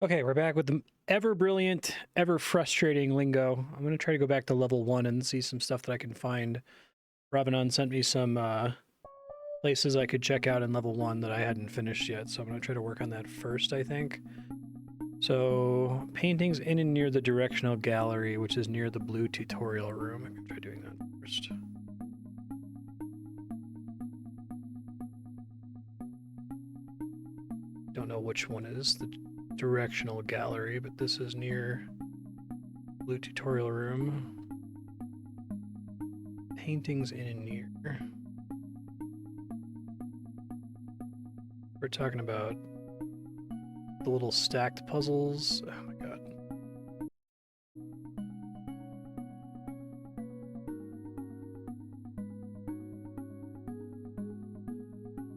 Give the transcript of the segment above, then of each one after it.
Okay, we're back with the ever brilliant, ever frustrating Lingo. I'm going to try to go back to level 1 and see some stuff that I can find. Ravenon sent me some places I could check out in level 1 that I hadn't finished yet, so I'm going to try to work on that first, I think. So, paintings in and near the directional gallery, which is near the blue tutorial room. I'm going to try doing that first. Don't know which one is the directional gallery, but this is near blue tutorial room. Paintings in and near. We're talking about the little stacked puzzles. Oh my god.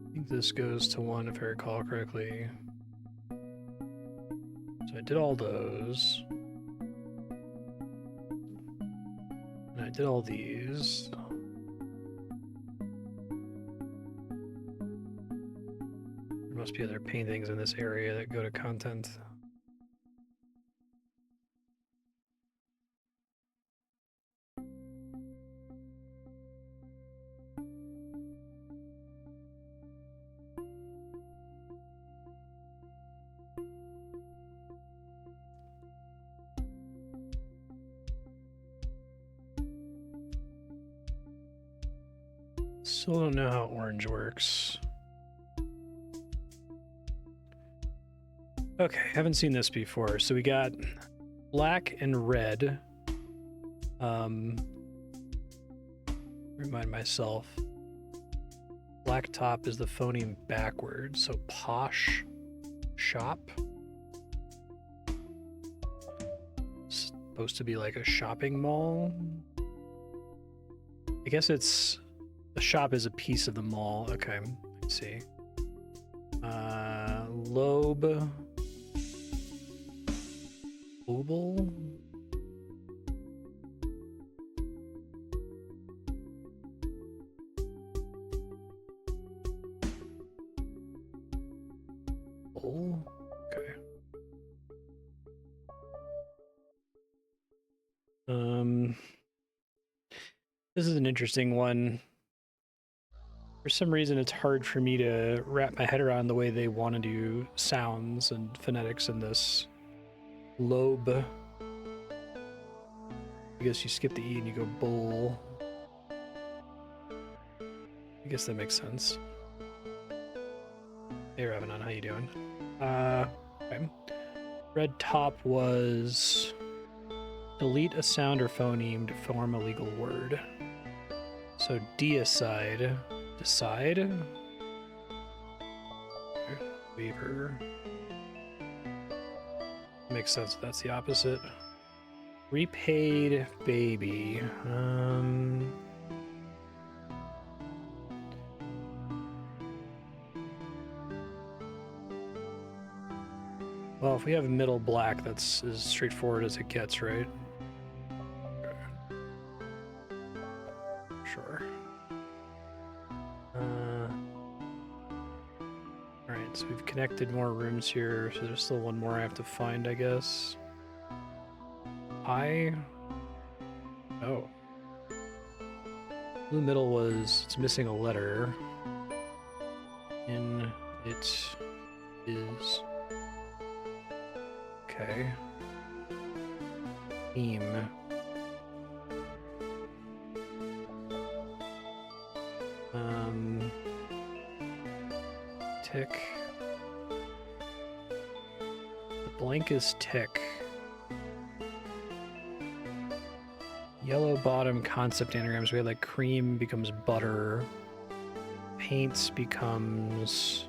I think this goes to one, if I recall correctly. So I did all those. And I did all these. There must be other paintings in this area that go to content. Still don't know how orange works. Okay, haven't seen this before. So we got black and red. Remind myself. Black top is the phoneme backwards, so posh shop. Supposed to be like a shopping mall. I guess it's the shop is a piece of the mall. Okay, let's see. Lobe. Oval. Oh, okay. This is an interesting one. For some reason, it's hard for me to wrap my head around the way they want to do sounds and phonetics in this. Lobe. I guess you skip the E and you go bull. I guess that makes sense. Hey, Ravenon, how you doing? Okay. Red top was delete a sound or phoneme to form a legal word. So deicide. Decide? Weaver. Makes sense. That's the opposite. Repaid baby. Well, if we have middle black, that's as straightforward as it gets, right? Sure. Alright, so we've connected more rooms here, so there's still one more I have to find, I guess. Oh. Blue middle was, it's missing a letter. In it is. Okay. Theme. Tick. The blank is tick. Yellow bottom concept anagrams. We had like cream becomes butter. Paints becomes.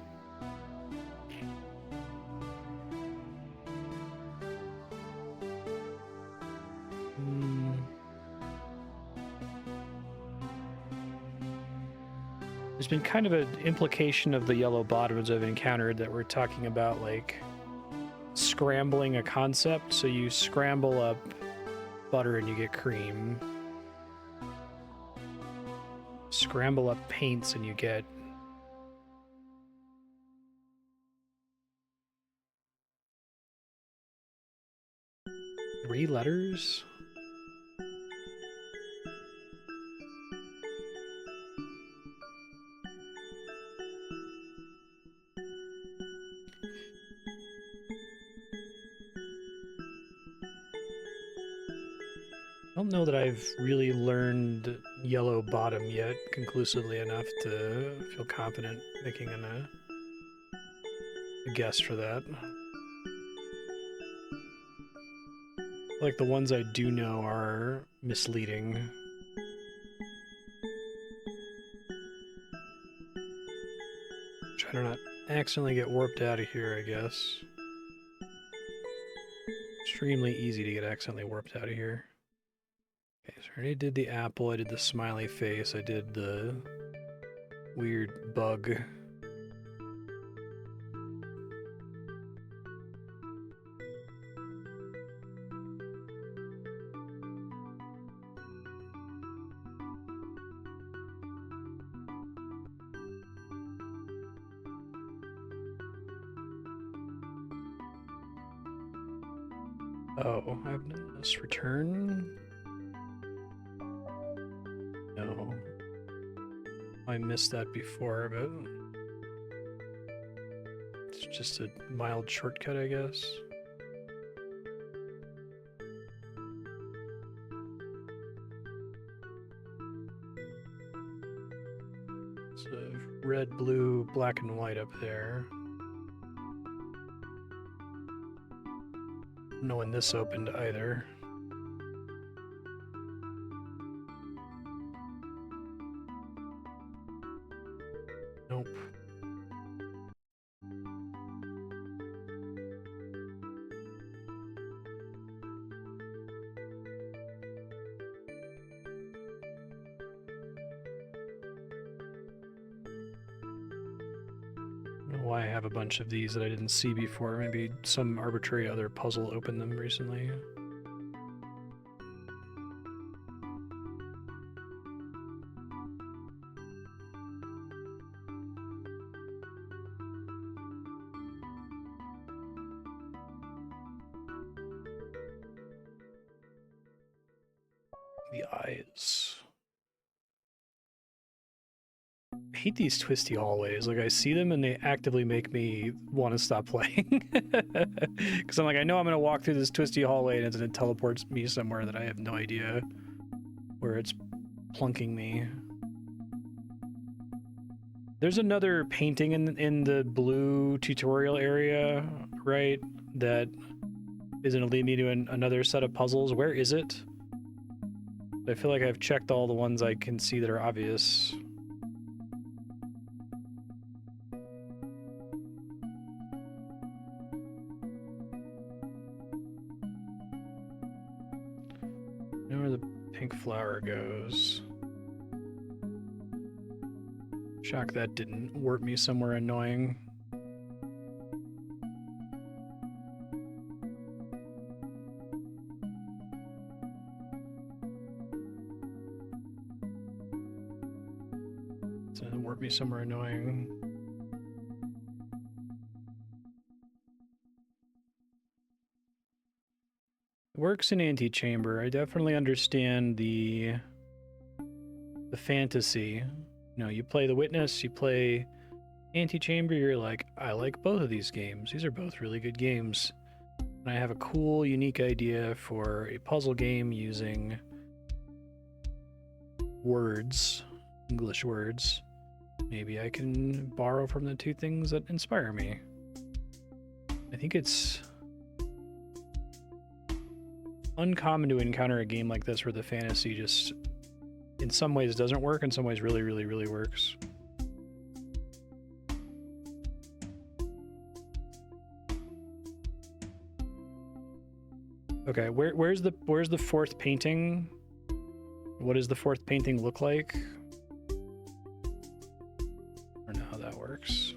There's been kind of an implication of the yellow bottoms I've encountered that we're talking about like scrambling a concept. So you scramble up butter and you get cream. Scramble up paints and you get 3 letters? I don't know that I've really learned yellow bottom yet conclusively enough to feel confident making a guess for that. Like the ones I do know are misleading. Try to not accidentally get warped out of here, I guess. Extremely easy to get accidentally warped out of here. Okay, so I already did the apple, I did the smiley face, I did the weird bug. Oh, I've done this. Return? No. I missed that before, but it's just a mild shortcut, I guess. So red, blue, black, and white up there. I don't know when this opened either. Nope. I don't know why I have a bunch of these that I didn't see before. Maybe some arbitrary other puzzle opened them recently. The eyes. I hate these twisty hallways. Like, I see them and they actively make me want to stop playing. Because I'm like, I know I'm going to walk through this twisty hallway and it teleports me somewhere that I have no idea where it's plunking me. There's another painting in the blue tutorial area, right? That is going to lead me to another set of puzzles. Where is it? I feel like I've checked all the ones I can see that are obvious. I know where the pink flower goes. Shock that didn't warp me somewhere annoying. Warp me somewhere annoying. It works in Antechamber. I definitely understand the fantasy. You know, you play The Witness, you play Antechamber, you're like, I like both of these games. These are both really good games. And I have a cool, unique idea for a puzzle game using words, English words. Maybe I can borrow from the two things that inspire me. I think it's uncommon to encounter a game like this where the fantasy just, in some ways, doesn't work, in some ways really, really, really works. Okay, where's the fourth painting? What does the fourth painting look like? I don't know how that works.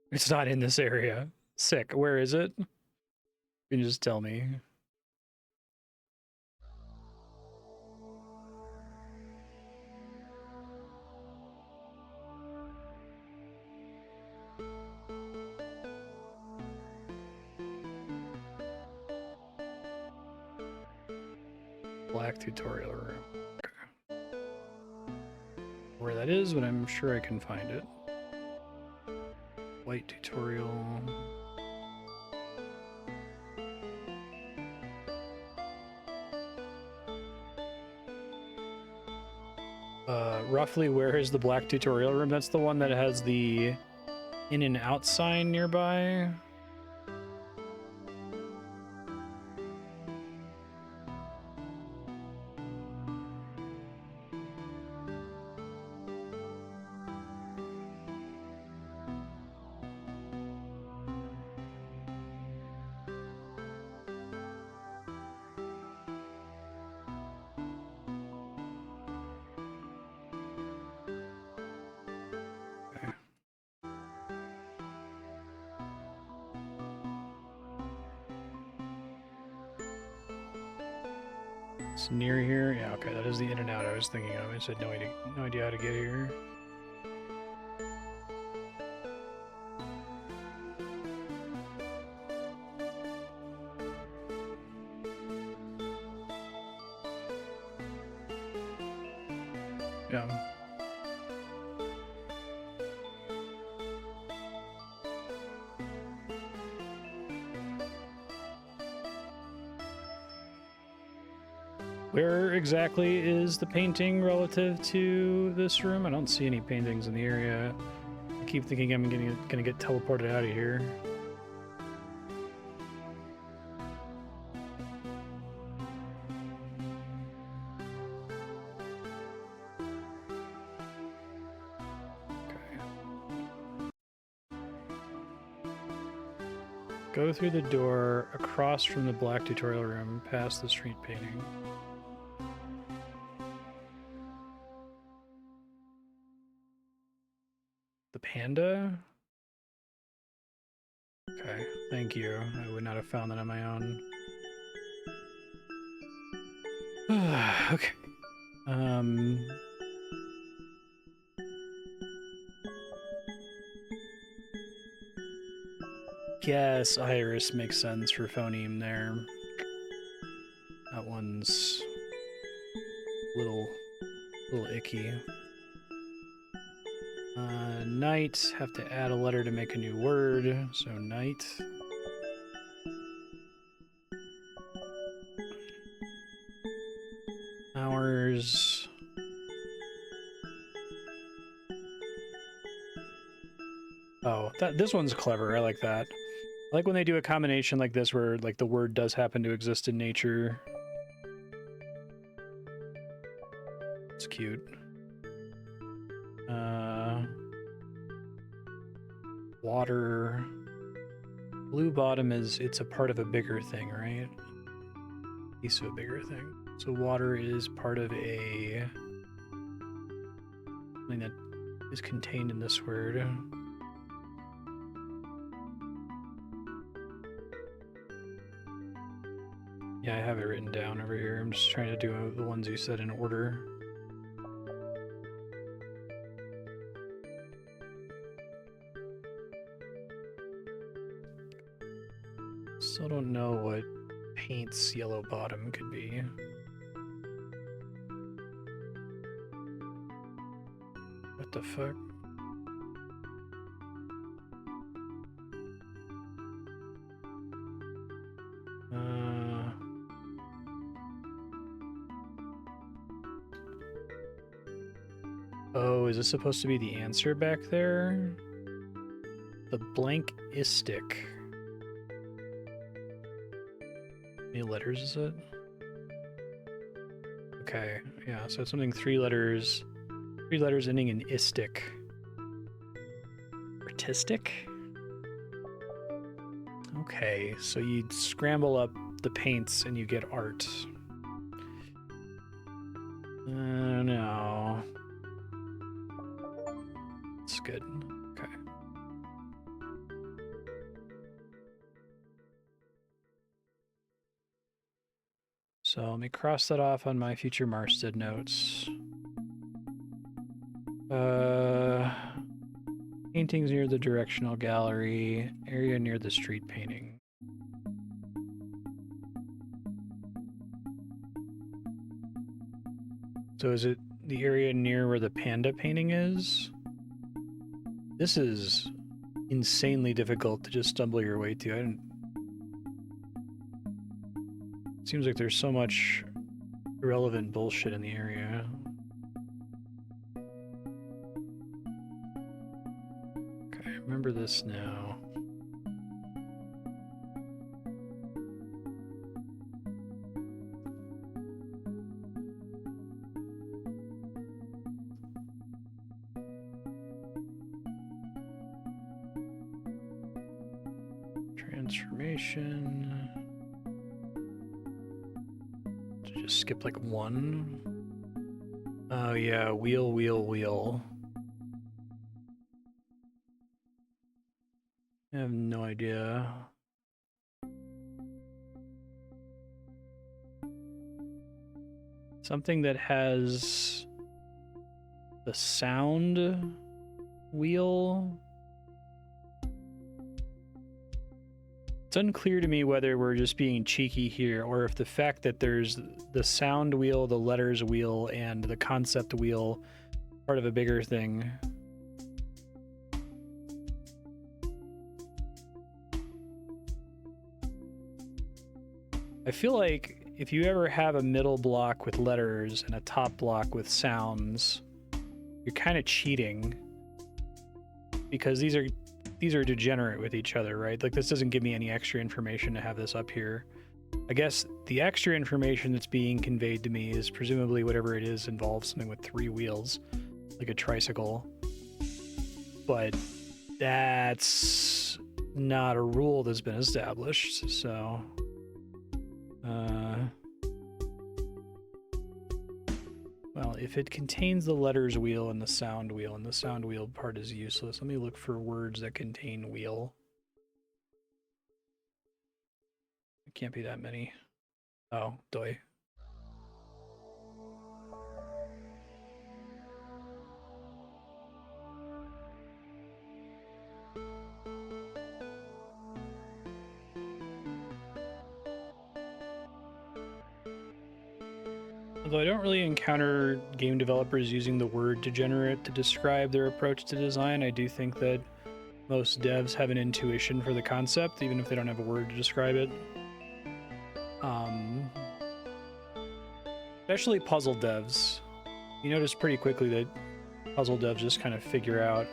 It's not in this area. Sick. Where is it? You can just tell me. Black tutorial room. Okay. Where that is, but I'm sure I can find it. White tutorial. Roughly where is the black tutorial room? That's the one that has the in and out sign nearby. It's near here. Yeah, okay, that is the in and out I was thinking of. I just had no idea how to get here. Yeah. Where exactly is the painting relative to this room? I don't see any paintings in the area. I keep thinking I'm gonna get teleported out of here. Go through the door, across from the black tutorial room, past the street painting. The panda? Okay, thank you. I would not have found that on my own. Okay. Guess iris makes sense for phoneme there. That one's a little icky. Night, have to add a letter to make a new word, so night. Hours. Oh, this one's clever. I like that. I like when they do a combination like this where like the word does happen to exist in nature. It's cute. Water. Blue bottom it's a part of a bigger thing, right? Piece of a bigger thing. So water is part of something that is contained in this word. Yeah, I have it written down over here. I'm just trying to do the ones you said in order. Still don't know what paint's yellow bottom could be. What the fuck? Oh, is this supposed to be the answer back there? The blank istic. How many letters is it? Okay, yeah, so it's something 3 letters ending in istic. Artistic? Okay, so you scramble up the paints and you get art. No. It's good. Okay. So let me cross that off on my future Marstead notes. Paintings near the directional gallery, area near the street painting. So is it the area near where the panda painting is? This is insanely difficult to just stumble your way to. Seems like there's so much irrelevant bullshit in the area. Okay, I remember this now. Transformation. Just skip like one. Oh yeah, wheel, wheel, wheel. I have no idea. Something that has the sound wheel. It's unclear to me whether we're just being cheeky here or if the fact that there's the sound wheel, the letters wheel, and the concept wheel part of a bigger thing. I feel like if you ever have a middle block with letters and a top block with sounds, you're kind of cheating because these are degenerate with each other, right? Like this doesn't give me any extra information to have this up here. I guess the extra information that's being conveyed to me is presumably whatever it is involves something with 3 wheels, like a tricycle. But that's not a rule that's been established, so... well, if it contains the letters wheel and the sound wheel part is useless, let me look for words that contain wheel. It can't be that many. Oh, doy. Although I don't really encounter game developers using the word degenerate to describe their approach to design, I do think that most devs have an intuition for the concept, even if they don't have a word to describe it. Especially puzzle devs. You notice pretty quickly that puzzle devs just kind of figure out,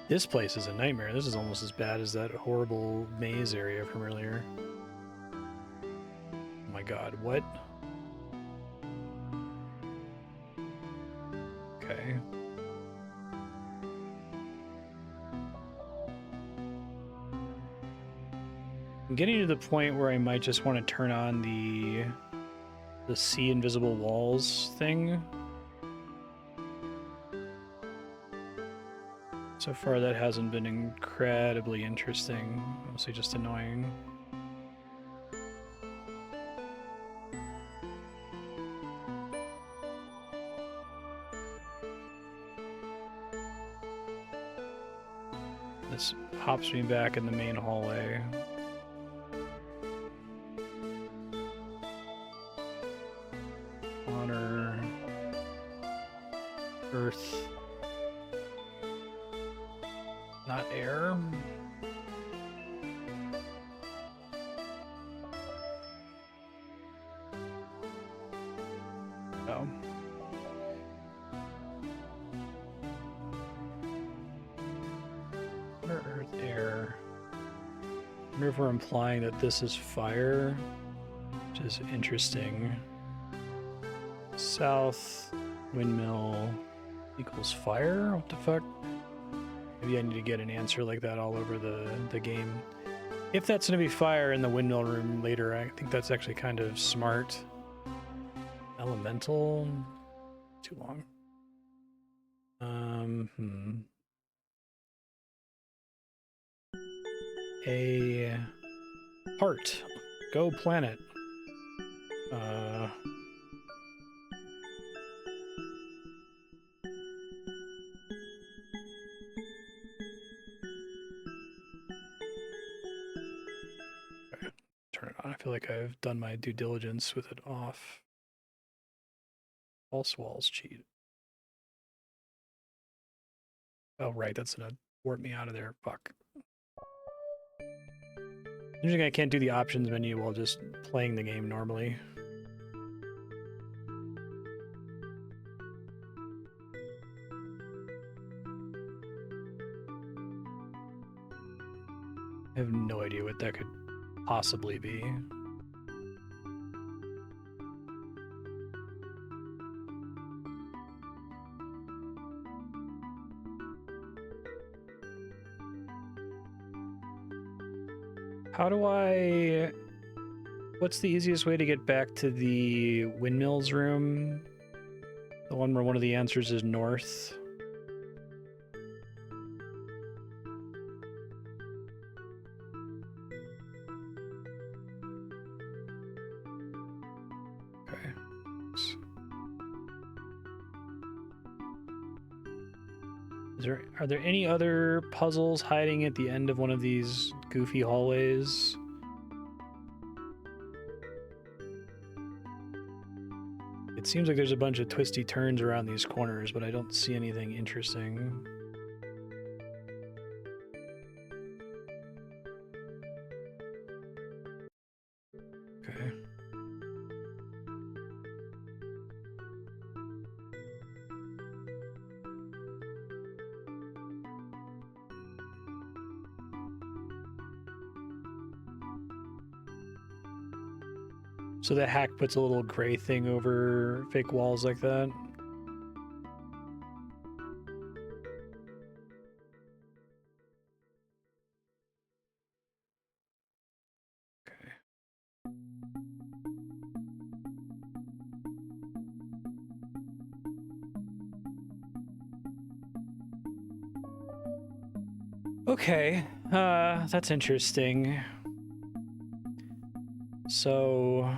this place is a nightmare. This is almost as bad as that horrible maze area from earlier. Oh my god, what? Okay. I'm getting to the point where I might just want to turn on the see invisible walls thing. So far that hasn't been incredibly interesting, mostly just annoying. This pops me back in the main hallway. Water. Earth. Not air. Oh. Water, earth, air. I wonder if we're implying that this is fire, which is interesting. South, windmill equals fire? What the fuck? Maybe I need to get an answer like that all over the game. If that's going to be fire in the windmill room later, I think that's actually kind of smart. Elemental? Too long. A heart. Go planet. Turn it on. I feel like I've done my due diligence with it off. False walls cheat. Oh, right. That's gonna warp me out of there. Fuck. Usually I can't do the options menu while just playing the game normally. I have no idea what that could possibly be. How do I... What's the easiest way to get back to the windmills room? The one where one of the answers is north. Okay. Are there any other puzzles hiding at the end of one of these goofy hallways? It seems like there's a bunch of twisty turns around these corners, but I don't see anything interesting. Okay. So the hack puts a little gray thing over fake walls like that. Okay. Okay, that's interesting. So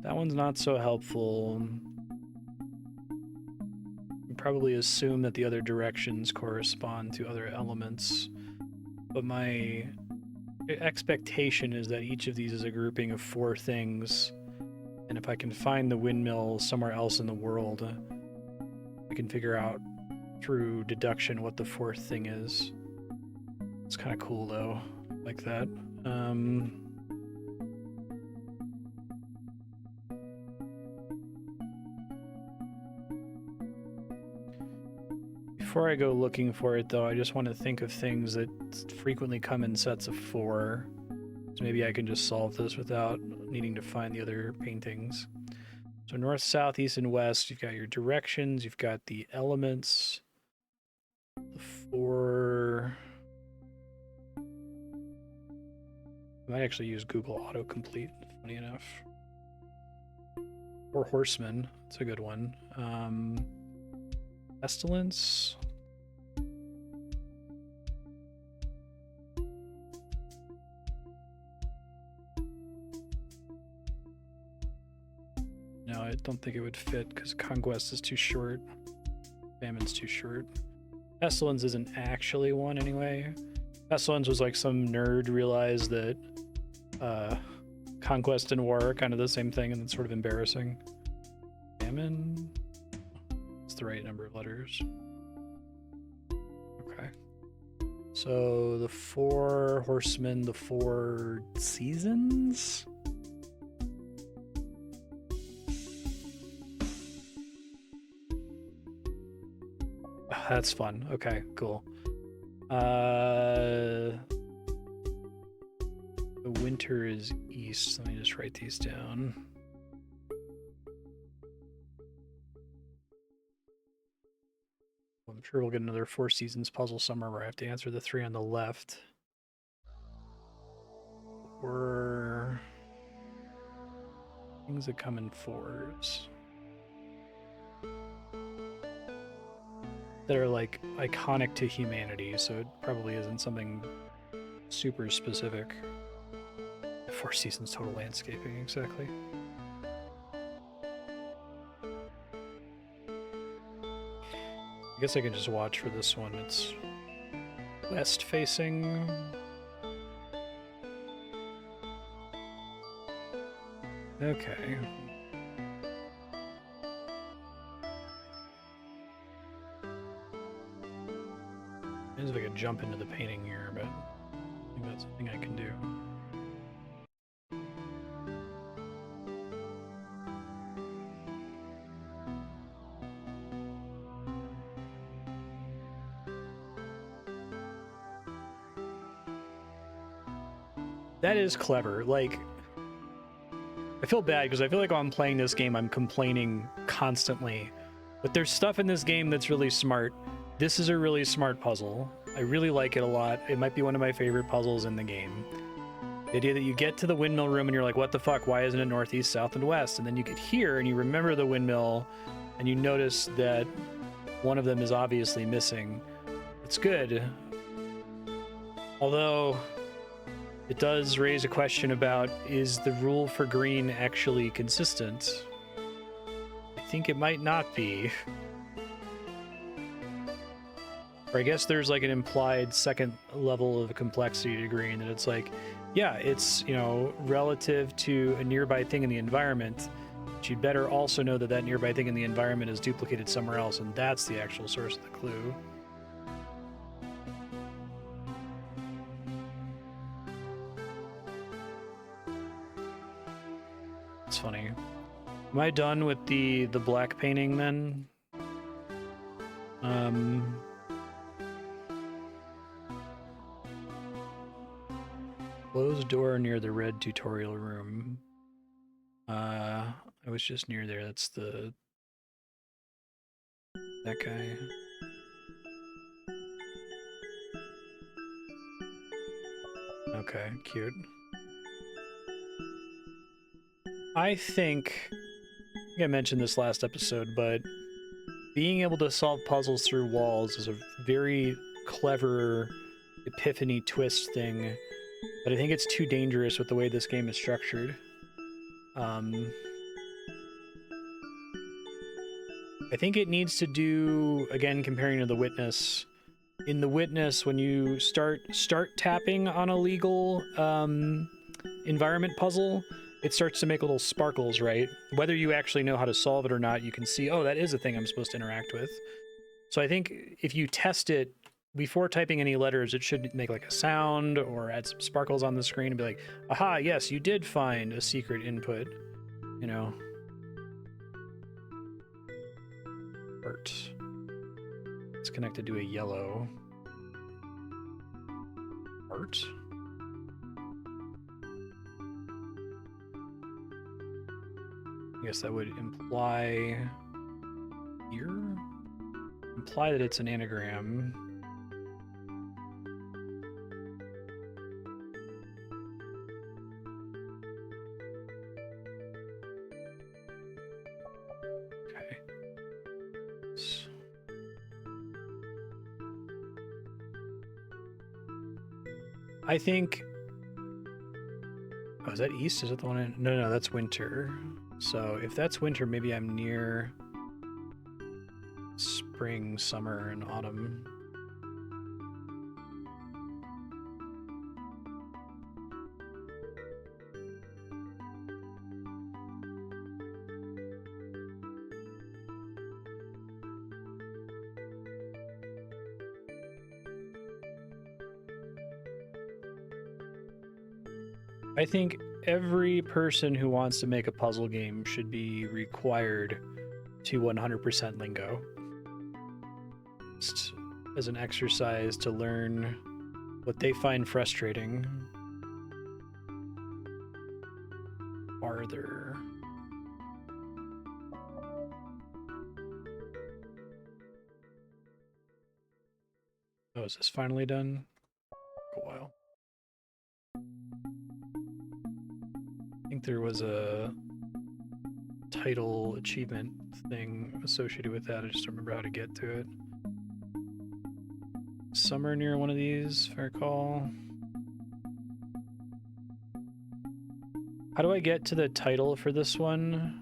that one's not so helpful. You probably assume that the other directions correspond to other elements, but my expectation is that each of these is a grouping of 4 things, and if I can find the windmill somewhere else in the world, I can figure out through deduction what the 4th thing is. It's kind of cool though, like that. Before I go looking for it, though, I just want to think of things that frequently come in sets of 4. So maybe I can just solve this without needing to find the other paintings. So north, south, east, and west, you've got your directions, you've got the elements, the 4... I might actually use Google autocomplete, funny enough. Or horsemen, that's a good one. Pestilence. No, I don't think it would fit because Conquest is too short. Famine's too short. Pestilence isn't actually one anyway. Pestilence was like some nerd realized that Conquest and War are kind of the same thing and it's sort of embarrassing. Famine? It's the right number of letters. Okay. So the 4 horsemen, the 4 seasons? That's fun. Okay, cool. The winter is east. Let me just write these down. I'm sure we'll get another 4 seasons puzzle somewhere where I have to answer the 3 on the left. Or things that come in 4s. That are like iconic to humanity, so it probably isn't something super specific. Four Seasons total landscaping, exactly. I guess I can just watch for this one. It's west facing. Okay. Seems like I could jump into the painting here, but I think that's something I can do. That is clever. Like, I feel bad because I feel like while I'm playing this game, I'm complaining constantly. But there's stuff in this game that's really smart. This is a really smart puzzle. I really like it a lot. It might be one of my favorite puzzles in the game. The idea that you get to the windmill room and you're like, what the fuck? Why isn't it northeast, south, and west? And then you get here and you remember the windmill and you notice that one of them is obviously missing. It's good. Although it does raise a question about, is the rule for green actually consistent? I think it might not be. Or I guess there's like an implied second level of complexity to green, that it's like, yeah, it's, you know, relative to a nearby thing in the environment, but you'd better also know that that nearby thing in the environment is duplicated somewhere else, and that's the actual source of the clue. It's funny. Am I done with the black painting then? Closed door near the red tutorial room. I was just near there. That's that guy. Okay, cute. I think I mentioned this last episode, but being able to solve puzzles through walls is a very clever epiphany twist thing, but I think it's too dangerous with the way this game is structured. I think it needs to do, again, comparing to The Witness. In The Witness, when you start tapping on a legal environment puzzle, it starts to make little sparkles, right? Whether you actually know how to solve it or not, you can see, oh, that is a thing I'm supposed to interact with. So I think if you test it before typing any letters, it should make like a sound or add some sparkles on the screen and be like, aha, yes, you did find a secret input, you know. Art. It's connected to a yellow. Art? I guess that would imply here? Imply that it's an anagram. Okay. I think... Oh, is that east? Is that the one in... No, that's winter. So if that's winter, maybe I'm near spring, summer, and autumn. I think every person who wants to make a puzzle game should be required to 100% Lingo. Just as an exercise to learn what they find frustrating. Farther. Oh, is this finally done? Took a while. I think there was a title achievement thing associated with that. I just don't remember how to get to it. Somewhere near one of these, if I recall. How do I get to the title for this one?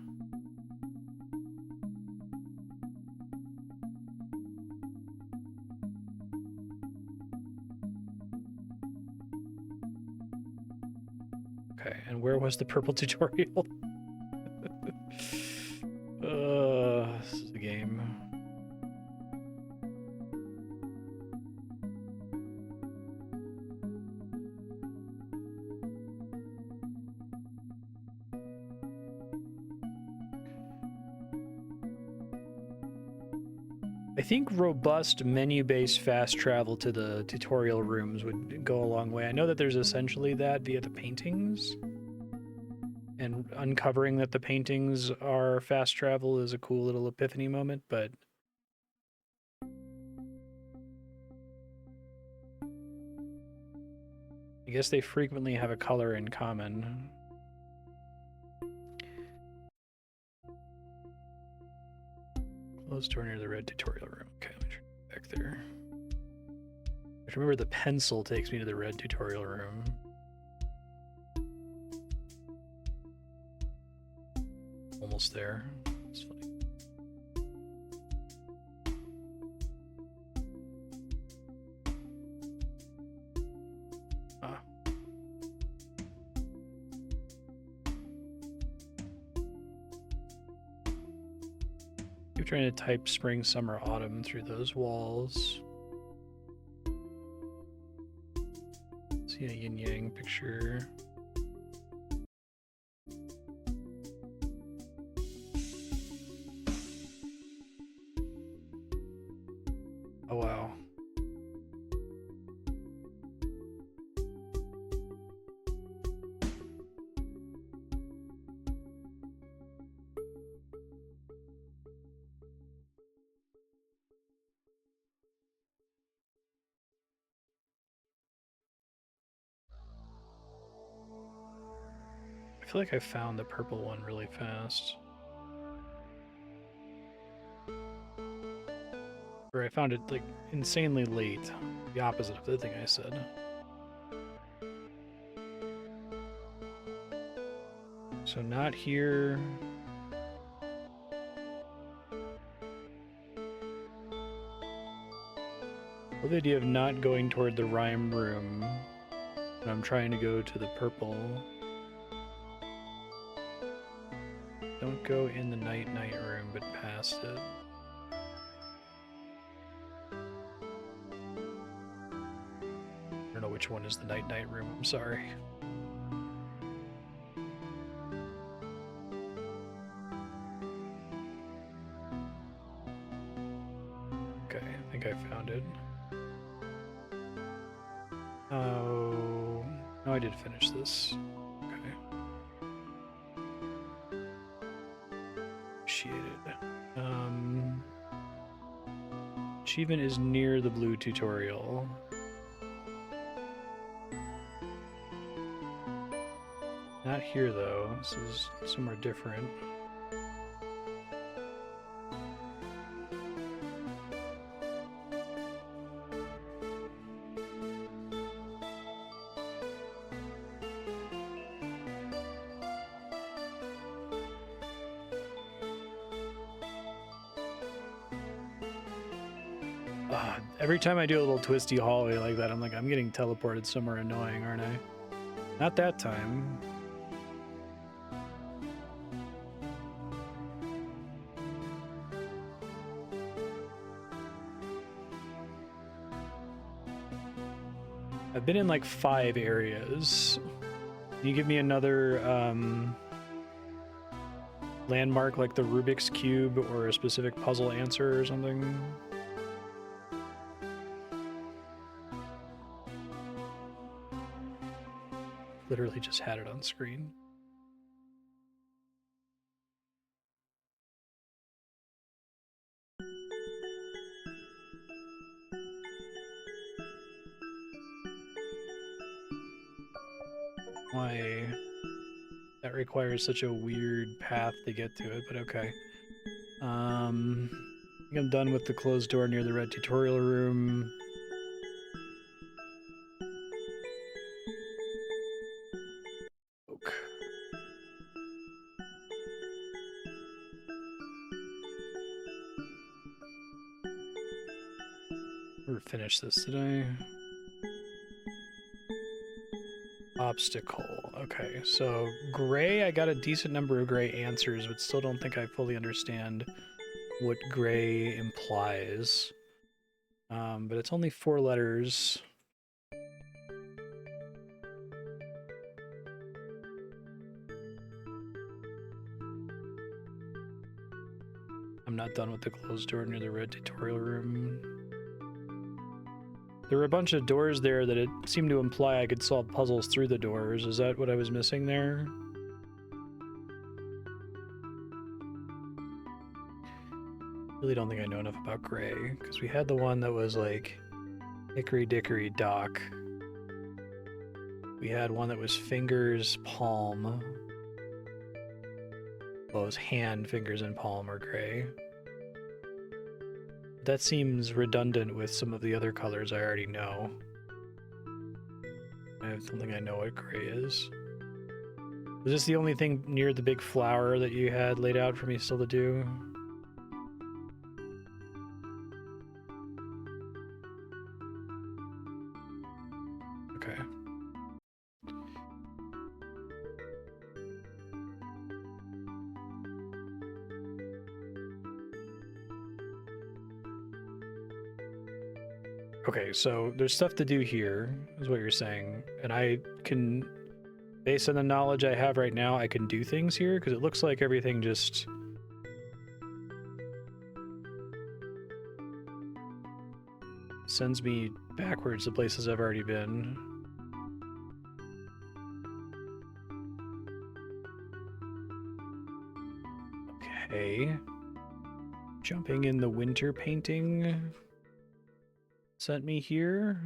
Okay, and where was the purple tutorial? This is the game. I think robust menu-based fast travel to the tutorial rooms would go a long way. I know that there's essentially that via the paintings, and uncovering that the paintings are fast travel is a cool little epiphany moment, but I guess they frequently have a color in common. Closed door near the red tutorial room. Okay, let me try back there. I remember the pencil takes me to the red tutorial room. Almost there. It's funny. Ah. Keep trying to type spring, summer, autumn through those walls. See a yin-yang picture. Oh, wow. I feel like I found the purple one really fast. Or I found it like insanely late. The opposite of the thing I said. So not here. Well, the idea of not going toward the rhyme room when I'm trying to go to the purple. Don't go in the night room, but past it. I don't know which one is the night room, I'm sorry. Okay, I think I found it. Oh, no, I did finish this. Achievement is near the blue tutorial. Not here though, this is somewhere different. Every time I do a little twisty hallway like that, I'm like, I'm getting teleported somewhere annoying, aren't I? Not that time. I've been in like 5 areas. Can you give me another landmark like the Rubik's Cube or a specific puzzle answer or something? Literally just had it on screen. Why? That requires such a weird path to get to it, but okay. I think I'm done with the closed door near the red tutorial room. Never finished this, did I? Obstacle. Okay, so gray, I got a decent number of gray answers, but still don't think I fully understand what gray implies. But it's only 4 letters. I'm not done with the closed door near the red tutorial room. There were a bunch of doors there that it seemed to imply I could solve puzzles through the doors. Is that what I was missing there? Really don't think I know enough about gray, because we had the one that was like hickory dickory dock. We had one that was fingers, palm. Well, it was hand, fingers, and palm are gray. That seems redundant with some of the other colors I already know. I don't think I know what gray is. Was this the only thing near the big flower that you had laid out for me still to do? Okay. Okay, so there's stuff to do here, is what you're saying. And I can, based on the knowledge I have right now, I can do things here, because it looks like everything just... sends me backwards to places I've already been. Okay. Jumping in the winter painting sent me here.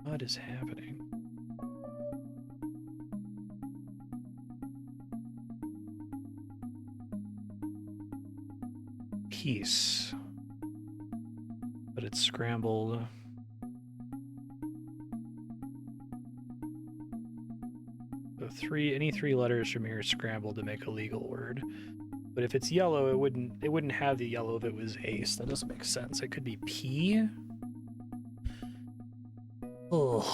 What is happening? Peace. But it's scrambled. So any 3 letters from here scrambled to make a legal word. But if it's yellow, it wouldn't have the yellow if it was ace. That doesn't make sense. It could be P. Oh.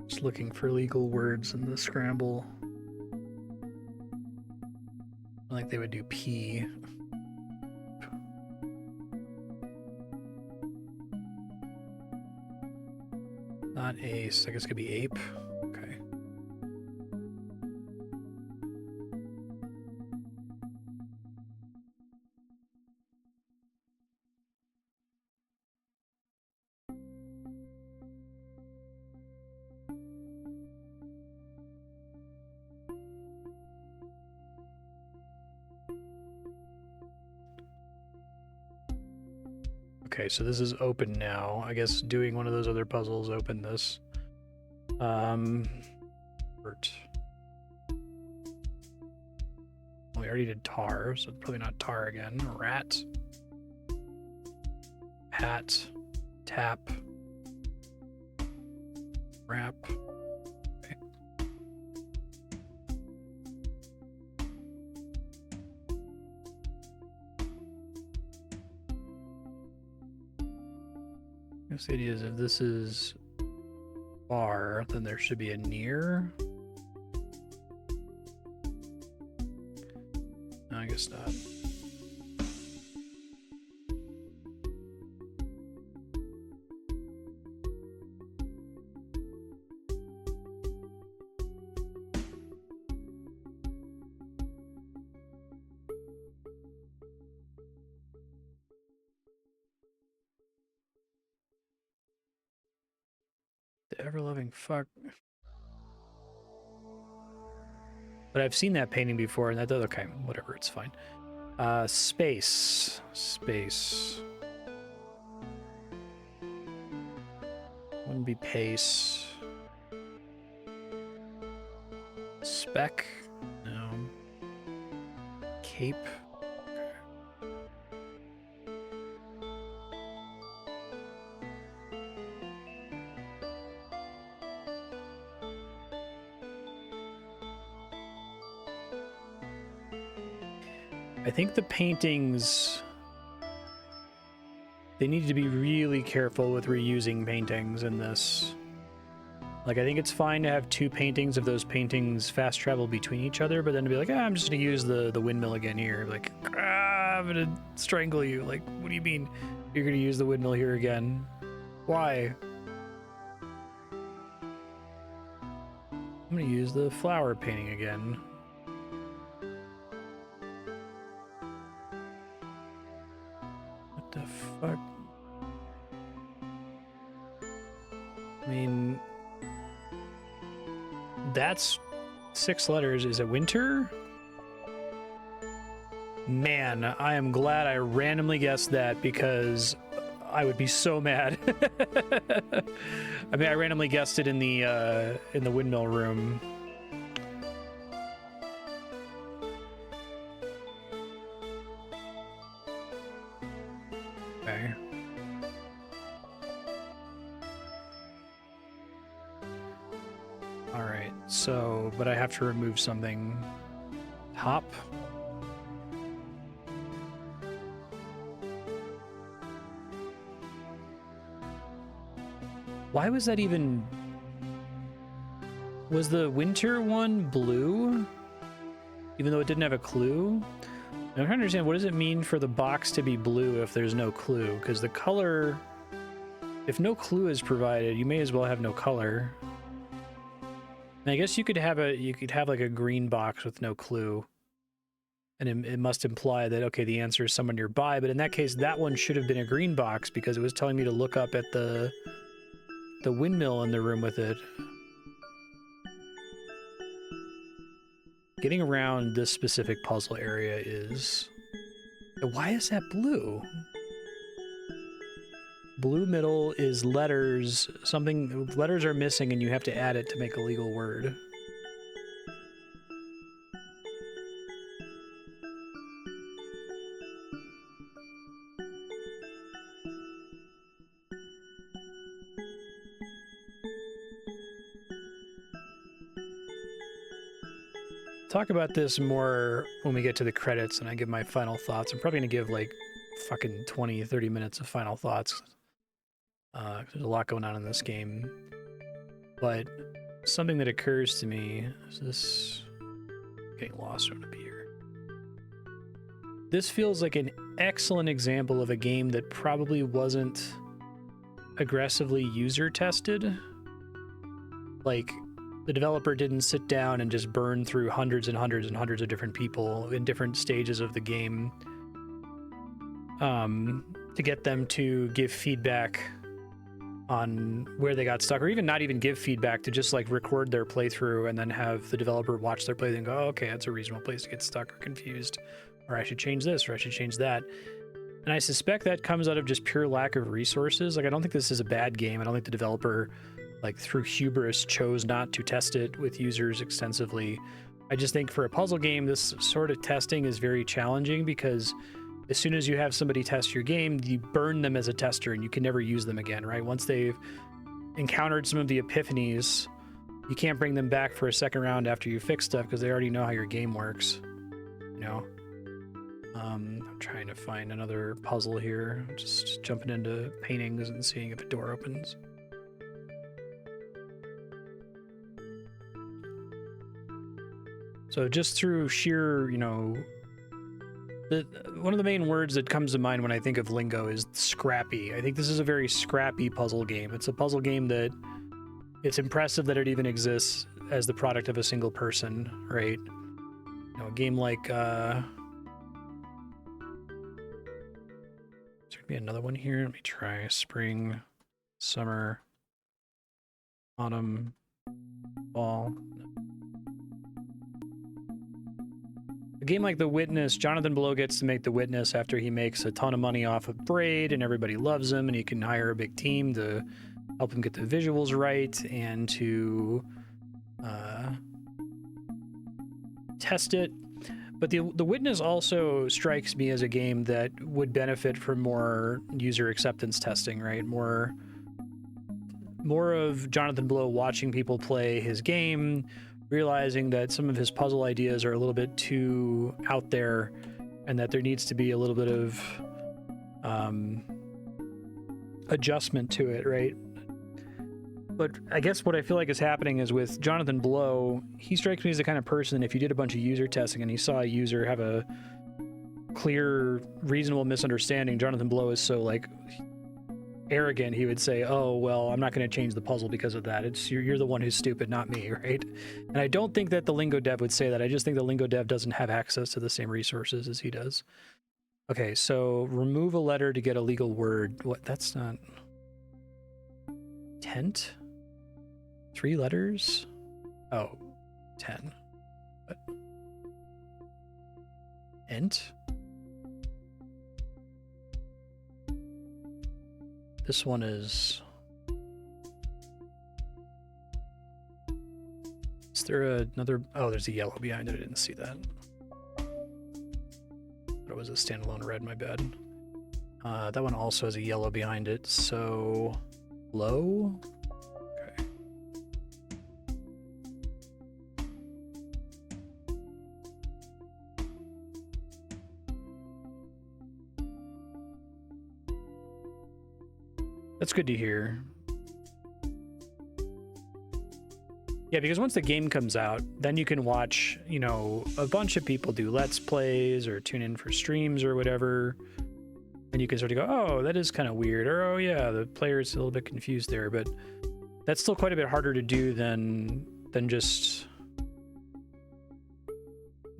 Just looking for legal words in the scramble. I think they would do P. Not ace. I guess it could be ape. Okay. Okay, so this is open now. I guess doing one of those other puzzles opened this. Hurt. Well, we already did tar, so it's probably not tar again. Rat. Hat. Tap. Wrap. Okay. I guess the idea is if this is far, then there should be a near. No, I guess not. The ever-loving fuck. But I've seen that painting before, and that does okay. Whatever, it's fine. Space. Wouldn't be pace. Spec. No. Cape. I think the paintings, they need to be really careful with reusing paintings in this. Like, I think it's fine to have 2 paintings of those paintings fast travel between each other, but then to be like, I'm just gonna use the windmill again here. Like, I'm gonna strangle you. Like, what do you mean you're gonna use the windmill here again? Why? I'm gonna use the flower painting again. What the fuck? I mean, that's 6 letters. Is it winter? Man, I am glad I randomly guessed that because I would be so mad. I mean, I randomly guessed it in the windmill room. Okay. All right. So, but I have to remove something. Hop. Why was that even... Was the winter one blue? Even though it didn't have a clue? I'm trying to understand, what does it mean for the box to be blue if there's no clue? Because the color... If no clue is provided, you may as well have no color. And I guess you could have like a green box with no clue. And it must imply that, okay, the answer is someone nearby. But in that case, that one should have been a green box because it was telling me to look up at the windmill in the room with it. Getting around this specific puzzle area is... Why is that blue? Blue middle is letters. Letters are missing and you have to add it to make a legal word. Talk about this more when we get to the credits and I give my final thoughts. I'm probably gonna give like fucking 20-30 minutes of final thoughts. There's a lot going on in this game. But something that occurs to me is this... Getting lost, I'm gonna be here. This feels like an excellent example of a game that probably wasn't aggressively user tested. Like, the developer didn't sit down and just burn through hundreds and hundreds and hundreds of different people in different stages of the game to get them to give feedback on where they got stuck, or even not even give feedback, to just like record their playthrough and then have the developer watch their playthrough and go, oh, okay, that's a reasonable place to get stuck or confused, or I should change this, or I should change that. And I suspect that comes out of just pure lack of resources. Like, I don't think this is a bad game. I don't think the developer, like, through hubris, chose not to test it with users extensively. I just think for a puzzle game, this sort of testing is very challenging because as soon as you have somebody test your game, you burn them as a tester and you can never use them again, right? Once they've encountered some of the epiphanies, you can't bring them back for a second round after you fix stuff because they already know how your game works, you know? I'm trying to find another puzzle here. Just jumping into paintings and seeing if a door opens. So just through sheer, you know, one of the main words that comes to mind when I think of Lingo is scrappy. I think this is a very scrappy puzzle game. It's a puzzle game that it's impressive that it even exists as the product of a single person, right? You know, a game like, there's gonna be another one here. Let me try spring, summer, autumn, fall. A game like The Witness, Jonathan Blow gets to make The Witness after he makes a ton of money off of Braid and everybody loves him and he can hire a big team to help him get the visuals right and to test it. But The Witness also strikes me as a game that would benefit from more user acceptance testing, right? More of Jonathan Blow watching people play his game, realizing that some of his puzzle ideas are a little bit too out there and that there needs to be a little bit of adjustment to it, right? But I guess what I feel like is happening is with Jonathan Blow, he strikes me as the kind of person, if you did a bunch of user testing and he saw a user have a clear, reasonable misunderstanding, Jonathan Blow is so, like, arrogant, he would say, oh, well, I'm not going to change the puzzle because of that. It's you're the one who's stupid, not me, right? And I don't think that the Lingo dev would say that. I just think the Lingo dev doesn't have access to the same resources as he does. Okay, so remove a letter to get a legal word. What? That's not... Tent? 3 letters? Oh, 10. What? Ent? This one is... Is there another... Oh, there's a yellow behind it. I didn't see that. It was a standalone red, my bad. That one also has a yellow behind it, so... Low? Okay. That's good to hear. Yeah, because once the game comes out, then you can watch, you know, a bunch of people do Let's Plays or tune in for streams or whatever. And you can sort of go, oh, that is kind of weird. Or, oh, yeah, the player's a little bit confused there. But that's still quite a bit harder to do than just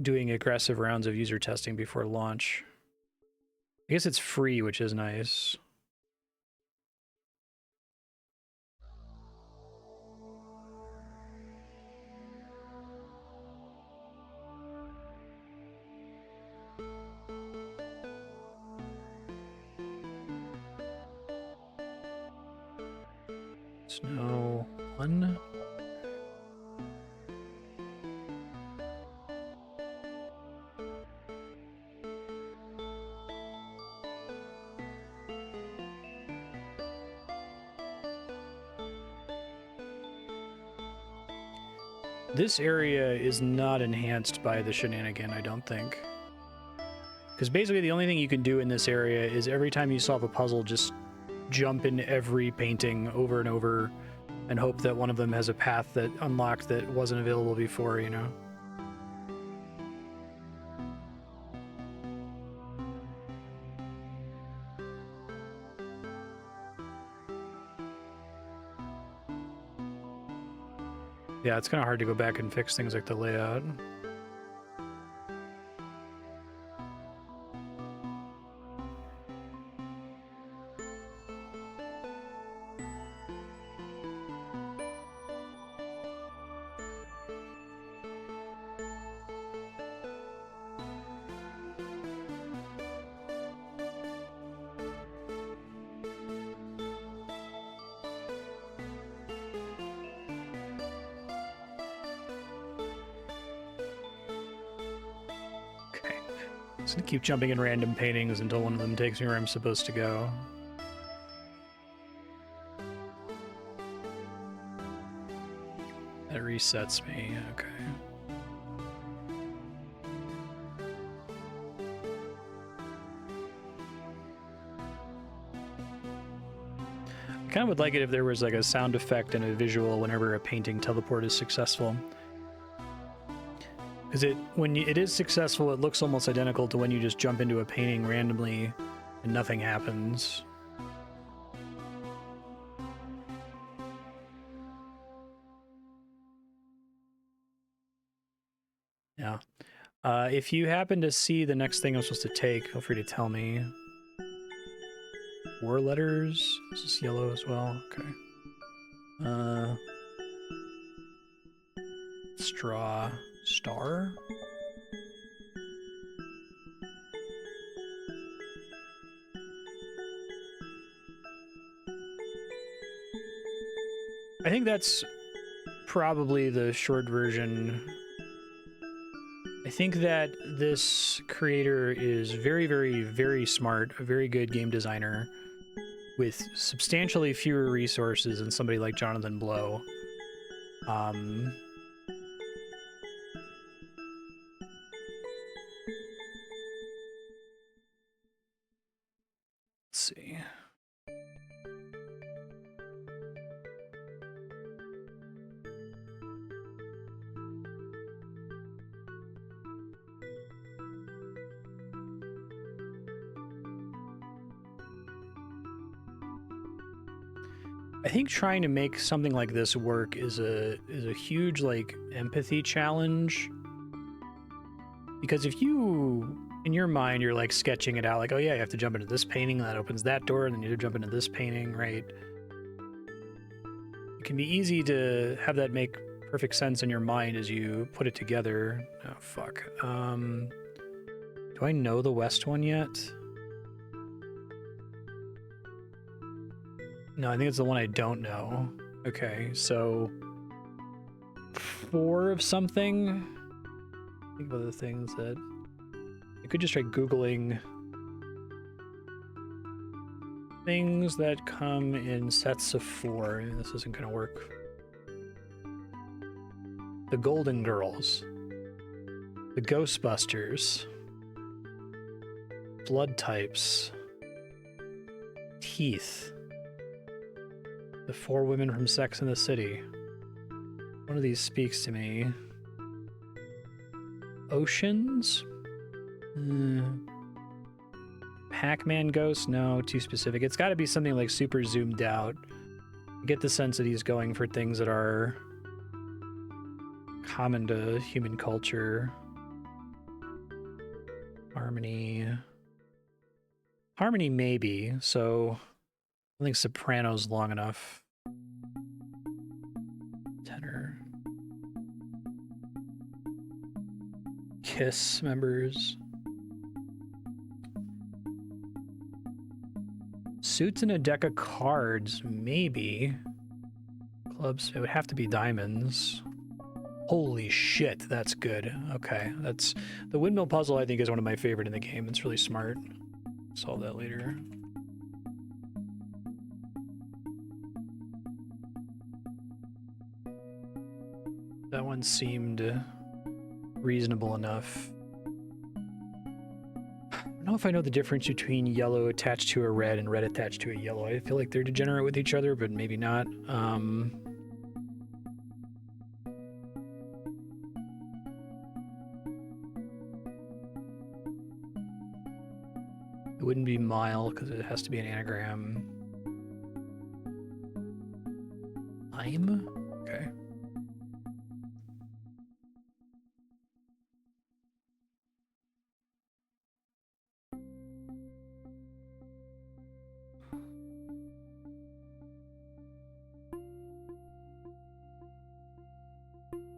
doing aggressive rounds of user testing before launch. I guess it's free, which is nice. Snow 1. This area is not enhanced by the shenanigan, I don't think. Because basically the only thing you can do in this area is every time you solve a puzzle, just jump in every painting over and over and hope that one of them has a path that unlocked that wasn't available before, you know? Yeah, it's kind of hard to go back and fix things like the layout. Just gonna keep jumping in random paintings until one of them takes me where I'm supposed to go. That resets me, okay. I kind of would like it if there was like a sound effect and a visual whenever a painting teleport is successful. Because when it is successful, it looks almost identical to when you just jump into a painting randomly and nothing happens. Yeah. If you happen to see the next thing I'm supposed to take, feel free to tell me. 4 letters. Is this yellow as well? Okay. Straw. Star? I think that's probably the short version. I think that this creator is very, very, very smart, a very good game designer with substantially fewer resources than somebody like Jonathan Blow. I think trying to make something like this work is a huge like empathy challenge. Because if you, in your mind, you're like sketching it out, like, oh yeah, you have to jump into this painting, that opens that door, and then you have to jump into this painting, right? It can be easy to have that make perfect sense in your mind as you put it together. Oh, fuck. Do I know the west one yet? No, I think it's the one I don't know. Okay, so 4 of something. Think of other things that I could just try Googling things that come in sets of 4. This isn't gonna work. The Golden Girls, the Ghostbusters, blood types, teeth, the 4 women from Sex and the City. One of these speaks to me. Oceans? Pac-Man ghost? No, too specific. It's got to be something like super zoomed out. I get the sense that he's going for things that are common to human culture. Harmony. Harmony maybe, so I think soprano's long enough. Tenor. Kiss members. Suits and a deck of cards, maybe. Clubs, it would have to be diamonds. Holy shit, that's good. Okay, that's... The windmill puzzle, I think, is one of my favorite in the game. It's really smart. Solve that later. That one seemed reasonable enough. I don't know if I know the difference between yellow attached to a red and red attached to a yellow. I feel like they're degenerate with each other, but maybe not. It wouldn't be mile because it has to be an anagram. I'm? Okay.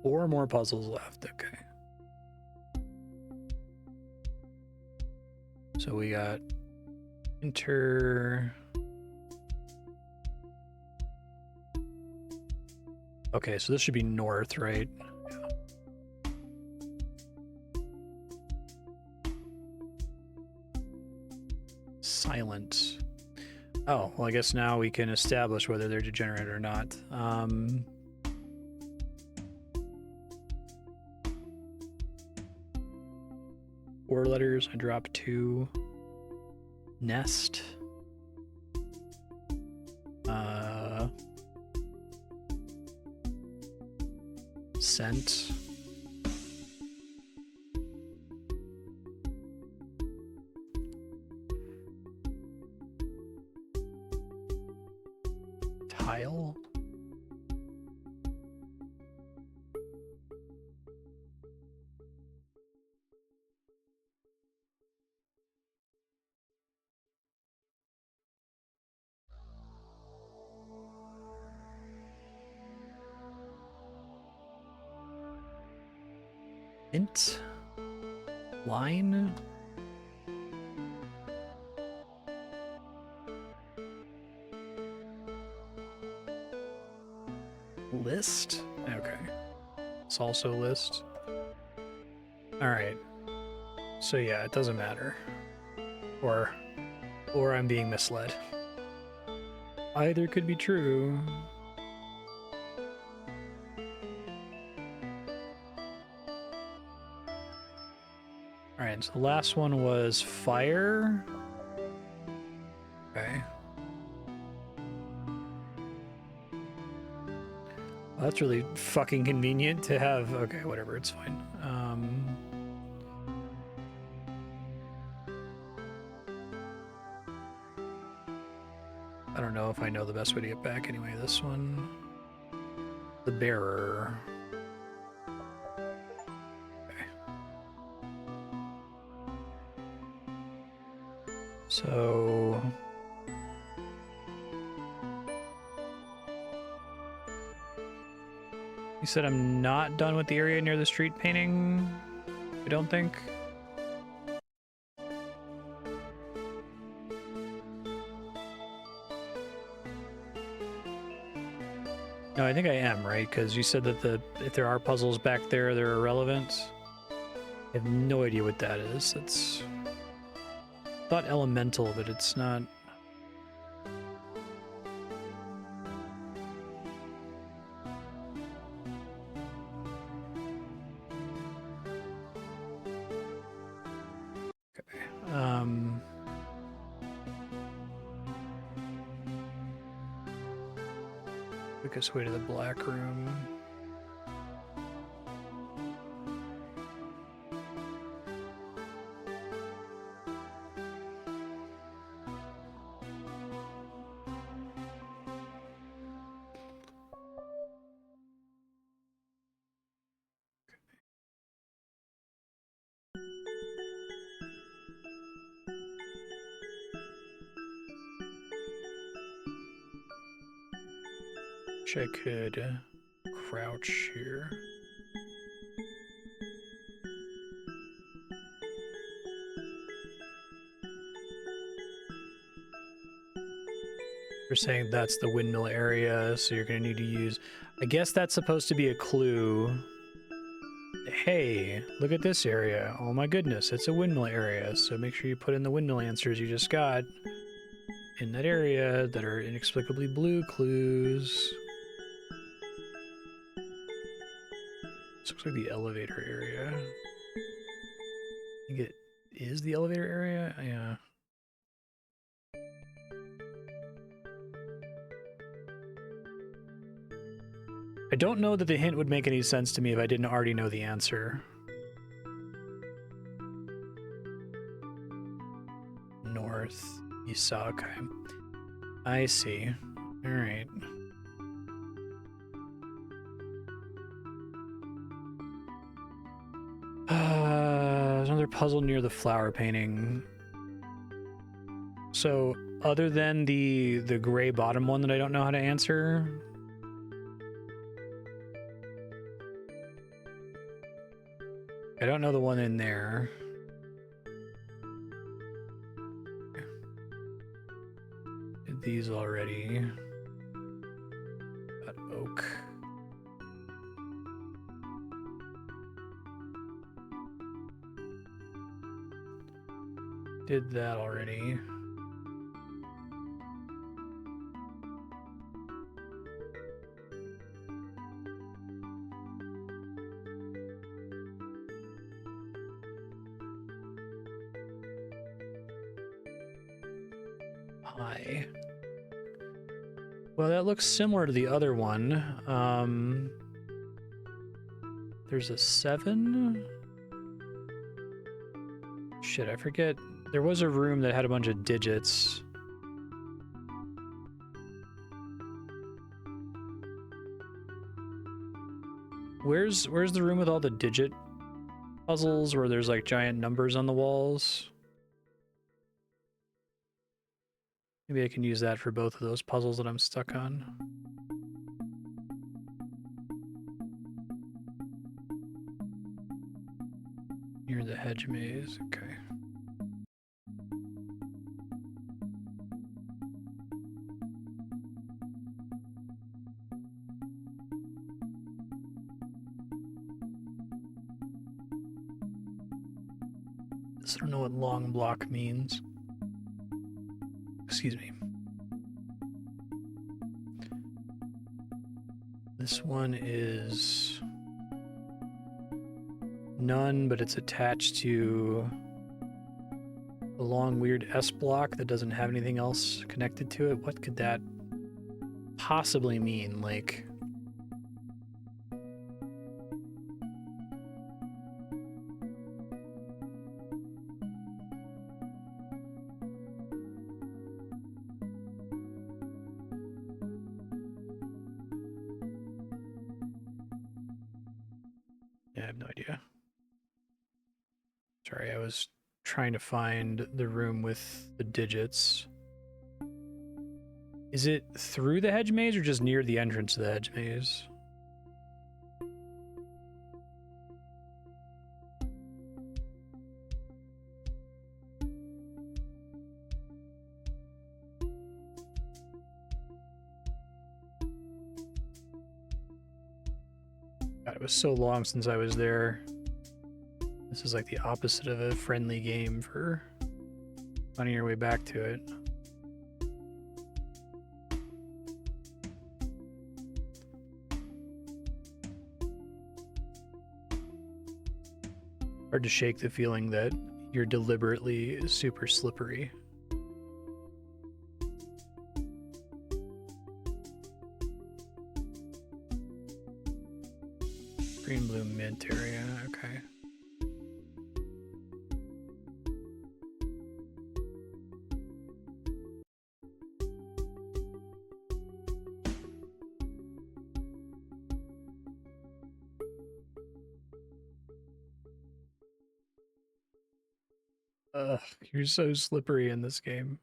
Four more puzzles left, okay. So we got enter. Okay, so this should be north, right? Yeah. Silent. Oh, well, I guess now we can establish whether they're degenerate or not. 4 letters, I drop 2. Nest. Scent. Tile. Int. Line. List. Okay. It's also list. All right. So yeah, it doesn't matter. Or I'm being misled. Either could be true. All right, so the last one was fire. Okay. Well, that's really fucking convenient to have. Okay, whatever, it's fine. I don't know if I know the best way to get back anyway. This one. The bearer. Okay. So... You said I'm not done with the area near the street painting? I don't think. No, I think I am, right? Because you said that if there are puzzles back there, they're irrelevant. I have no idea what that is. It's thought elemental, but it's not. Quickest way to the black room. Wish I could crouch here. You're saying that's the windmill area, so you're going to need to use... I guess that's supposed to be a clue. Hey, look at this area. Oh my goodness, it's a windmill area. So make sure you put in the windmill answers you just got in that area that are inexplicably blue clues. This looks like the elevator area. I think it is the elevator area? Yeah. I don't know that the hint would make any sense to me if I didn't already know the answer. North, east, okay. I see. All right. There's another puzzle near the flower painting. So, other than the gray bottom one that I don't know how to answer... I don't know the one in there. Did these already. That oak. Did that already. Well, that looks similar to the other one. There's a 7? Shit, I forget. There was a room that had a bunch of digits. Where's the room with all the digit puzzles where there's like giant numbers on the walls? Maybe I can use that for both of those puzzles that I'm stuck on. Near the hedge maze, okay. I don't know what long block means. Excuse me. This one is none, but it's attached to a long weird S block that doesn't have anything else connected to it. What could that possibly mean? Like, Yeah, I have no idea. Sorry, I was trying to find the room with the digits. Is it through the hedge maze or just near the entrance to the hedge maze? God, it was so long since I was there. This is like the opposite of a friendly game for finding your way back to it. Hard to shake the feeling that you're deliberately super slippery. Green, blue, mint area, okay. Ugh, you're so slippery in this game.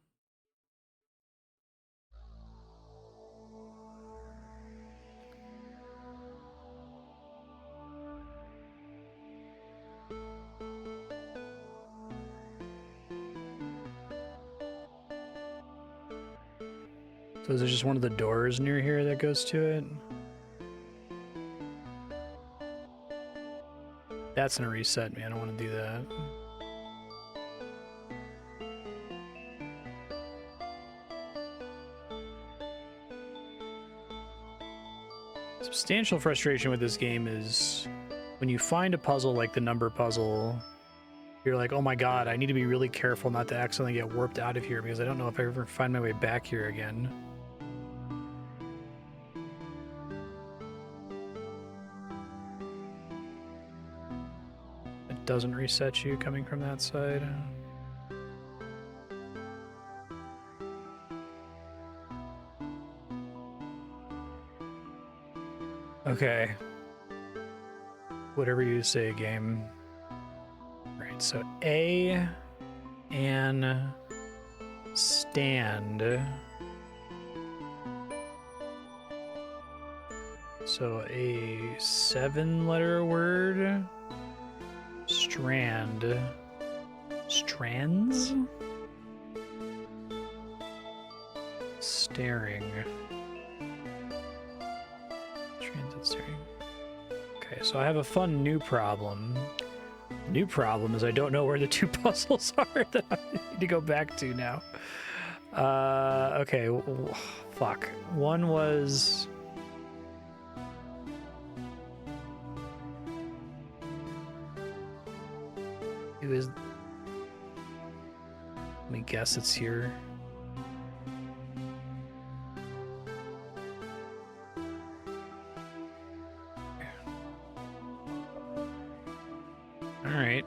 So is there just one of the doors near here that goes to it? That's gonna reset me. I don't want to do that. Substantial frustration with this game is when you find a puzzle like the number puzzle, you're like, oh my god, I need to be really careful not to accidentally get warped out of here because I don't know if I ever find my way back here again. It doesn't reset you coming from that side. Okay. Whatever you say, game. Right, so A and stand. So a 7-letter word. Strand. Strands? Staring. Transit staring. Okay, so I have a fun new problem. New problem is I don't know where the two puzzles are that I need to go back to now. Okay, fuck. One was... It was... Let me guess it's here. All right.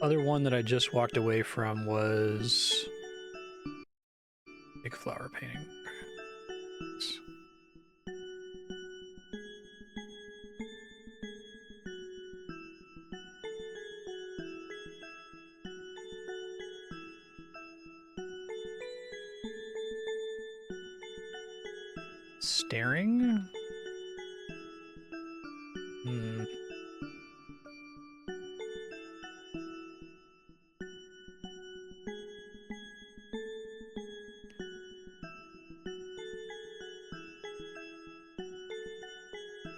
Other one that I just walked away from was big flower painting. Staring? Hmm.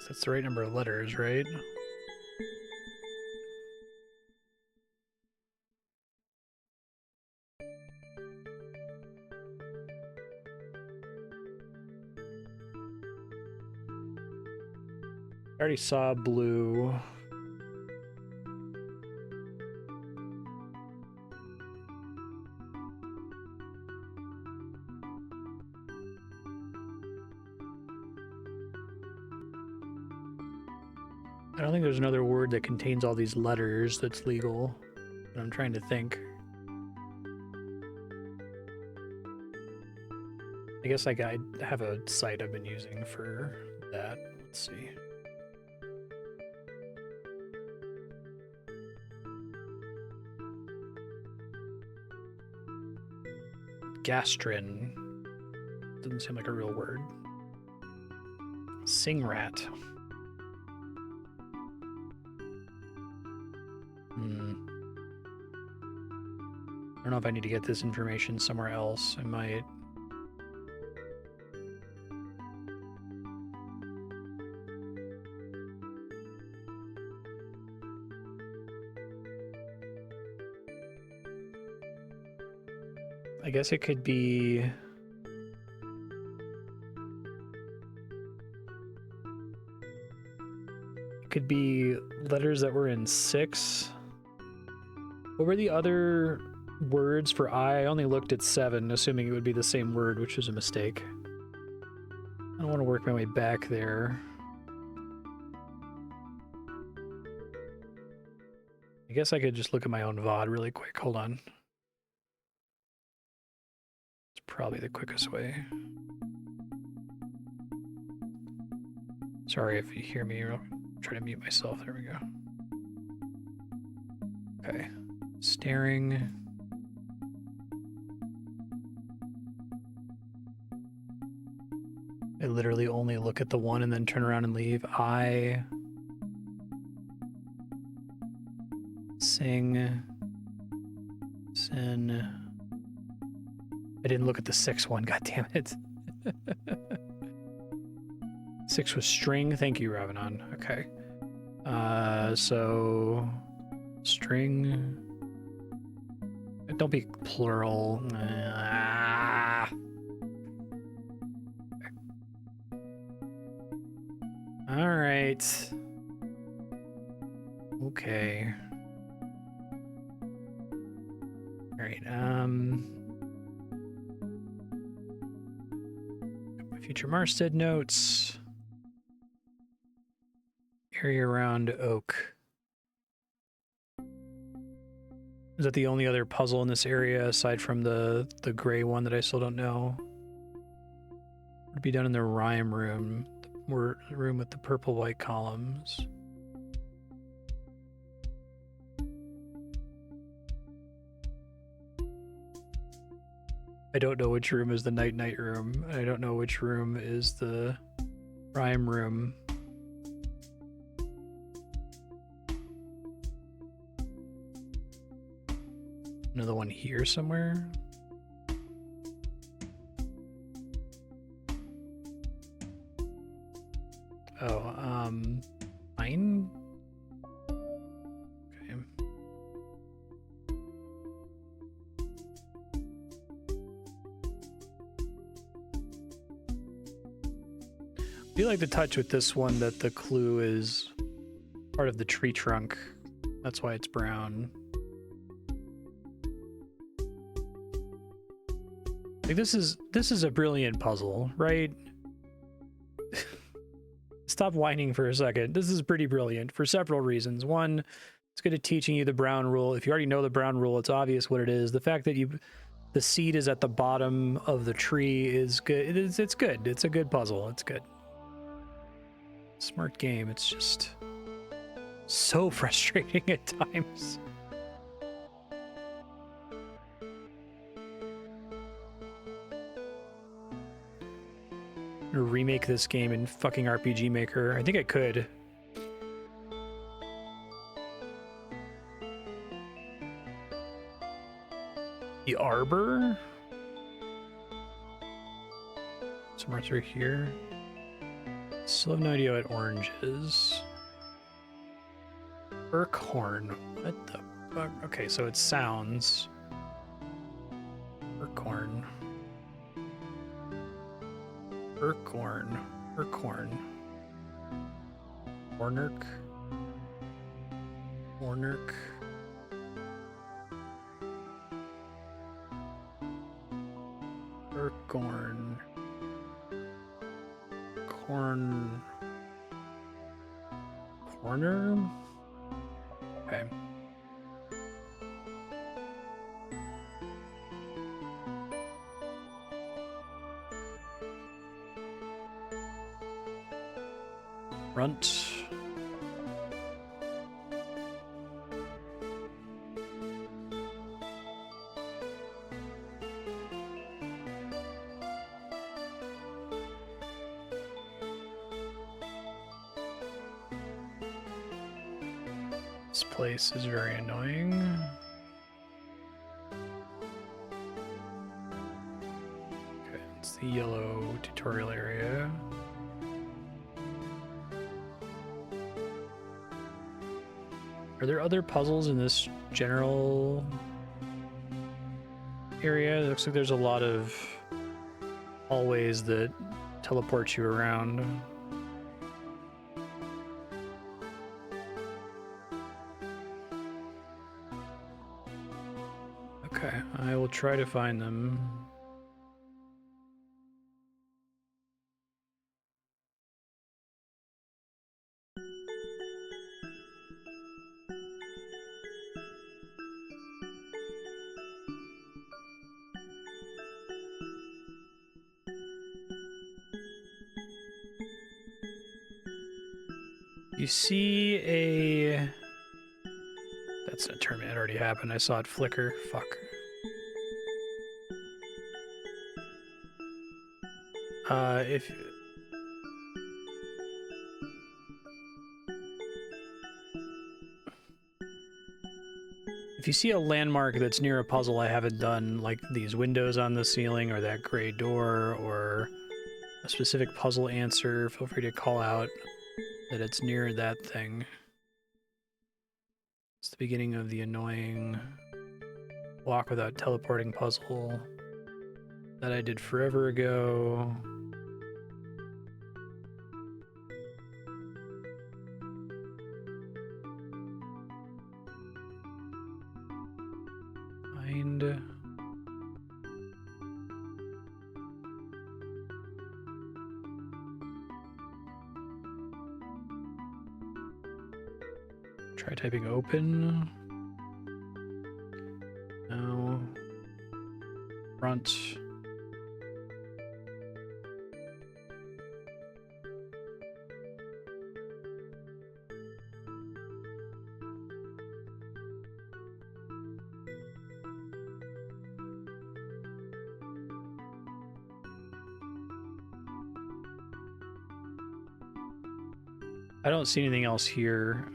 That's the right number of letters, right? I already saw blue. I don't think there's another word that contains all these letters that's legal, but I'm trying to think. I guess I have a site I've been using for that. Let's see. Gastrin. Doesn't seem like a real word. Singrat. I don't know if I need to get this information somewhere else. I might. I guess it could be... It could be letters that were in 6. What were the other words for I? I only looked at 7, assuming it would be the same word, which was a mistake. I don't want to work my way back there. I guess I could just look at my own VOD really quick. Hold on. It's probably the quickest way. Sorry if you hear me. I'll try to mute myself. There we go. Okay. Staring. I literally only look at the one and then turn around and leave. I sing, sin. I didn't look at the 6 one. God damn it. 6 was string. Thank you, Ravanon. Okay. So string. Don't be plural. All right. Okay. All right. My future Marstead notes. Area around Oak. Is that the only other puzzle in this area aside from the gray one that I still don't know? Would be done in the rhyme room, the room with the purple white columns. I don't know which room is the night room. I don't know which room is the rhyme room. Another one here somewhere. Oh, mine? Okay. I feel like the touch with this one that the clue is part of the tree trunk. That's why it's brown. Like this is a brilliant puzzle, right? Stop whining for a second. This is pretty brilliant for several reasons. One, it's good at teaching you the brown rule. If you already know the brown rule, it's obvious what it is. The fact that the seed is at the bottom of the tree is good. It's good. It's a good puzzle. It's good. Smart game. It's just so frustrating at times. Remake this game in fucking RPG Maker. I think I could. The Arbor? Somewhere through here. Still have no idea what orange is. Urkhorn. What the fuck? Okay, so it sounds. Urkhorn. Urkhorn. Urkhorn. Ornurk. Ornurk. Urkhorn. Corn. corner. Okay. Front. This place is very annoying. Okay, it's the yellow tutorial area. Are there other puzzles in this general area? It looks like there's a lot of hallways that teleport you around. Okay, I will try to find them. You see a... That's a term that already happened. I saw it flicker. Fuck. If you see a landmark that's near a puzzle I haven't done, like these windows on the ceiling or that gray door or a specific puzzle answer, feel free to call out that it's near that thing. It's the beginning of the annoying walk without teleporting puzzle that I did forever ago. Find... Try typing open. No. Front. I don't see anything else here.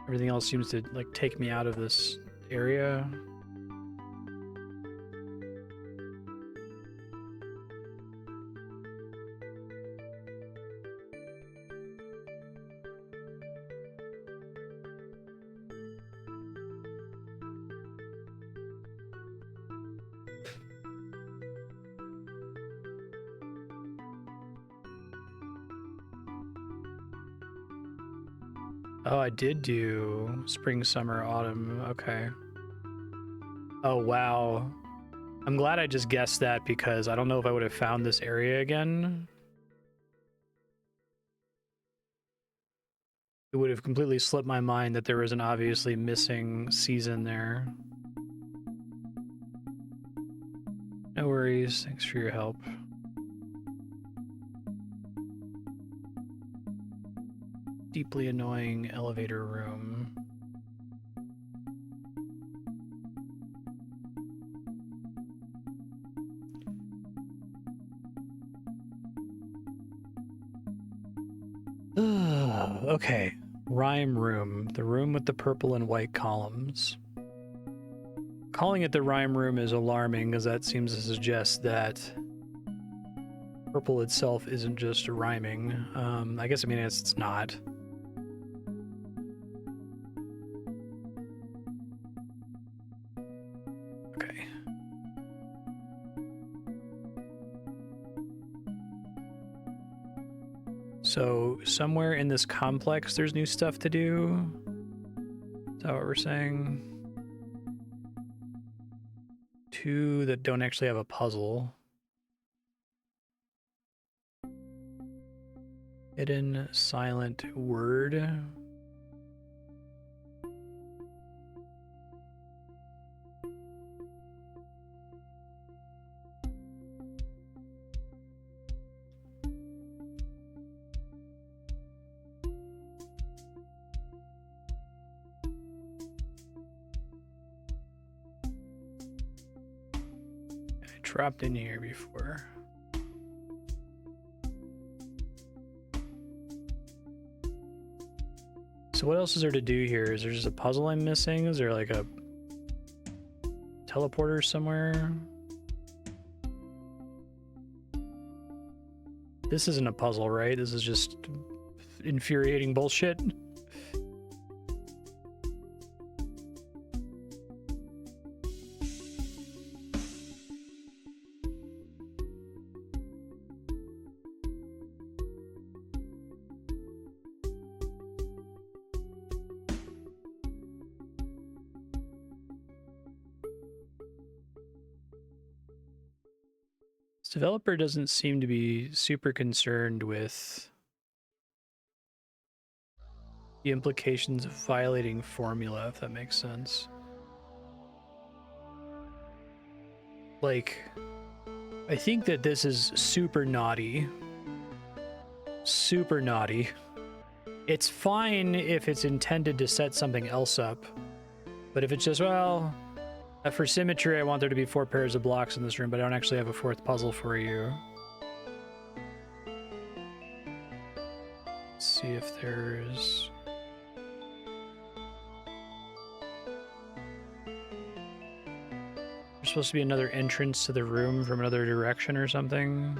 Everything else seems to like take me out of this area. Oh, I did do spring, summer, autumn. Okay. Oh, wow. I'm glad I just guessed that because I don't know if I would have found this area again. It would have completely slipped my mind that there was an obviously missing season there. No worries. Thanks for your help. Deeply annoying elevator room. Okay. Rhyme room. The room with the purple and white columns. Calling it the rhyme room is alarming because that seems to suggest that purple itself isn't just rhyming. I guess, I mean, it's not. Okay. So somewhere in this complex, there's new stuff to do. Is that what we're saying? Two that don't actually have a puzzle. Hidden silent word. Dropped in here before. So what else is there to do here? Is there just a puzzle I'm missing? Is there like a teleporter somewhere? This isn't a puzzle, right? This is just infuriating bullshit. Developer doesn't seem to be super concerned with the implications of violating formula, if that makes sense. Like, I think that this is super naughty. Super naughty. It's fine if it's intended to set something else up, but if it's just, well, for symmetry, I want there to be 4 pairs of blocks in this room, but I don't actually have a 4th puzzle for you. Let's see if there's... There's supposed to be another entrance to the room from another direction or something.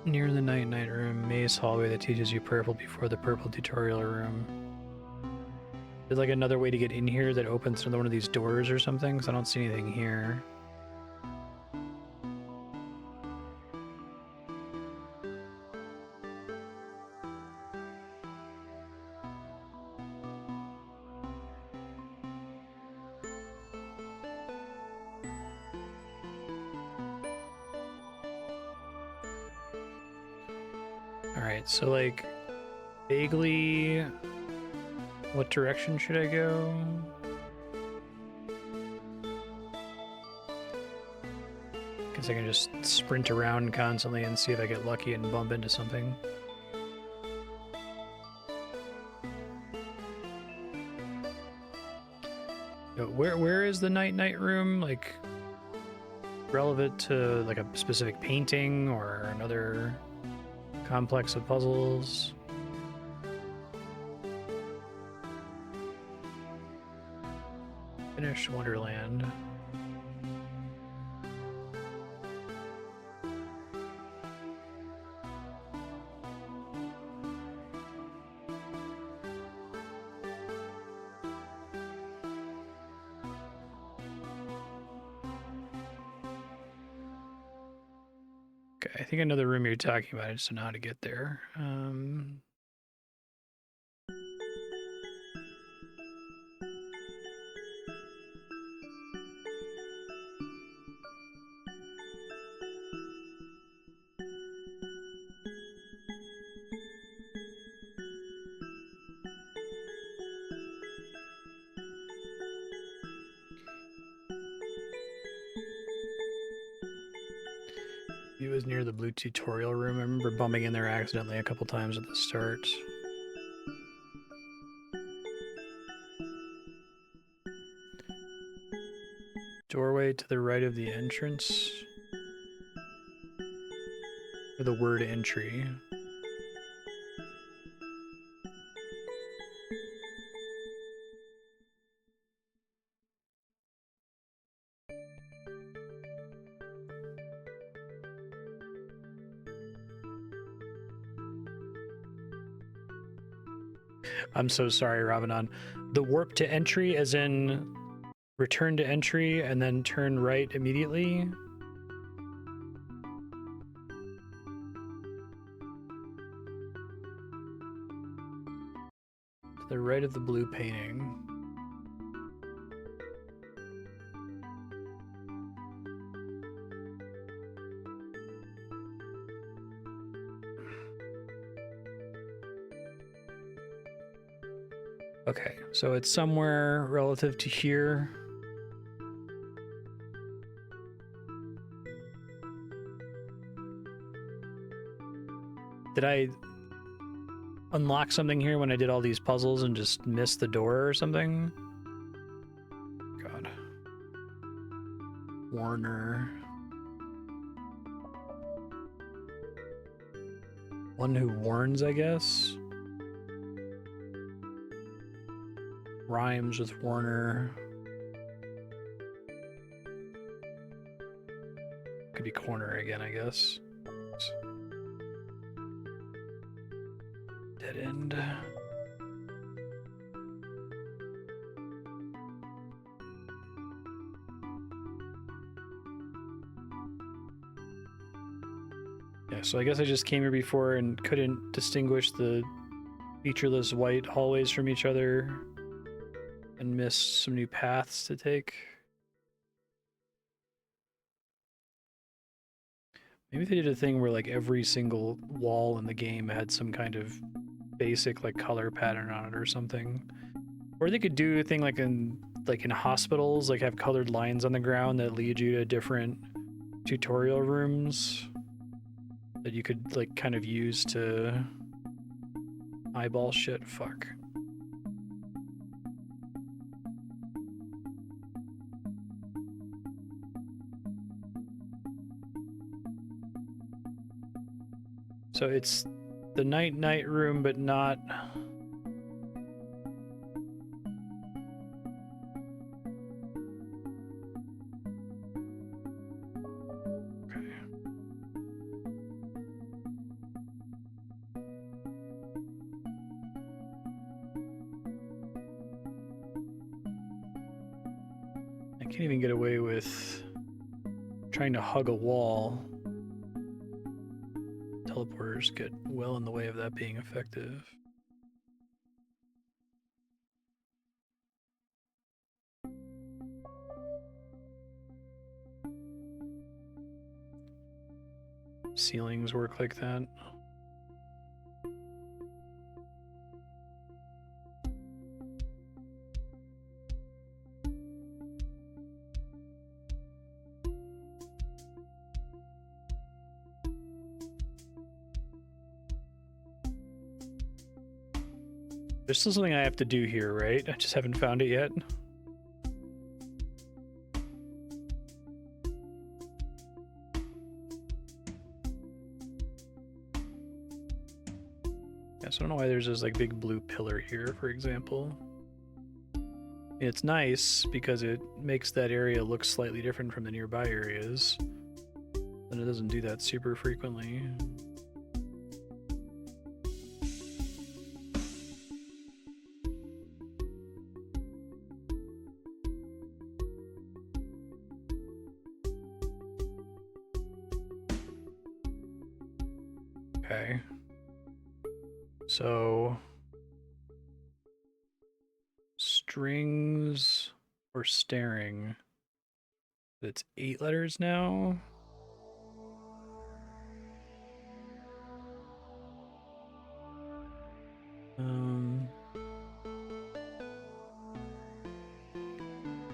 Near the night room, maze hallway that teaches you purple before the purple tutorial room. There's like another way to get in here that opens another one of these doors or something, because I don't see anything here. Alright, so like, vaguely, what direction should I go? Guess I can just sprint around constantly and see if I get lucky and bump into something. Where is the night room? Like, relevant to like a specific painting or another complex of puzzles? Finished Wonderland. Okay, I think I know the room you're talking about. I just don't know how to get there. It was near the blue tutorial room. I remember bumping in there accidentally a couple times at the start. Doorway to the right of the entrance. Or the word entry. I'm so sorry, Ravanon. The warp to entry, as in return to entry and then turn right immediately. To the right of the blue painting. Okay, so it's somewhere relative to here. Did I unlock something here when I did all these puzzles and just missed the door or something? God. Warner. One who warns, I guess. Rhymes with Warner. Could be corner again, I guess. Dead end. Yeah, so I guess I just came here before and couldn't distinguish the featureless white hallways from each other and missed some new paths to take. Maybe they did a thing where like every single wall in the game had some kind of basic like color pattern on it or something. Or they could do a thing like in hospitals, like have colored lines on the ground that lead you to different tutorial rooms that you could like kind of use to eyeball shit. Fuck. So it's the night room, but not. Okay. I can't even get away with trying to hug a wall. Teleporters get well in the way of that being effective. Ceilings work like that. There's still something I have to do here, right? I just haven't found it yet. Yeah, so I don't know why there's this like big blue pillar here, for example. It's nice because it makes that area look slightly different from the nearby areas. And it doesn't do that super frequently. Okay. So strings or staring. It's 8 letters now.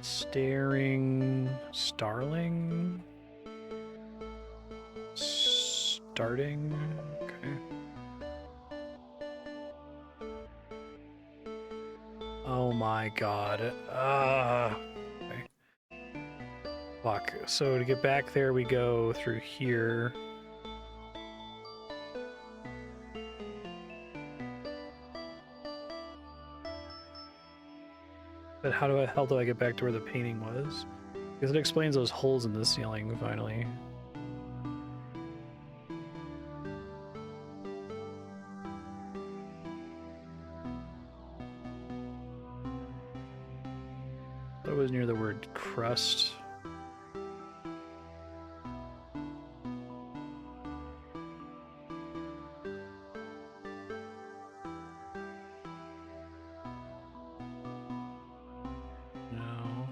Staring, starling, starting. Okay. Oh my god. Okay. Fuck. So to get back there, we go through here. But how the hell do I get back to where the painting was? Because it explains those holes in the ceiling, finally. That was near the word crust. No.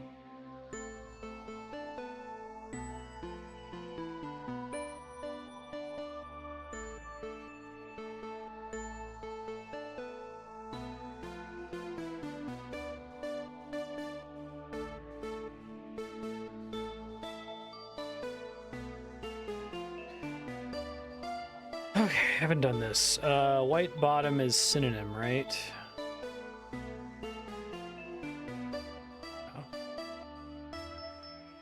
Okay, haven't done this. White bottom is synonym, right? Oh.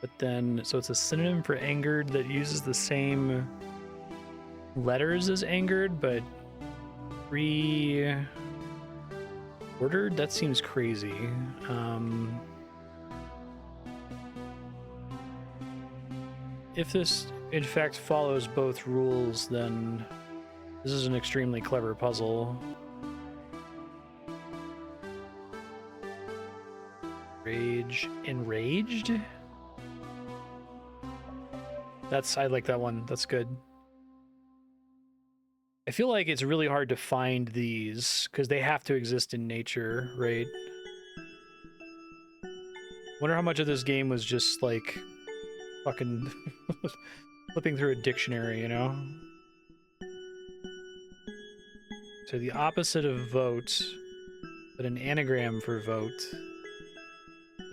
But then, so it's a synonym for angered that uses the same letters as angered, but re-ordered? That seems crazy. If this, in fact, follows both rules, then this is an extremely clever puzzle. Rage. Enraged? I like that one. That's good. I feel like it's really hard to find these because they have to exist in nature, right? Wonder how much of this game was just like fucking flipping through a dictionary, you know? So the opposite of vote, but an anagram for vote.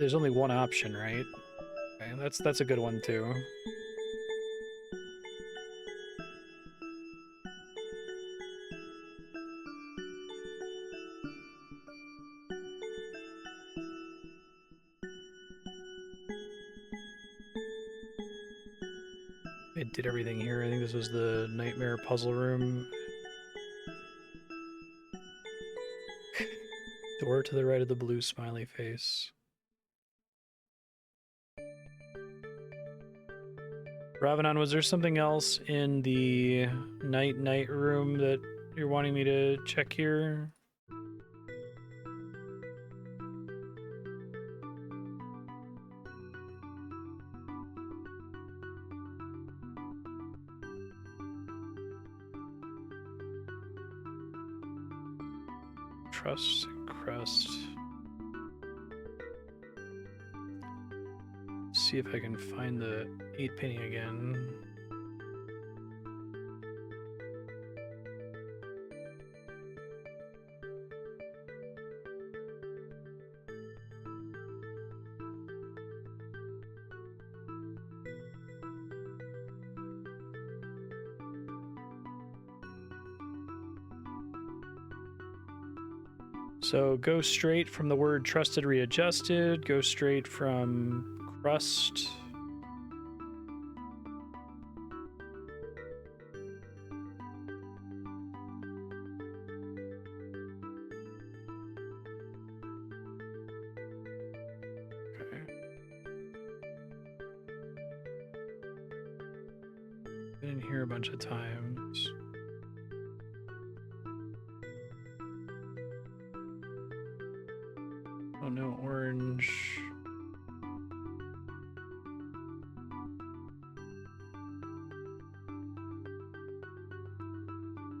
There's only one option, right? Okay, that's a good one too. I did everything here. I think this was the nightmare puzzle room. Door to the right of the blue smiley face. Ravanon, was there something else in the night room that you're wanting me to check here? Trust, crust. See if I can find the 8 penny again. So go straight from the word trusted readjusted, go straight from crust. Okay. Been in here a bunch of times. Oh no, orange.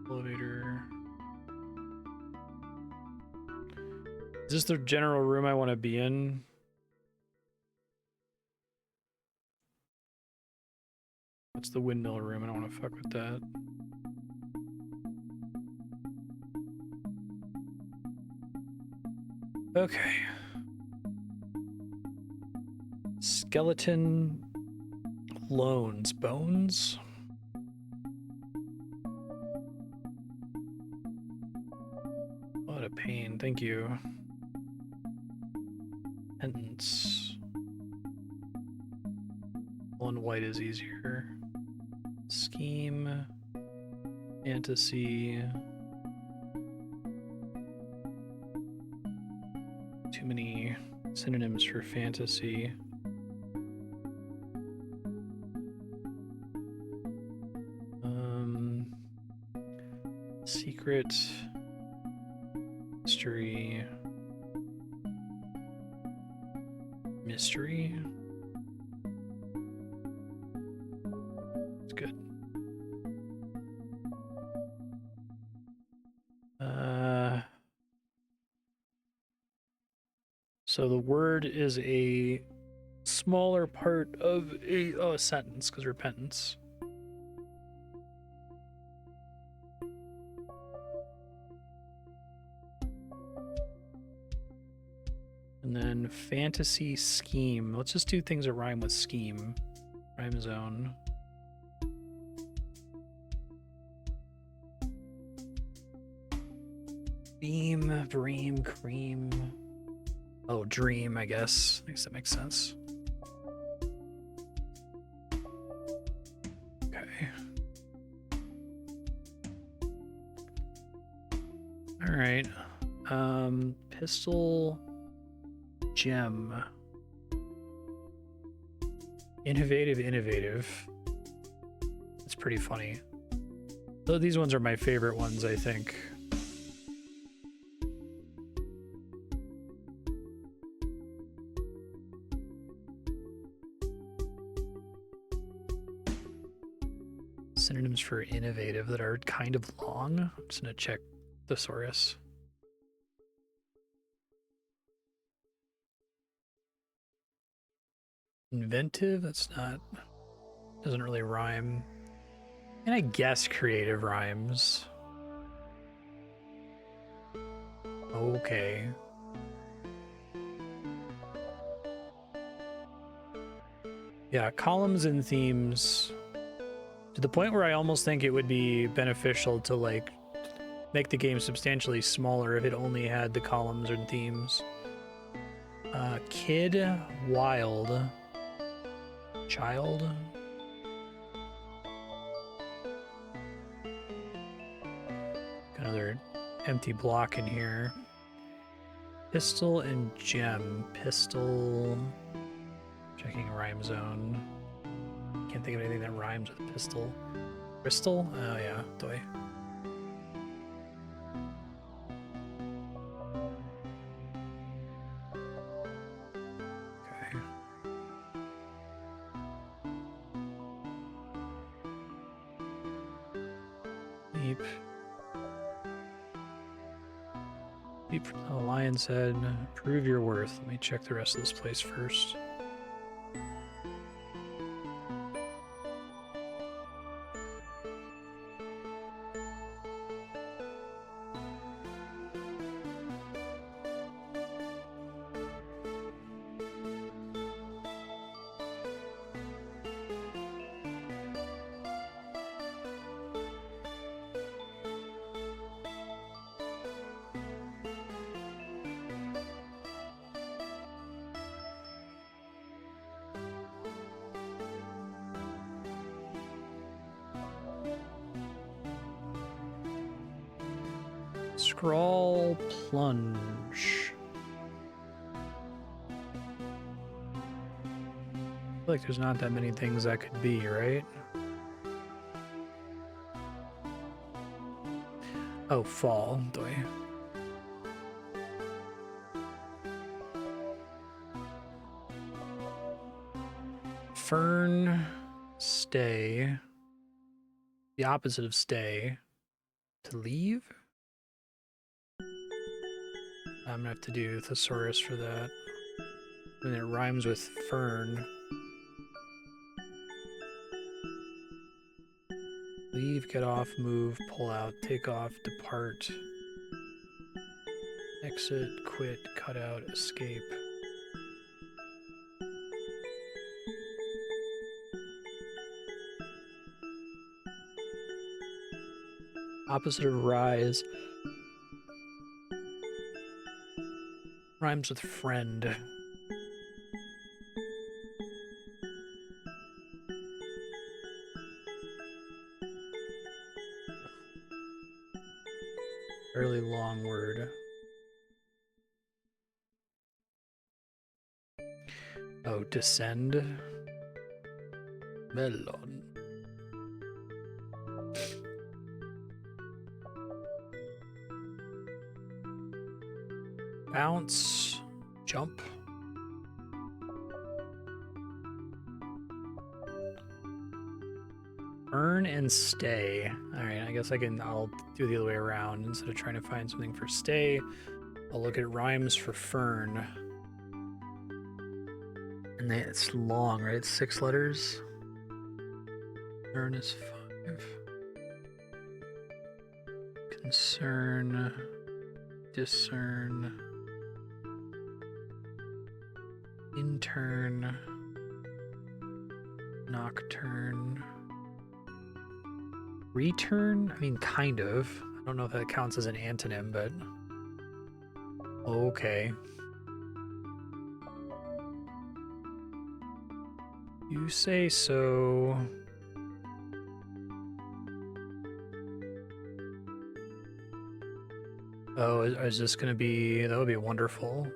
Elevator. Is this the general room I want to be in? That's the windmill room. I don't want to fuck with that. Okay. Skeleton loans. Bones? What a pain. Thank you. Penance. One white is easier. Scheme. Fantasy. Too many synonyms for fantasy. Secret. Mystery. Mystery. It's good. So the word is a smaller part of a sentence, because repentance. And then fantasy scheme. Let's just do things that rhyme with scheme. Rhyme zone. Beam, dream, cream. Oh, dream, I guess. I guess that makes sense. Okay. All right. Pistol, gem. Innovative. It's pretty funny. So these ones are my favorite ones, I think. Synonyms for innovative that are kind of long. I'm just gonna check thesaurus. Inventive, that's not, doesn't really rhyme. And I guess creative rhymes. Okay. Yeah, columns and themes. To the point where I almost think it would be beneficial to like make the game substantially smaller if it only had the columns and themes. Kid, wild, child. Another empty block in here. Pistol and gem. Pistol. Checking rhyme zone. Can't think of anything that rhymes with pistol. Crystal? Oh yeah, toy. Okay. Leap. Leap from the lion's head. Prove your worth. Let me check the rest of this place first. Scrawl, plunge. I feel like there's not that many things that could be, right? Oh, fall, doy. Fern, stay. The opposite of stay. To leave? I'm gonna have to do thesaurus for that. And it rhymes with fern. Leave, get off, move, pull out, take off, depart. Exit, quit, cut out, escape. Opposite of rise. Rhymes with friend. Fairly long word. Oh, descend. Melon. Bounce. Jump. Earn and stay. All right, I guess I'll do the other way around. Instead of trying to find something for stay, I'll look at rhymes for fern. And it's long, right? It's 6 letters. Earn is 5. Concern. Discern. Intern. Nocturne. Return? I mean, kind of. I don't know if that counts as an antonym, but Okay. You say so. Oh, is this gonna be... That would be wonderful.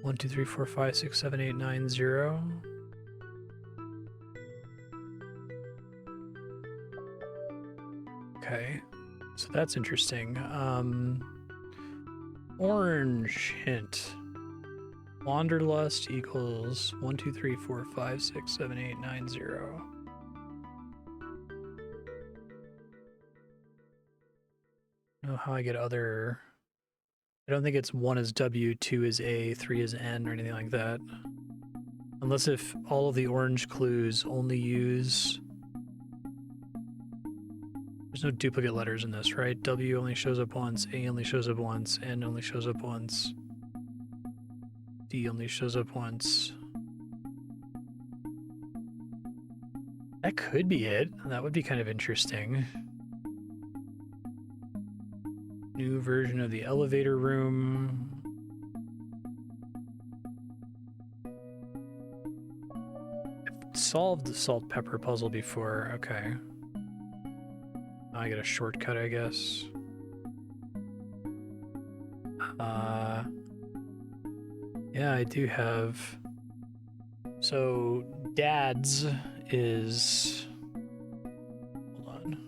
One, two, three, four, five, six, seven, eight, nine, 0. Okay, so that's interesting. Orange hint. Wanderlust equals 1, 2, 3, 4, 5, 6, 7, 8, 9, 0. I don't know how I get other... I don't think it's 1 is W, 2 is A, 3 is N, or anything like that. Unless if all of the orange clues only use... There's no duplicate letters in this, right? W only shows up once, A only shows up once, N only shows up once. D only shows up once. That could be it. That would be kind of interesting. New version of the elevator room. I've solved the salt pepper puzzle before. Okay. Now I get a shortcut, I guess. Yeah, I do have. So, dad's is. Hold on.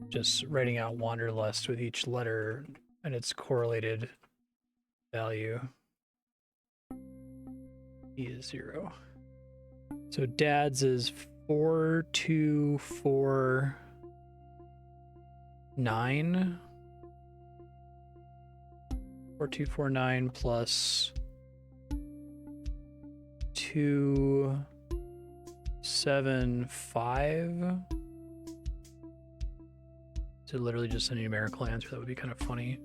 Just writing out wanderlust with each letter and its correlated value. E is 0. So dad's is 4, 2, 4, 9. 4, 2, 4, 9 plus 2, 7, 5. Is it literally just a numerical answer? That would be kind of funny.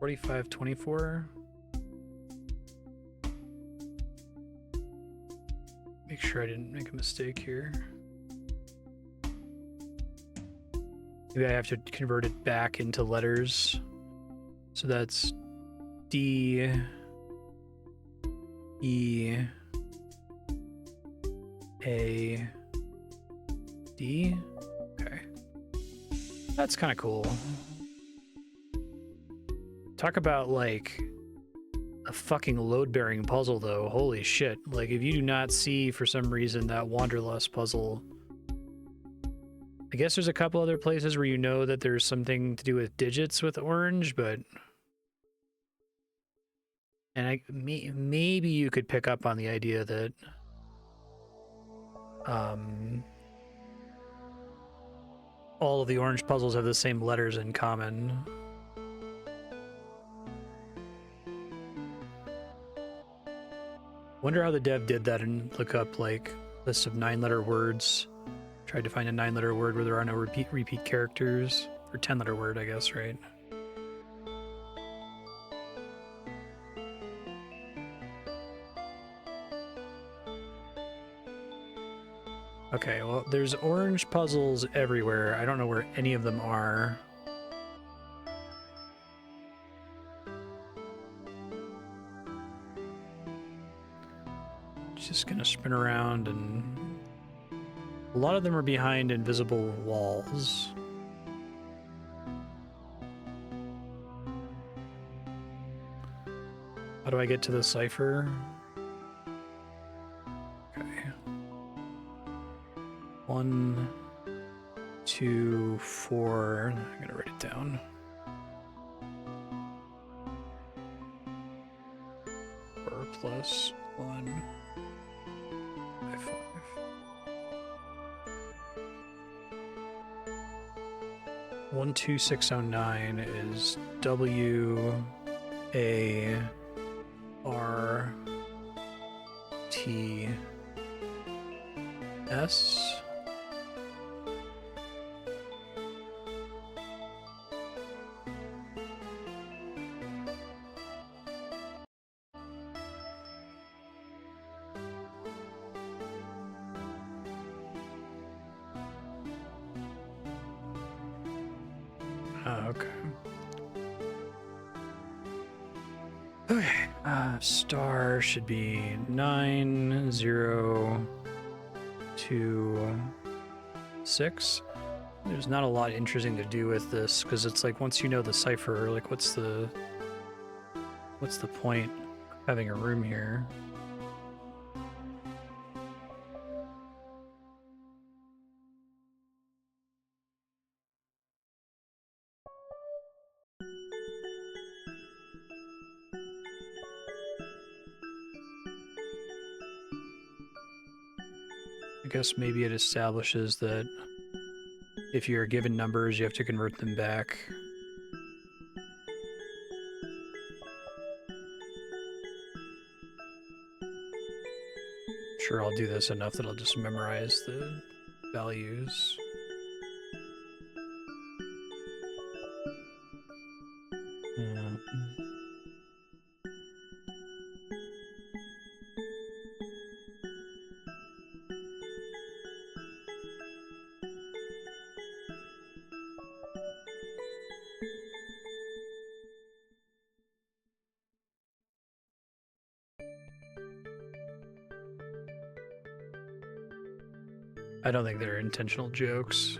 45, 24. Make sure I didn't make a mistake here. Maybe I have to convert it back into letters. So that's D, E, A, D. Okay. That's kind of cool. Talk about, like, a fucking load-bearing puzzle, though. Holy shit. Like, if you do not see, for some reason, that Wanderlust puzzle... I guess there's a couple other places where you know that there's something to do with digits with orange, but... And maybe you could pick up on the idea that... all of the orange puzzles have the same letters in common. Wonder how the dev did that and look up, like, lists of 9-letter words. Tried to find a 9-letter word where there are no repeat characters. Or 10-letter word, I guess, right? Okay, well, there's orange puzzles everywhere. I don't know where any of them are. Just gonna spin around, and a lot of them are behind invisible walls. How do I get to the cipher? Okay. 1, 2, 4. I'm gonna write it down. 4 plus 1. 5. 12609 is W A R T S. Oh, okay. Okay. Star should be 9, 0, 2, 6. There's not a lot interesting to do with this because it's like once you know the cipher, like what's the point of having a room here? I guess maybe it establishes that if you're given numbers, you have to convert them back. Sure, I'll do this enough that I'll just memorize the values. I don't think they're intentional jokes.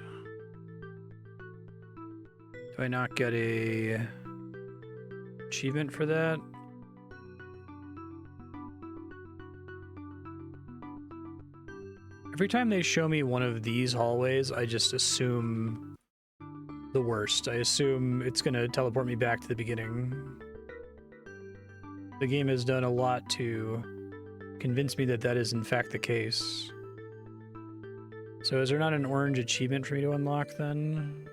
Do I not get a achievement for that? Every time they show me one of these hallways, I just assume the worst. I assume it's gonna teleport me back to the beginning. The game has done a lot to convince me that that is in fact the case. So is there not an orange achievement for me to unlock then?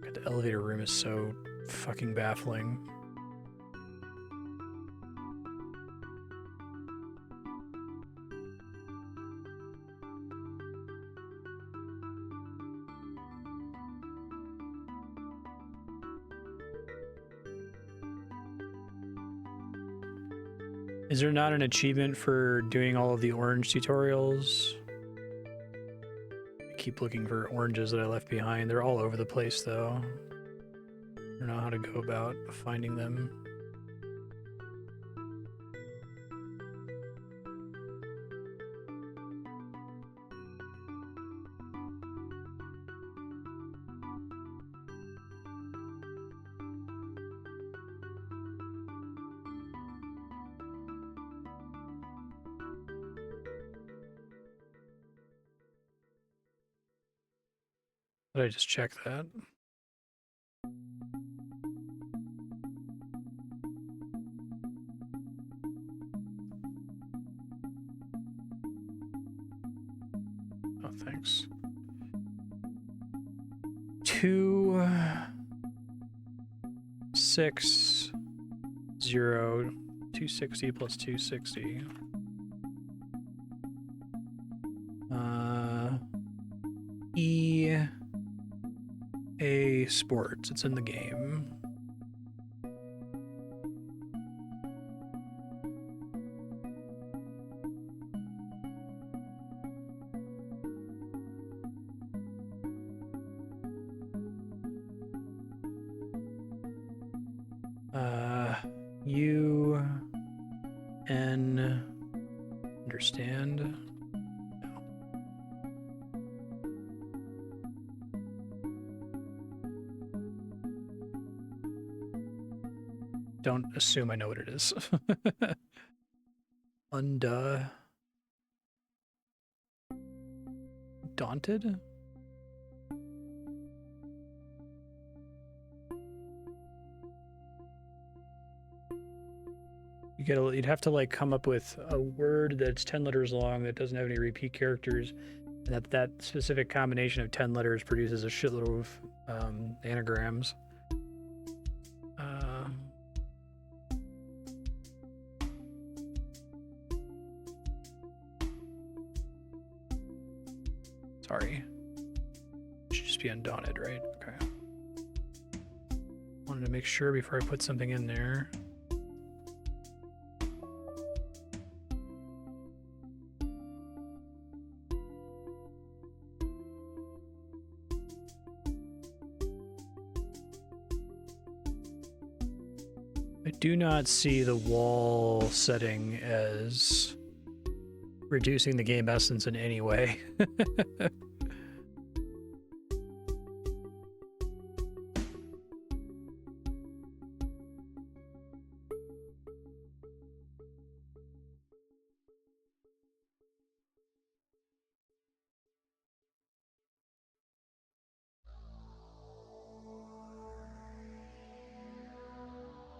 God, the elevator room is so fucking baffling. Is there not an achievement for doing all of the orange tutorials? I keep looking for oranges that I left behind. They're all over the place, though. I don't know how to go about finding them. Did I just check that? Oh, thanks. 2, 6, 0, 260 plus 260. EA Sports. It's in the game. UN understand. No. Don't assume I know what it is. Daunted? You'd have to like come up with a word that's 10 letters long that doesn't have any repeat characters, and that specific combination of 10 letters produces a shitload of anagrams. Sorry. Should just be undaunted, right? Okay. Wanted to make sure before I put something in there. I do not see the wall setting as reducing the game essence in any way.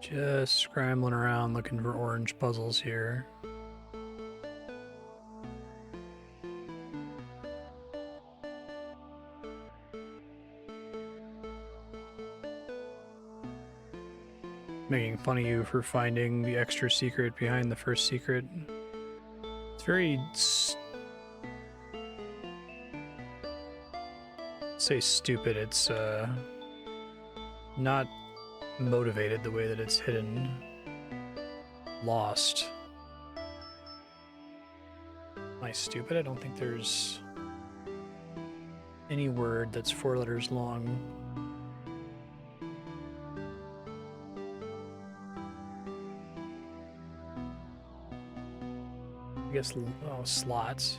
Just scrambling around looking for orange puzzles here. Making fun of you for finding the extra secret behind the first secret. It's very... say stupid, it's not motivated the way that it's hidden. Lost. Am I stupid? I don't think there's any word that's 4 letters long. I guess, oh, slots.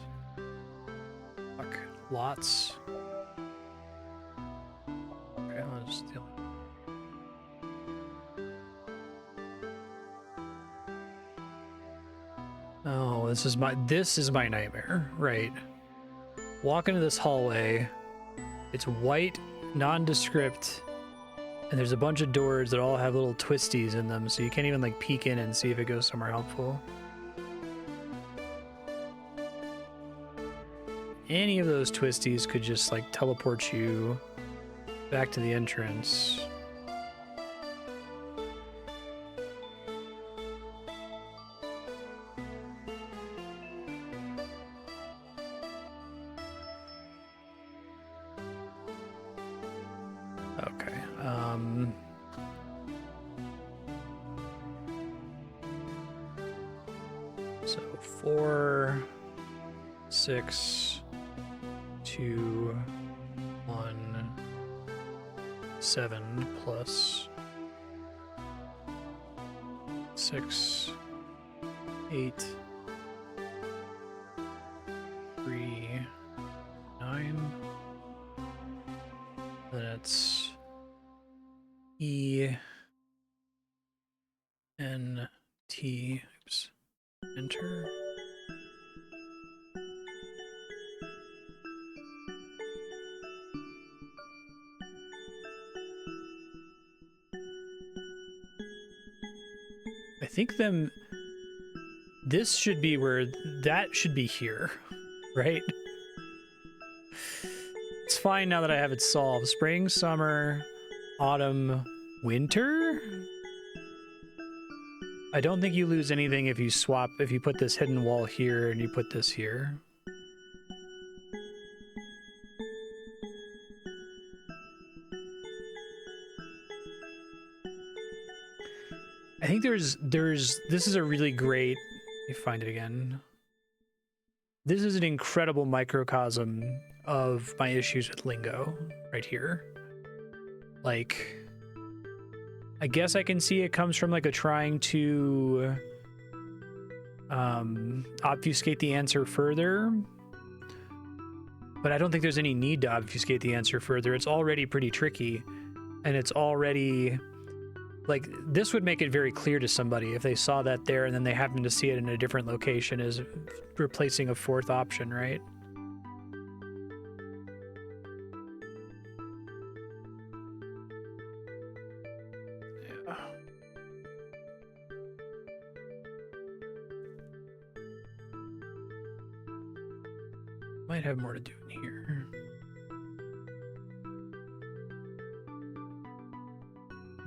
Fuck, lots. Okay, I'll just steal it. Oh, this is my nightmare, right? Walk into this hallway. It's white, nondescript, and there's a bunch of doors that all have little twisties in them, so you can't even like peek in and see if it goes somewhere helpful. Any of those twisties could just like teleport you back to the entrance. Okay. So 4, 6, 2, 1, 7 plus 6, 8, 3, 9. Then it's E N T. Oops. Enter. I think this should be where that should be here, right? It's fine now that I have it solved. Spring, summer, autumn, winter? I don't think you lose anything if you put this hidden wall here and you put this here. I think this is a really great, let me find it again. This is an incredible microcosm of my issues with Lingo right here. Like, I guess I can see it comes from like a trying to obfuscate the answer further, but I don't think there's any need to obfuscate the answer further. It's already pretty tricky, and it's already like, this would make it very clear to somebody if they saw that there and then they happen to see it in a different location as replacing a 4th option, right? Yeah. Might have more to do in here.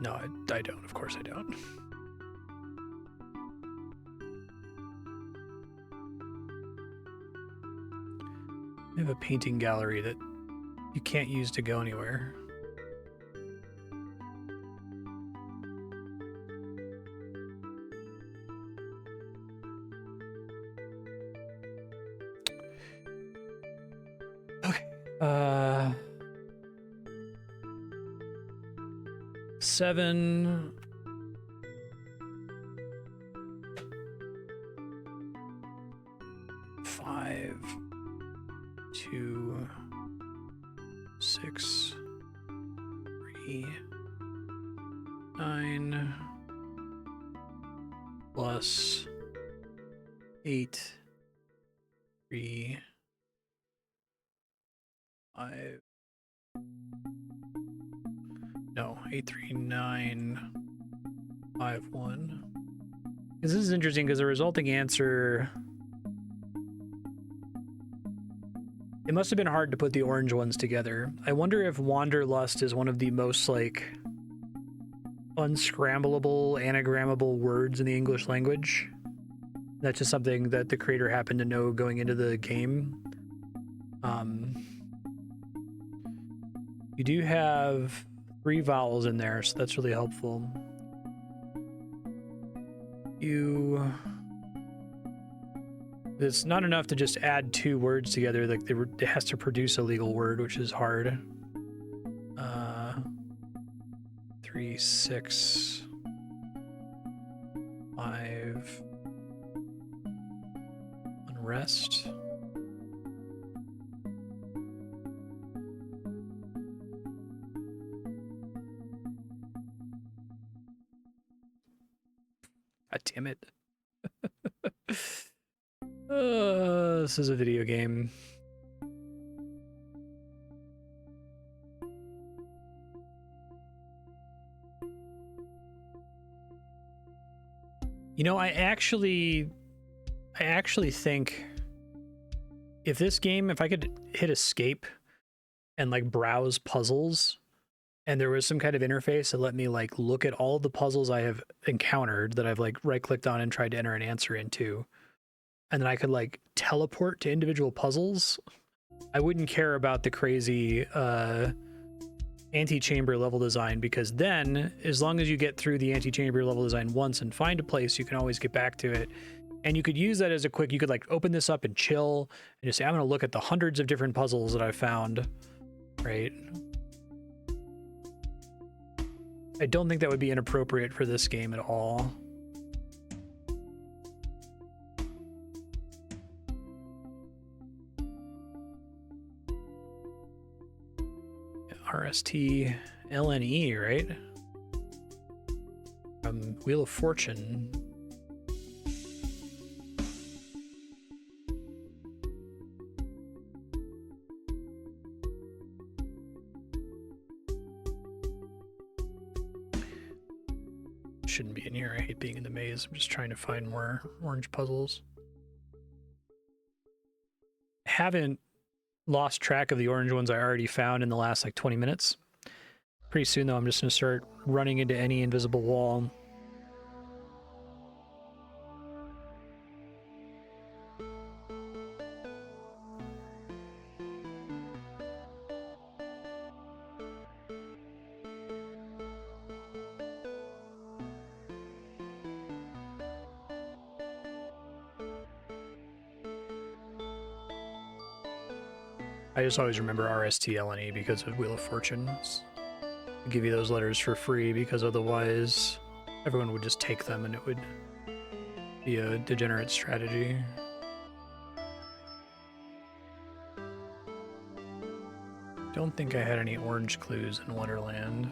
No, I don't. Of course I don't. I have a painting gallery that you can't use to go anywhere. Okay. 7, 9 plus 8, 3, 5. No, 8, 3, 9, 5, 1. This is interesting because the resulting answer. It must have been hard to put the orange ones together. I wonder if Wanderlust is one of the most, like, unscramblable, anagrammable words in the English language. That's just something that the creator happened to know going into the game. You do have 3 vowels in there, so that's really helpful. It's not enough to just add 2 words together. Like it has to produce a legal word, which is hard. 3, 6, 5. Unrest. God damn it. This is a video game. You know, I actually think if this game, if I could hit escape and like browse puzzles and there was some kind of interface that let me like look at all the puzzles I have encountered that I've like right-clicked on and tried to enter an answer into, and then I could like teleport to individual puzzles, I wouldn't care about the crazy antechamber level design, because then as long as you get through the antechamber level design once and find a place, you can always get back to it. And you could use that as a quick, you could like open this up and chill and just say, I'm going to look at the hundreds of different puzzles that I've found, right? I don't think that would be inappropriate for this game at all. RST LNE, right? From Wheel of Fortune. Shouldn't be in here. I hate being in the maze. I'm just trying to find more orange puzzles. I haven't lost track of the orange ones I already found in the last like 20 minutes. Pretty soon though, I'm just gonna start running into any invisible wall. I just always remember RSTLNE because of Wheel of Fortune. I'll give you those letters for free because otherwise everyone would just take them and it would be a degenerate strategy. Don't think I had any orange clues in Wonderland.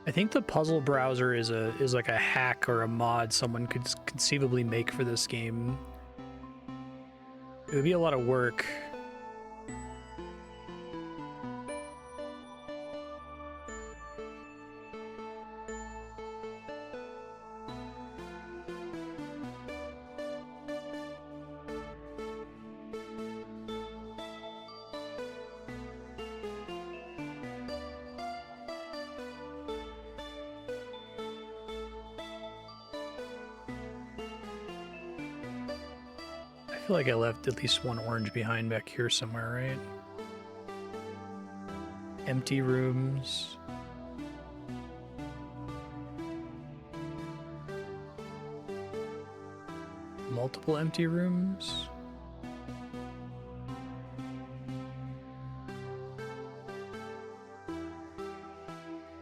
I think the puzzle browser is like a hack or a mod someone could conceivably make for this game. It would be a lot of work. I feel like I left at least one orange behind back here somewhere, right? Empty rooms. Multiple empty rooms.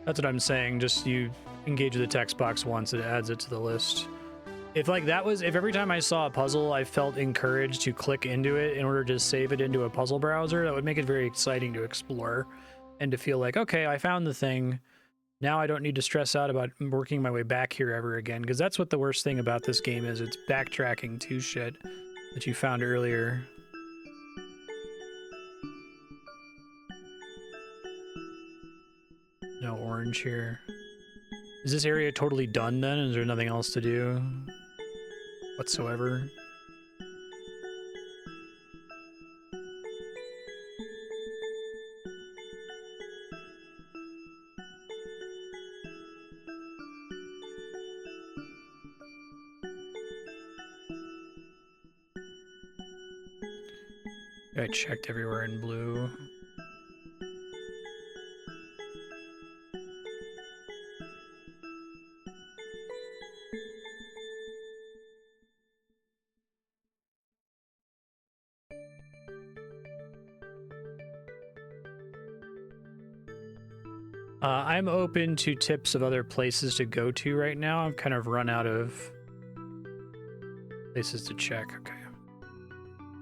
That's what I'm saying. Just you engage the text box once, it adds it to the list. If like that was, if every time I saw a puzzle, I felt encouraged to click into it in order to save it into a puzzle browser, that would make it very exciting to explore and to feel like, okay, I found the thing. Now I don't need to stress out about working my way back here ever again, because that's what the worst thing about this game is. It's backtracking to shit that you found earlier. No orange here. Is this area totally done then? Is there nothing else to do whatsoever? I checked everywhere in blue. I'm open to tips of other places to go to right now. I've kind of run out of places to check. Okay.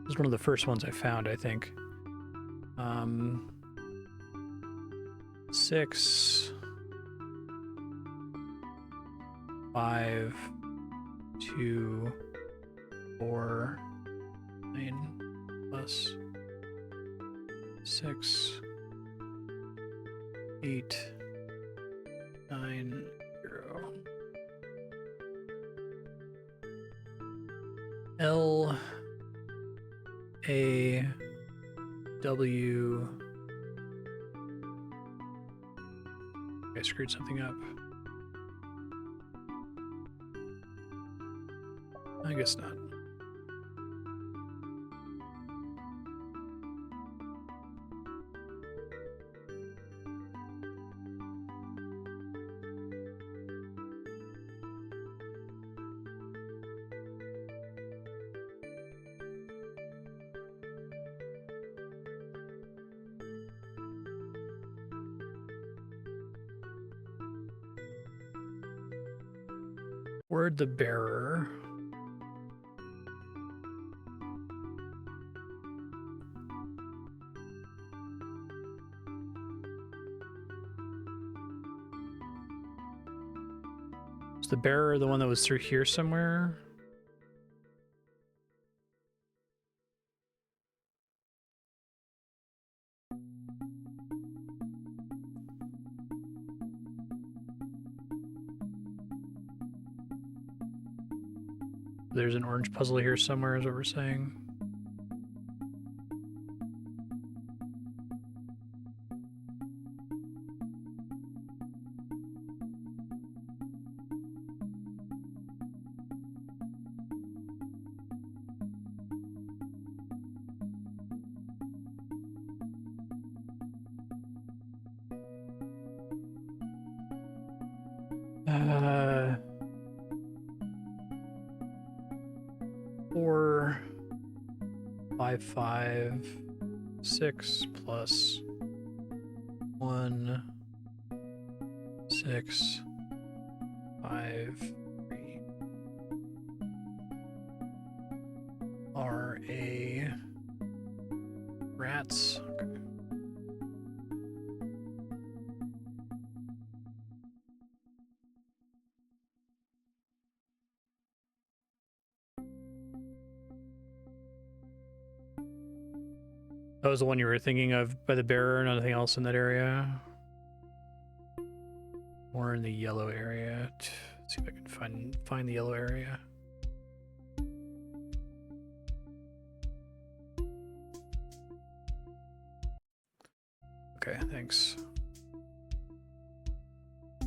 This is one of the first ones I found, I think. 6, 5, 2, 4, 9 plus 6, 8, 9, 0. L A W. I screwed something up. I guess not. Word the bearer. Is the bearer the one that was through here somewhere? There's an orange puzzle here somewhere, is what we're saying. Four, 5, 5, 6 plus 1, 6, 5, 3 are a rats. Okay. That was the one you were thinking of by the bearer, nothing else in that area? Or in the yellow area. Let's see if I can find the yellow area. Okay, thanks.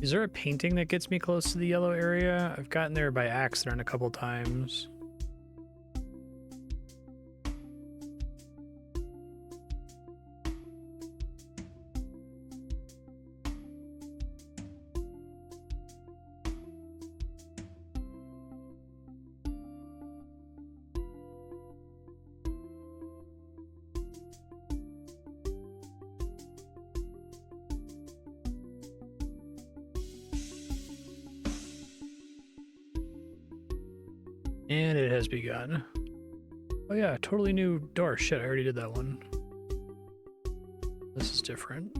Is there a painting that gets me close to the yellow area? I've gotten there by accident a couple times. And it has begun. Oh yeah, totally new door. Shit, I already did that one. This is different.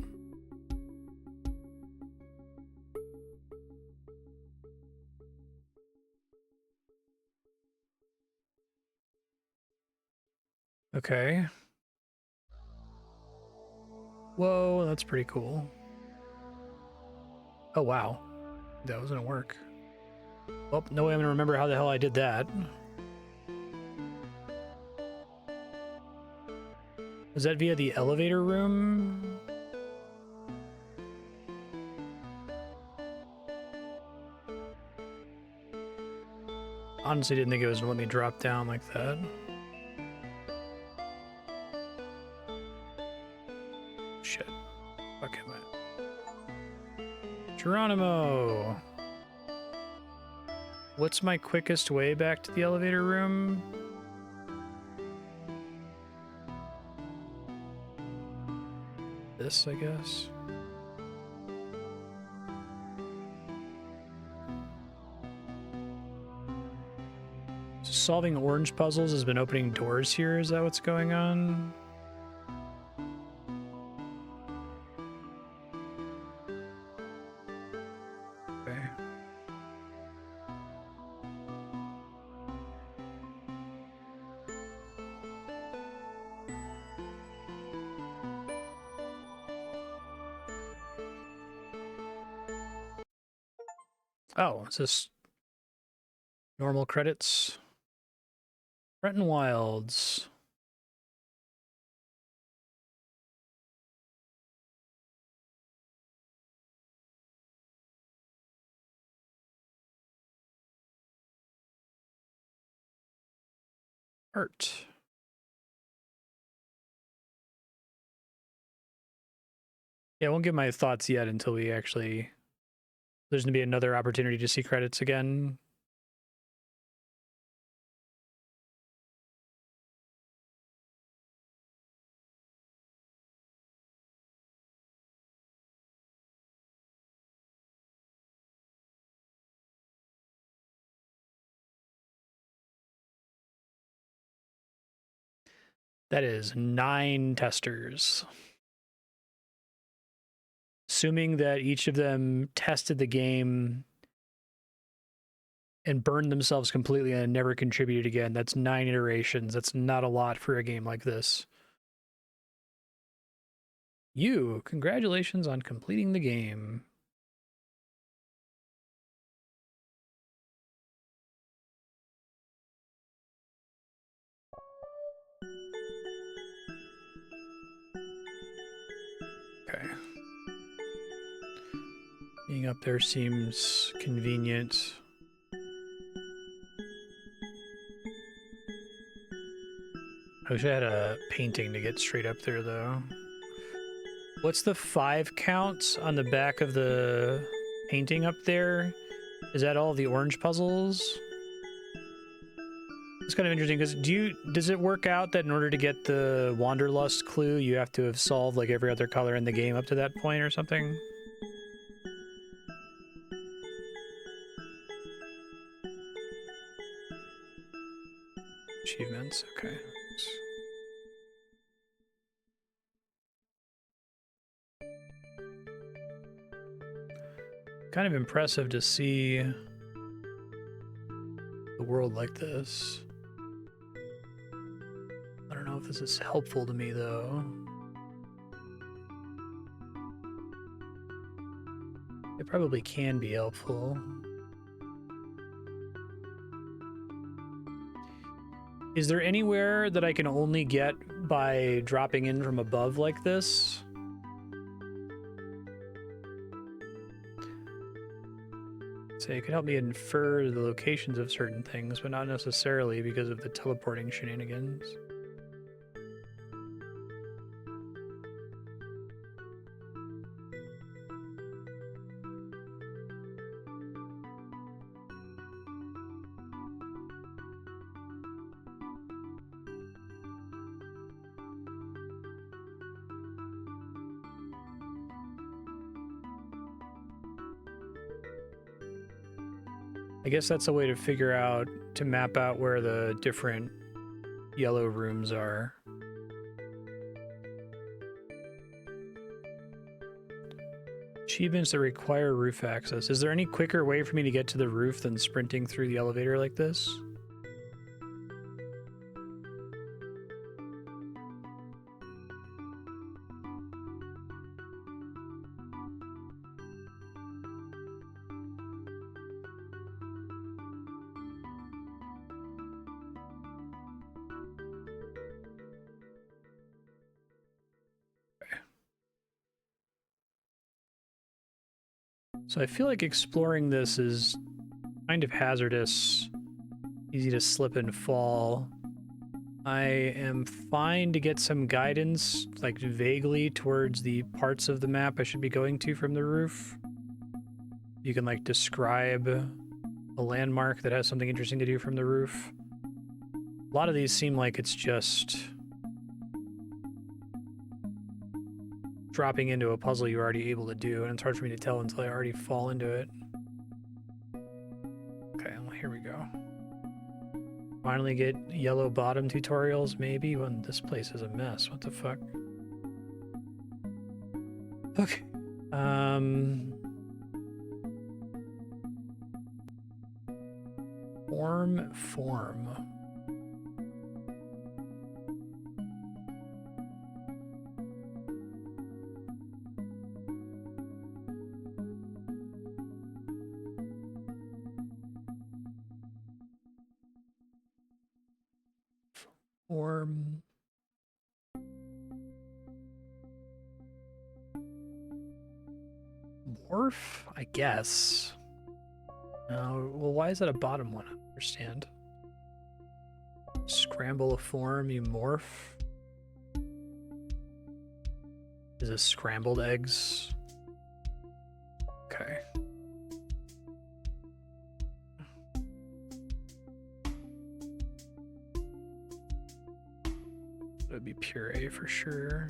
Okay. Whoa, that's pretty cool. Oh wow. That was gonna work. Oh, no way I'm gonna remember how the hell I did that. Was that via the elevator room? Honestly, didn't think it was gonna let me drop down like that. Shit. Fuck am I? Geronimo! What's my quickest way back to the elevator room? This, I guess. So solving orange puzzles has been opening doors here. Is that what's going on? Okay. Oh, is this normal credits? Bretton Wilds. Art. Yeah, I won't give my thoughts yet until we actually... There's going to be another opportunity to see credits again. That is 9 testers. Assuming that each of them tested the game and burned themselves completely and never contributed again, that's 9 iterations. That's not a lot for a game like this. You, congratulations on completing the game. Okay. Being up there seems convenient. I wish I had a painting to get straight up there, though. What's the 5 count on the back of the painting up there? Is that all the orange puzzles? It's kind of interesting because does it work out that in order to get the Wanderlust clue, you have to have solved like every other color in the game up to that point or something? Achievements, okay. Kind of impressive to see the world like this. I don't know if this is helpful to me, though. It probably can be helpful. Is there anywhere that I can only get by dropping in from above like this? Say, it could help me infer the locations of certain things, but not necessarily because of the teleporting shenanigans. I guess that's a way to figure out, to map out where the different yellow rooms are. Achievements that require roof access. Is there any quicker way for me to get to the roof than sprinting through the elevator like this? So I feel like exploring this is kind of hazardous, easy to slip and fall. I am fine to get some guidance, like vaguely towards the parts of the map I should be going to from the roof. You can like describe a landmark that has something interesting to do from the roof. A lot of these seem like it's just dropping into a puzzle you're already able to do, and it's hard for me to tell until I already fall into it. Okay, well, here we go. Finally get yellow bottom tutorials, maybe, when this place is a mess. What the fuck? Okay. Form. Morph, I guess. Well, why is that a bottom one? I don't understand. Scramble a form, you morph. Is it scrambled eggs? Okay. That would be puree for sure.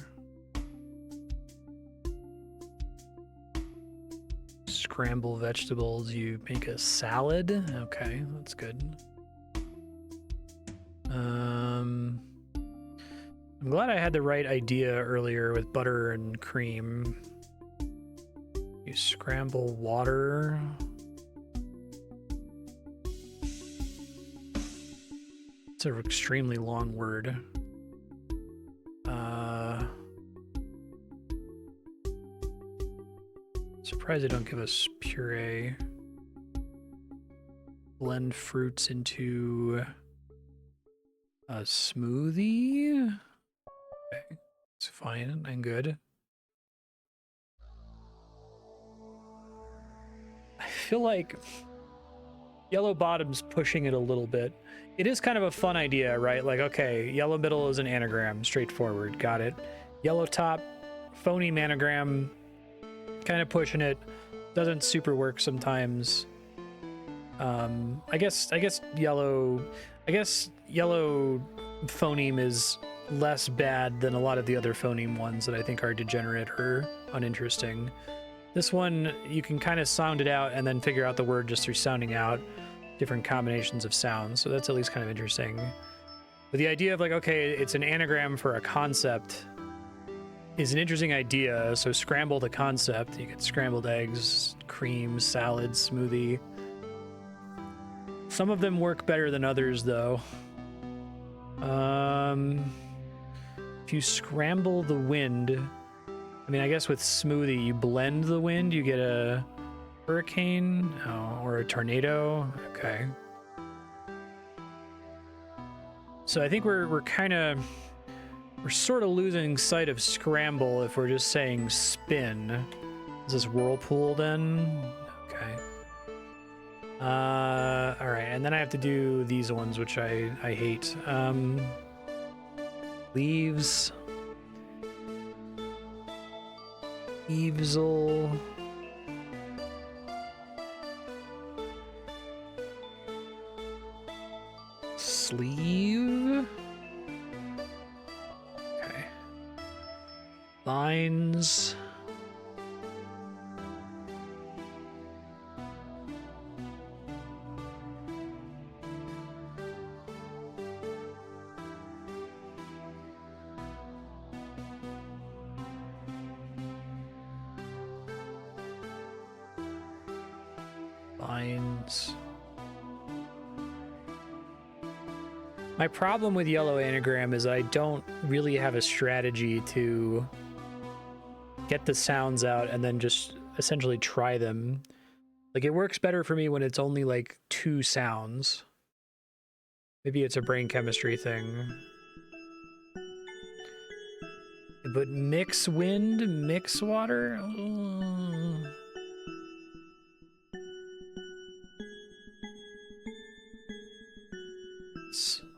Scramble vegetables, you make a salad. Okay, that's good. I'm glad I had the right idea earlier with butter and cream. You scramble water. It's an extremely long word. Surprised they don't give us puree. Blend fruits into a smoothie. Okay, it's fine and good. I feel like yellow bottom's pushing it a little bit. It is kind of a fun idea, right? Like, okay, yellow middle is an anagram, straightforward, got it. Yellow top, phony anagram, kind of pushing it. Doesn't super work sometimes. I guess yellow phoneme is less bad than a lot of the other phoneme ones that I think are degenerate or uninteresting. This one, you can kind of sound it out and then figure out the word just through sounding out different combinations of sounds. So that's at least kind of interesting. But the idea of like, okay, it's an anagram for a concept is an interesting idea. So scramble the concept. You get scrambled eggs, cream, salad, smoothie. Some of them work better than others, though. If you scramble the wind, I mean, I guess with smoothie, you blend the wind, you get a hurricane or a tornado. Okay. So I think we're sort of losing sight of scramble if we're just saying spin. Is this whirlpool then? Okay. All right, and then I have to do these ones, which I hate. Leaves. Eavesel. Sleeve. Okay. Lines. lines. My problem with yellow anagram is I don't really have a strategy to get the sounds out and then just essentially try them. Like, it works better for me when it's only like 2 sounds. Maybe it's a brain chemistry thing. But mix wind, mix water?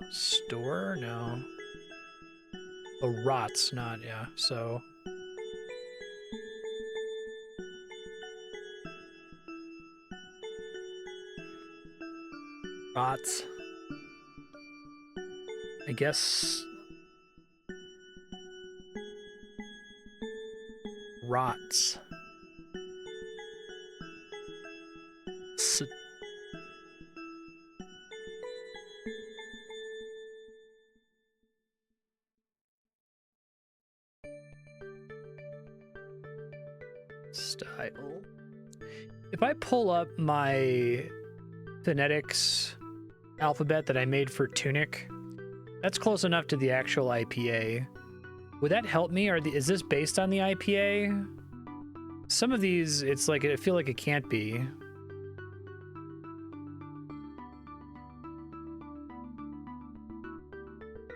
Store? No. Oh, rots, not, yeah, so. Rots. I guess. Rots. Style. If I pull up my phonetics alphabet that I made for Tunic, that's close enough to the actual IPA. Would that help me? Is this based on the IPA? Some of these, it's like, I feel like it can't be.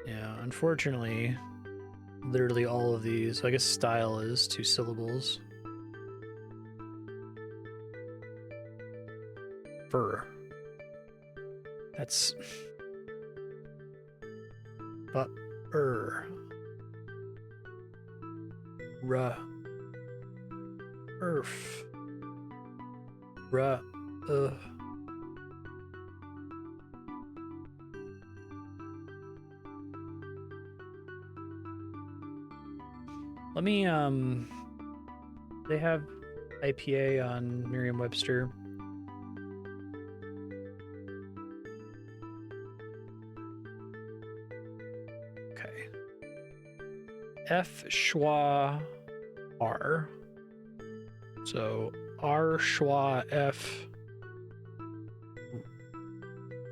Yeah, unfortunately, literally all of these. I guess style is 2 syllables. Fur. That's Earth. Let me, they have IPA on Merriam-Webster. Okay. F schwa R. So R schwa F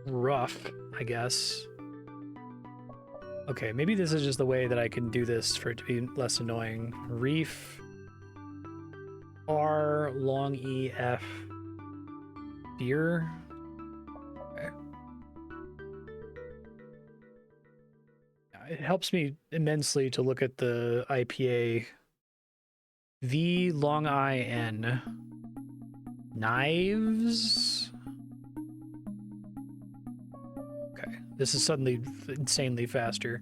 rough, I guess. Okay, maybe this is just the way that I can do this for it to be less annoying. Reef R long E F beer. Okay. It helps me immensely to look at the IPA. V long I N. Knives. Okay, this is suddenly insanely faster.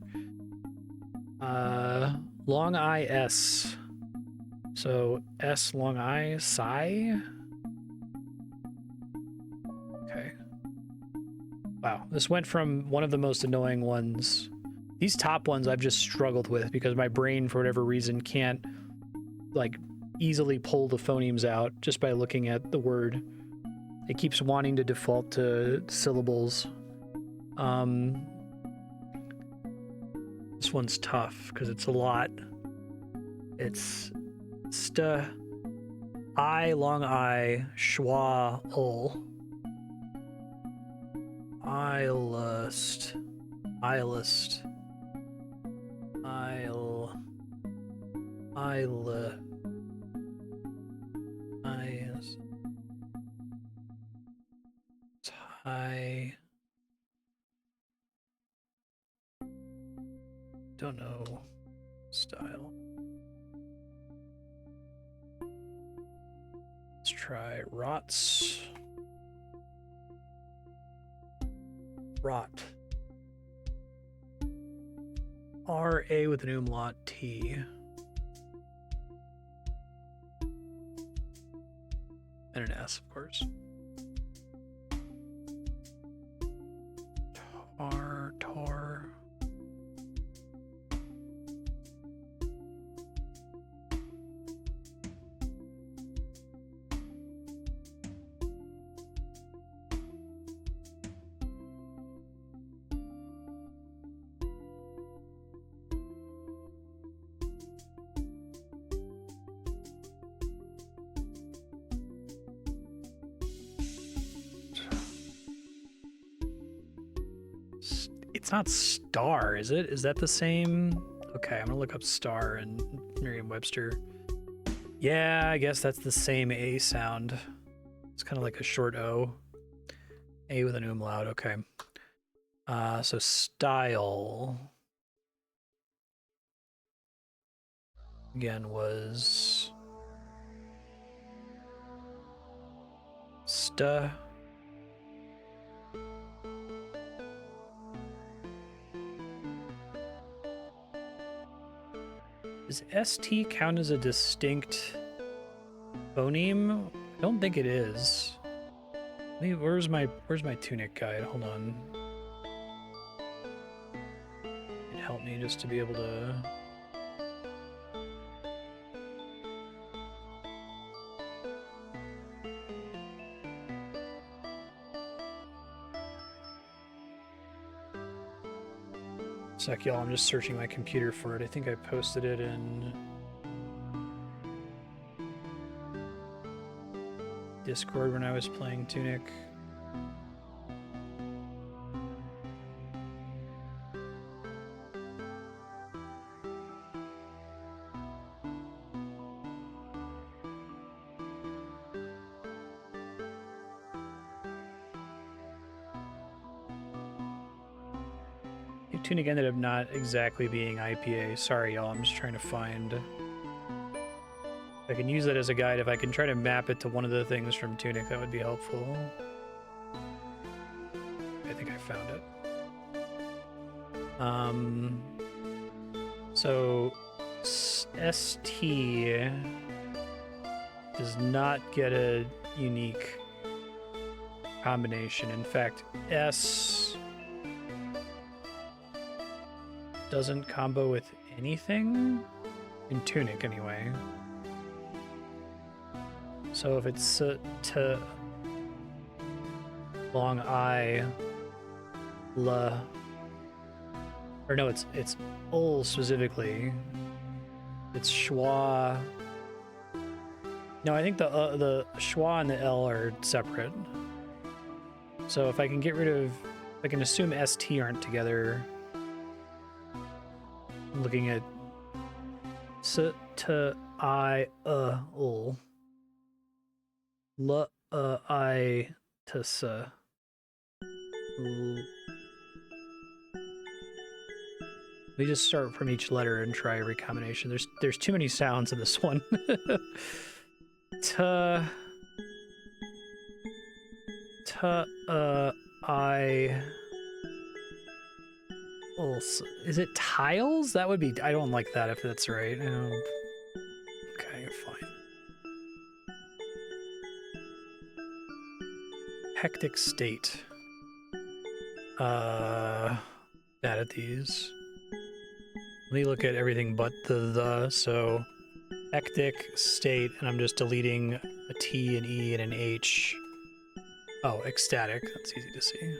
Long I S. So S long I, Psi. Okay. Wow, this went from one of the most annoying ones. These top ones I've just struggled with because my brain, for whatever reason, can't like easily pull the phonemes out just by looking at the word. It keeps wanting to default to syllables. This one's tough because it's a lot. It's I long I schwa ul. Ilust. I don't know style. Let's try rots. Rot. R-A with an umlaut T. And an S, of course. Tor. It's not star, is it? Is that the same? Okay, I'm gonna look up star in Merriam-Webster. Yeah, I guess that's the same A sound. It's kind of like a short O. A with an umlaut, okay. So style, again, was sta. Does ST count as a distinct phoneme? I don't think it is. Maybe, where's my tunic guide? Hold on. It'd help me just to be able to. Sec, y'all, I'm just searching my computer for it. I think I posted it in Discord when I was playing Tunic. Tunic ended up not exactly being IPA. Sorry, y'all. I'm just trying to find. I can use that as a guide. If I can try to map it to one of the things from Tunic, that would be helpful. I think I found it. So ST does not get a unique combination. In fact, S doesn't combo with anything in Tunic anyway. So if it's to long I la, or no, it's ul specifically. It's schwa. No, I think the schwa and the L are separate. So if I can get rid of, I can assume ST aren't together. I'm looking at S to I ul. L I to S. Let me just start from each letter and try every combination. There's too many sounds in this one. I. Is it tiles? That would be. I don't like that if that's right. Okay, fine. Hectic state. Bad at these. Let me look at everything but the. So, hectic state, and I'm just deleting a T, an E, and an H. Oh, ecstatic. That's easy to see.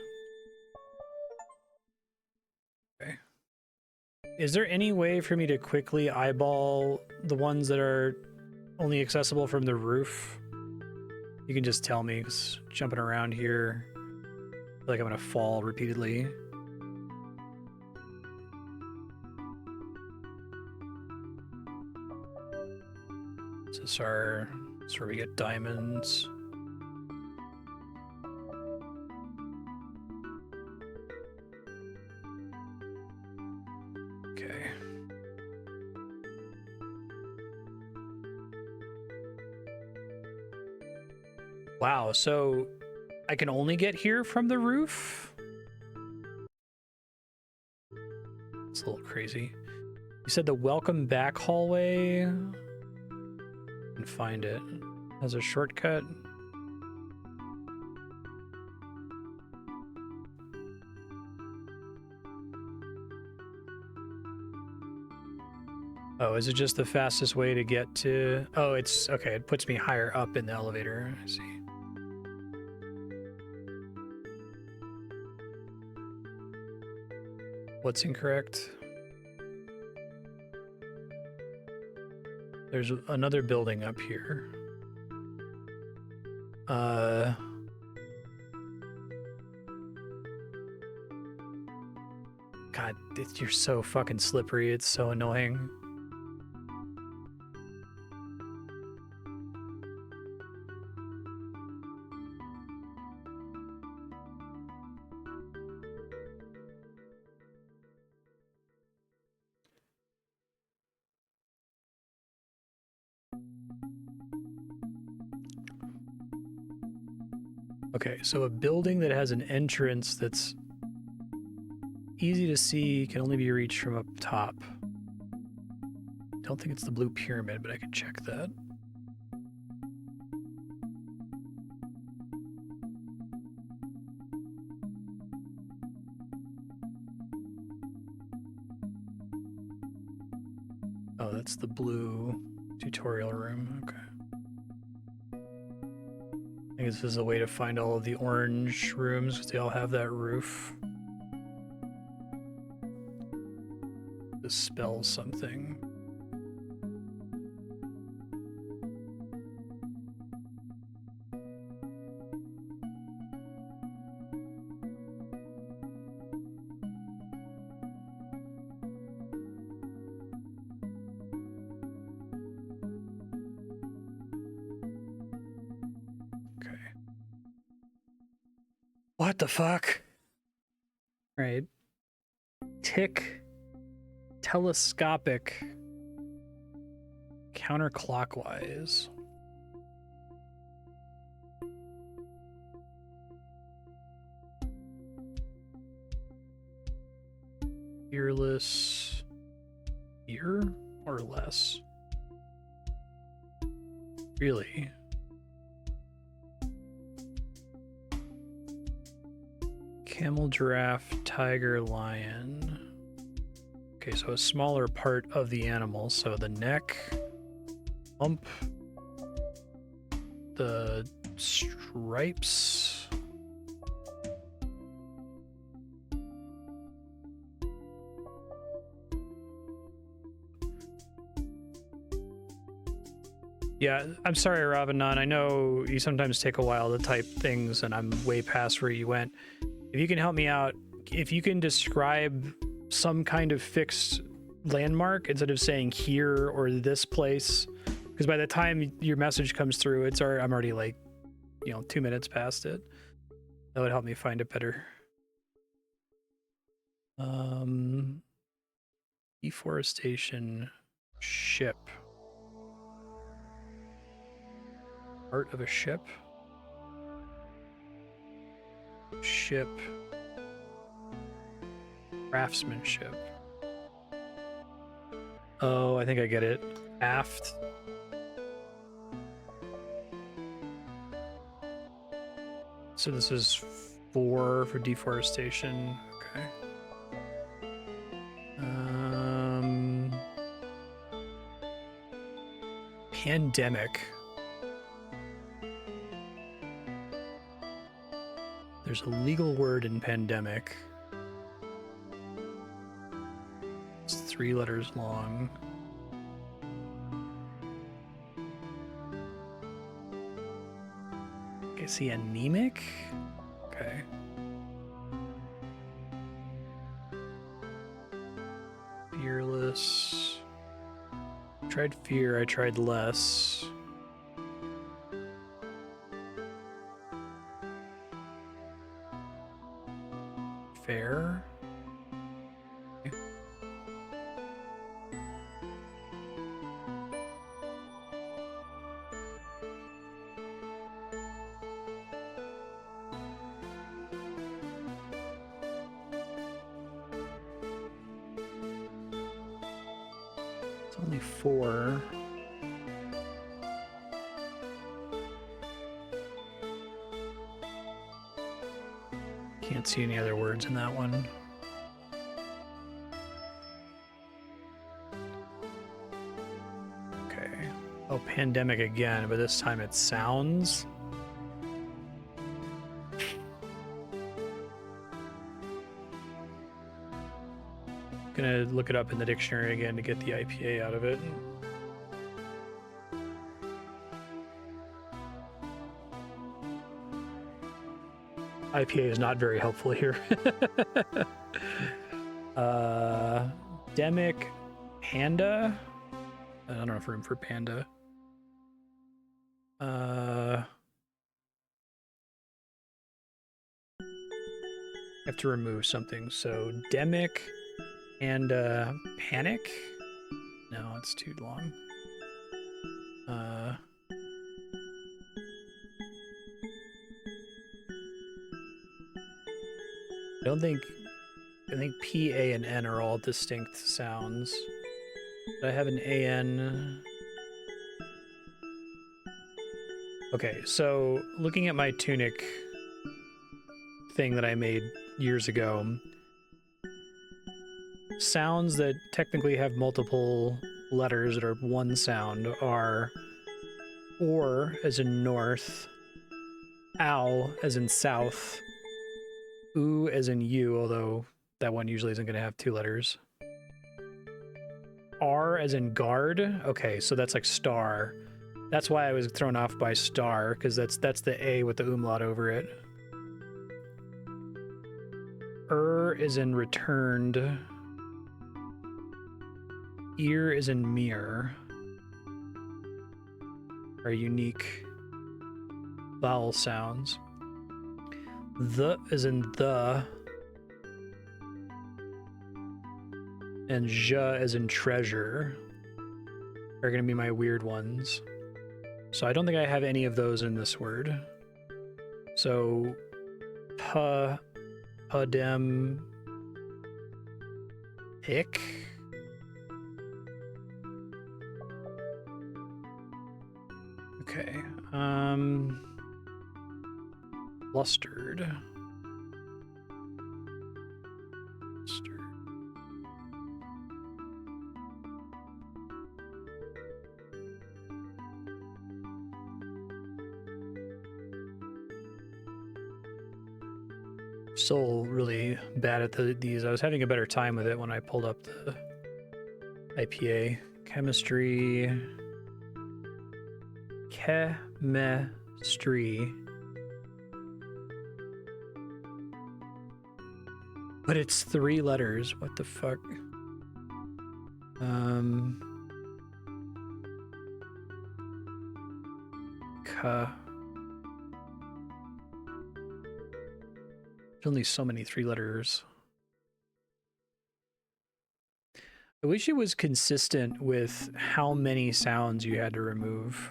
Okay. Is there any way for me to quickly eyeball the ones that are only accessible from the roof? You can just tell me, because jumping around here, I feel like I'm gonna fall repeatedly. This is where we get diamonds. Okay. Wow, so I can only get here from the roof? It's a little crazy. You said the welcome back hallway. I can find it. Has a shortcut. Oh, is it just the fastest way to get to... Oh, it's... Okay, it puts me higher up in the elevator. I see. What's incorrect? There's another building up here. God, you're so fucking slippery. It's so annoying. Okay, so a building that has an entrance that's easy to see can only be reached from up top. Don't think it's the blue pyramid, but I could check that. Oh, that's the blue tutorial room. Okay. I guess this is a way to find all of the orange rooms because they all have that roof. This spells something. What the fuck? Right. Tick. Telescopic. Counterclockwise. Fearless. Here or less? Really? Camel, giraffe, tiger, lion. Okay, so a smaller part of the animal. So the neck, hump, the stripes. Yeah, I'm sorry, Ravanon. I know you sometimes take a while to type things, and I'm way past where you went. If you can help me out, if you can describe some kind of fixed landmark instead of saying here or this place, because by the time your message comes through, I'm already like, 2 minutes past it. That would help me find it better. Deforestation ship. Part of a ship. Ship. Craftsmanship. Oh, I think I get it. Aft. So this is 4 for deforestation. Okay. Pandemic. There's a legal word in pandemic. It's 3 letters long. I see anemic? Okay. Fearless. Tried fear, I tried less. Fair. Okay. It's only 4. Can't see any other words in that one. Okay. Oh, pandemic again, but this time it sounds. Gonna look it up in the dictionary again to get the IPA out of it. IPA is not very helpful here. Demic panda. I don't have room for panda. I have to remove something. So demic and panic. No, it's too long. I think P, A, and N are all distinct sounds. But I have an AN. Okay, so looking at my tunic thing that I made years ago, sounds that technically have multiple letters that are one sound are or as in north, ow as in south, oo as in you, although that one usually isn't going to have two letters. R as in guard. Okay, so that's like star. That's why I was thrown off by star, because that's the A with the umlaut over it. Is in returned. Ear is in mirror. Are unique vowel sounds. The is in the. And zhe as in treasure are going to be my weird ones. So I don't think I have any of those in this word. So dem, ick. Okay. Flustered. Still really bad at these. I was having a better time with it when I pulled up the IPA. Chemistry. But it's 3 letters. What the fuck? There's only so many 3 letters. I wish it was consistent with how many sounds you had to remove.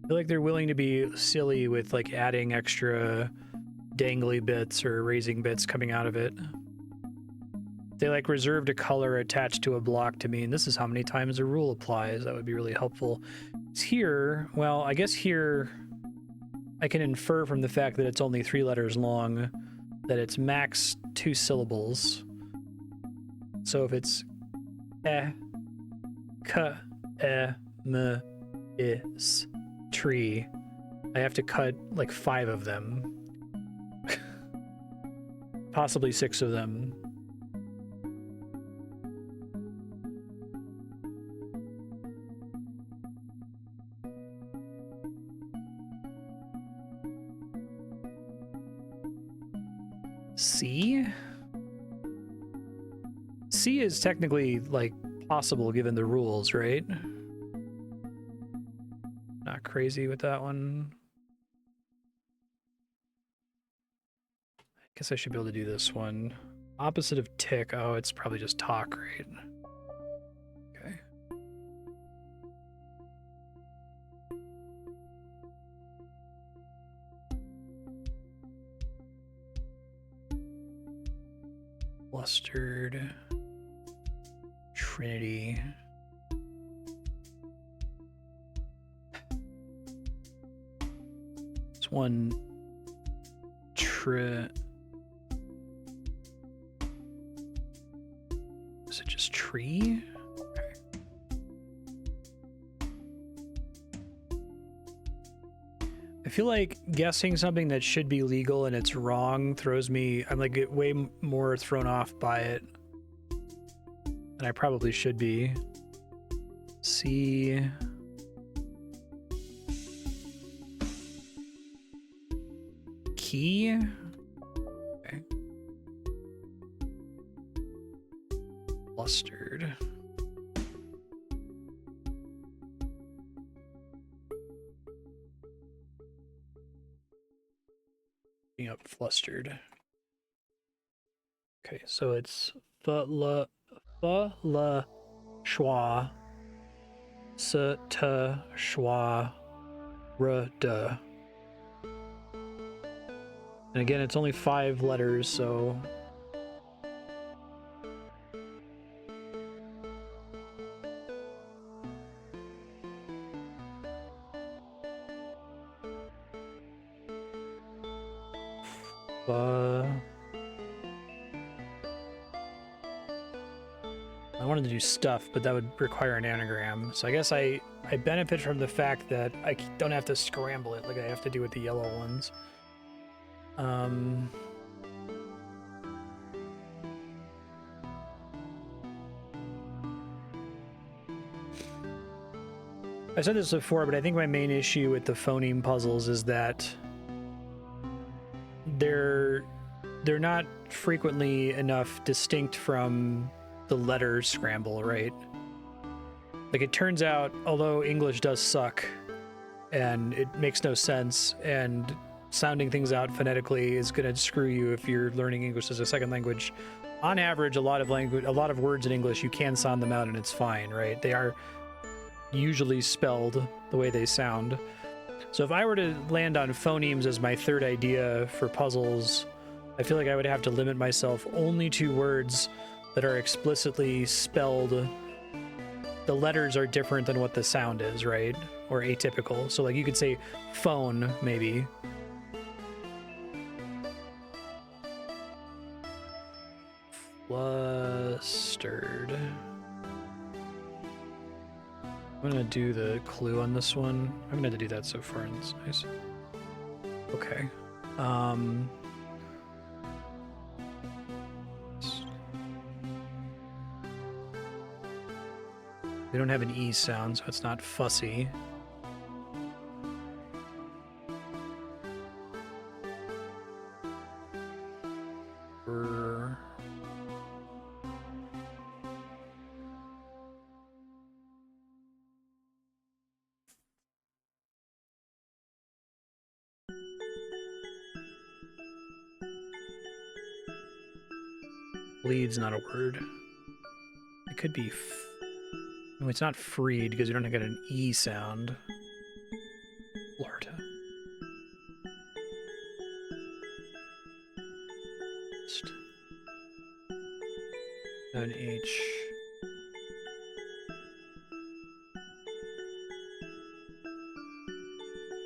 I feel like they're willing to be silly with like adding extra dangly bits or raising bits coming out of it. They like reserved a color attached to a block to mean this is how many times a rule applies. That would be really helpful. It's here, well, I guess here I can infer from the fact that it's only 3 letters long that it's max 2 syllables. So if it's is tree, I have to cut like 5 of them. Possibly 6 of them. C? C is technically like possible given the rules, right? Not crazy with that one. I guess I should be able to do this one. Opposite of tick. Oh, it's probably just talk, right? Okay. Flustered. Trinity. It's one is it just tree? Okay. I feel like guessing something that should be legal and it's wrong throws me, I'm like way more thrown off by it than I probably should be. C. Key. Okay. flustered. Up flustered. Okay, so it's fa la schwa s t schwa r d. And again, it's only 5 letters, so I wanted to do stuff, but that would require an anagram. So I guess I benefit from the fact that I don't have to scramble it like I have to do with the yellow ones. I said this before, but I think my main issue with the phoneme puzzles is that they're not frequently enough distinct from the letter scramble, right? Like, it turns out, although English does suck and it makes no sense, and sounding things out phonetically is going to screw you if you're learning English as a second language, on average, a lot of words in English, you can sound them out and it's fine, right? They are usually spelled the way they sound. So if I were to land on phonemes as my third idea for puzzles, I feel like I would have to limit myself only to words that are explicitly spelled. The letters are different than what the sound is, right? Or atypical. So like you could say phone, maybe. Flustered. I'm gonna do the clue on this one. I'm gonna have to do that so far, and it's nice. Okay. We don't have an E sound, so it's not fussy. Bleed's not a word. It could be. No, it's not freed because you don't get an E sound. Florida. An H.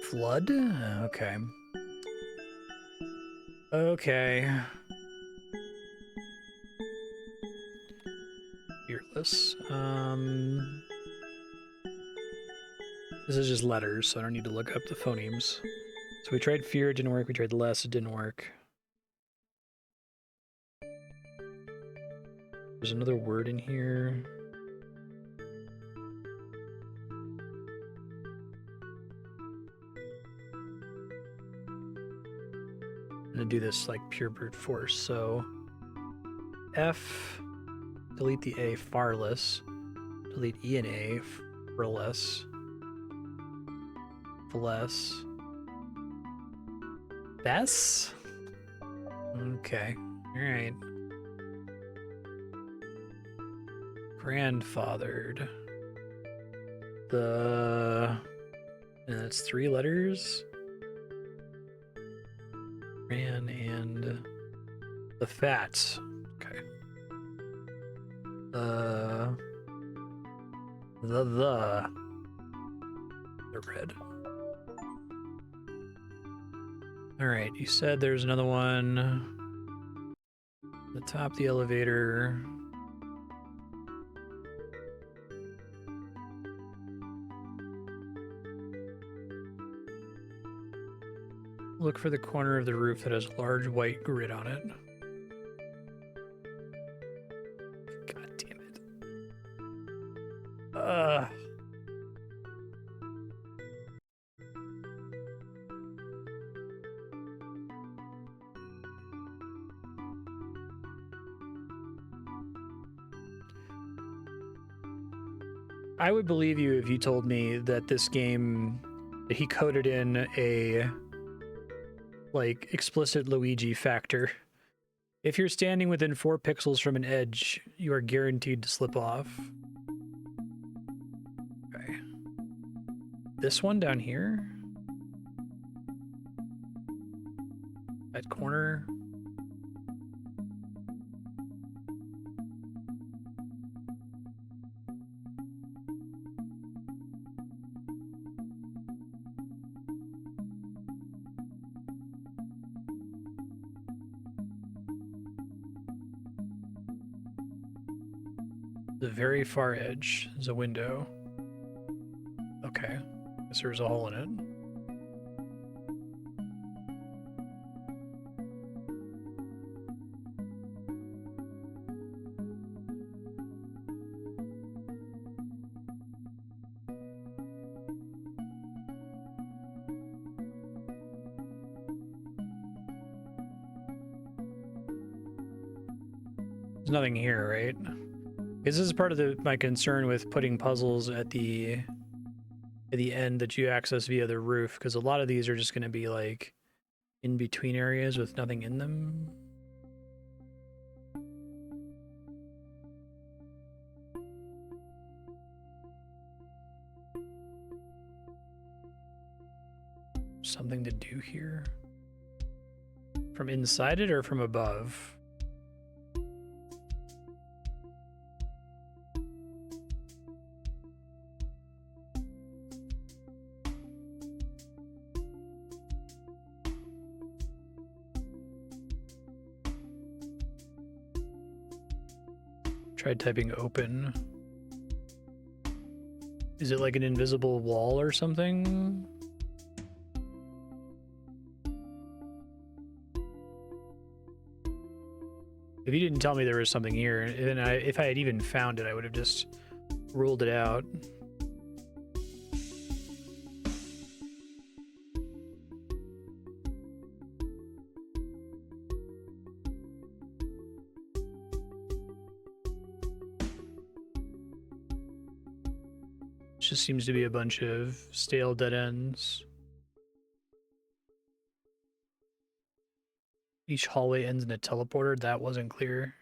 Flood? Okay. Okay. Fearless. This is just letters, so I don't need to look up the phonemes. So we tried fear, it didn't work. We tried less, it didn't work. There's another word in here. I'm gonna do this like pure brute force. So F, delete the A, farless. Delete E and A, farless. Less. Bess? Okay. Alright. Grandfathered. And that's 3 letters. Gran and the fats. Okay. The red. All right, you said there's another one. The top of the elevator. Look for the corner of the roof that has a large white grid on it. God damn it. I would believe you if you told me that this game, that he coded in a like explicit Luigi factor. If you're standing within 4 pixels from an edge, you are guaranteed to slip off. Okay. This one down here? That corner? The very far edge is a window. Okay. Guess there's a hole in it. There's nothing here, right? This is part of my concern with putting puzzles at the end that you access via the roof, because a lot of these are just going to be like in between areas with nothing in them. Something to do here? From inside it or from above? Tried typing open. Is it like an invisible wall or something? If you didn't tell me there was something here, and if I had even found it, I would have just ruled it out. Just seems to be a bunch of stale dead ends. Each hallway ends in a teleporter. That wasn't clear.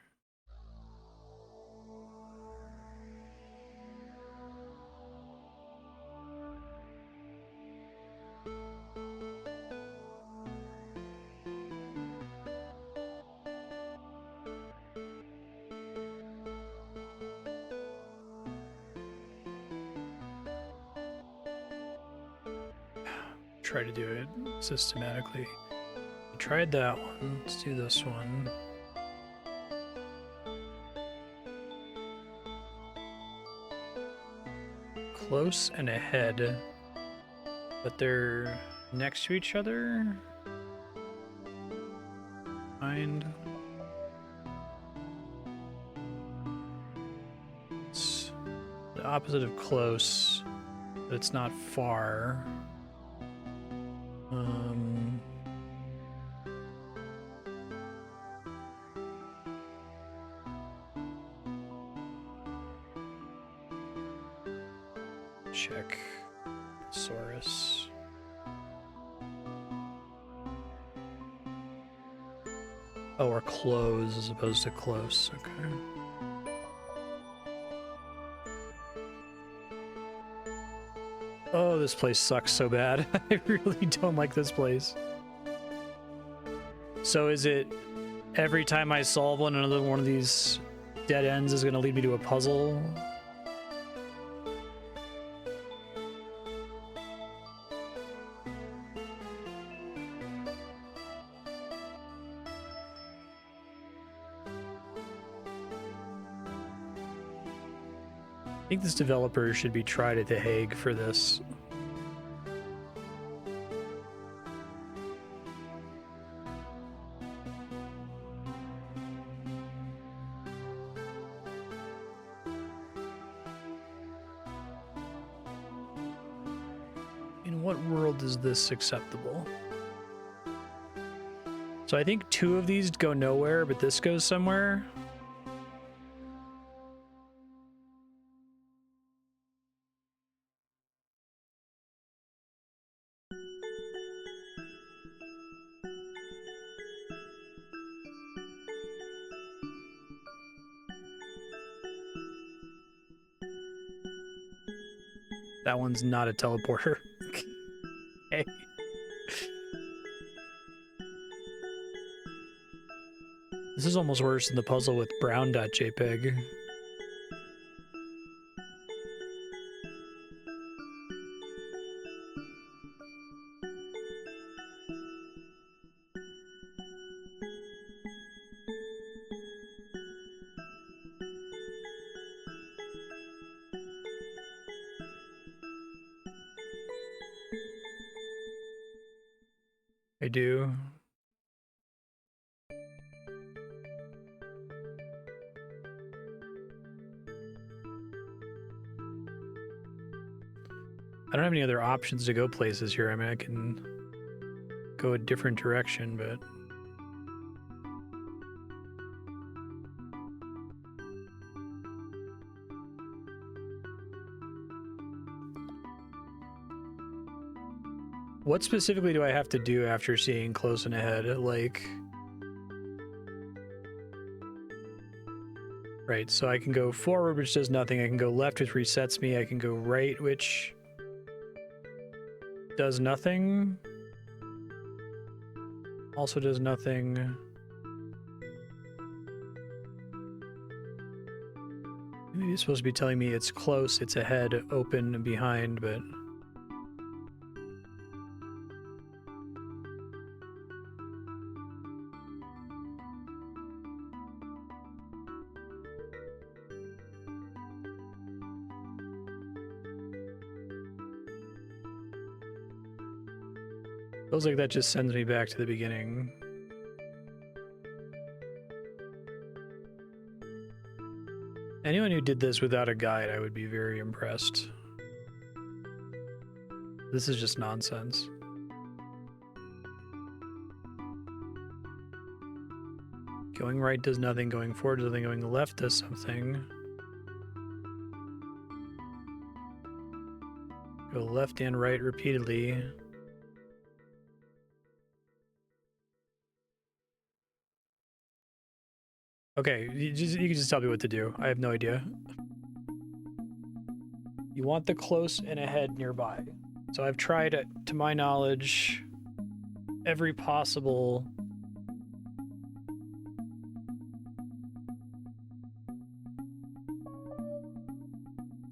Try to do it systematically. I tried that one. Let's do this one. Close and ahead, but they're next to each other. Find. It's the opposite of close, but it's not far. Check Saurus. Oh, or close as opposed to close. Okay. Oh, this place sucks so bad. I really don't like this place. So is it every time I solve one, another one of these dead ends is going to lead me to a puzzle? I think this developer should be tried at The Hague for this. In what world is this acceptable? So I think 2 of these go nowhere, but this goes somewhere. That one's not a teleporter. Okay. This is almost worse than the puzzle with brown.jpg. I do. I don't have any other options to go places here. I mean, I can go a different direction, but... What specifically do I have to do after seeing close and ahead? Like... Right, so I can go forward, which does nothing. I can go left, which resets me. I can go right, which... does nothing. Also does nothing. Maybe it's supposed to be telling me it's close, it's ahead, open, and behind, but... Feels like that just sends me back to the beginning. Anyone who did this without a guide, I would be very impressed. This is just nonsense. Going right does nothing, going forward does nothing, going left does something. Go left and right repeatedly. Okay, you can just tell me what to do. I have no idea. You want the close and ahead nearby. So I've tried, to my knowledge, every possible...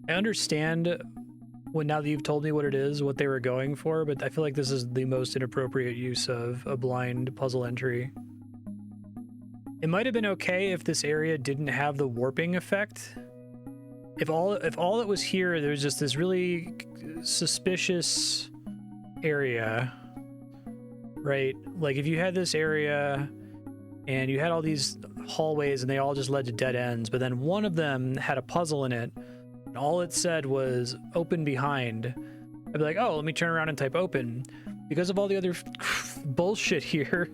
I understand when now that you've told me what it is, what they were going for, but I feel like this is the most inappropriate use of a blind puzzle entry. It might have been okay if this area didn't have the warping effect. If all that was here, there was just this really suspicious area, right? Like if you had this area and you had all these hallways and they all just led to dead ends, but then one of them had a puzzle in it and all it said was open behind, I'd be like, oh, let me turn around and type open. Because of all the other bullshit here,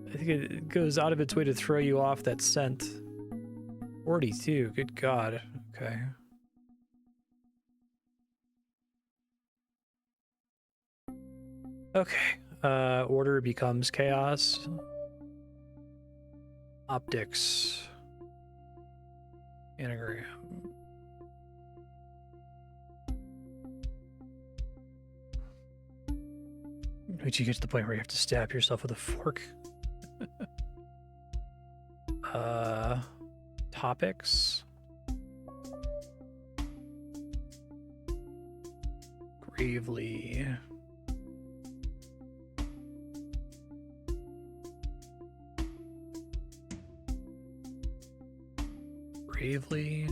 I think it goes out of its way to throw you off that scent. 42, good God. Okay. Okay. Order becomes chaos. Optics. Anagram. Wait till you get to the point where you have to stab yourself with a fork. Topics. Gravely. Bravely.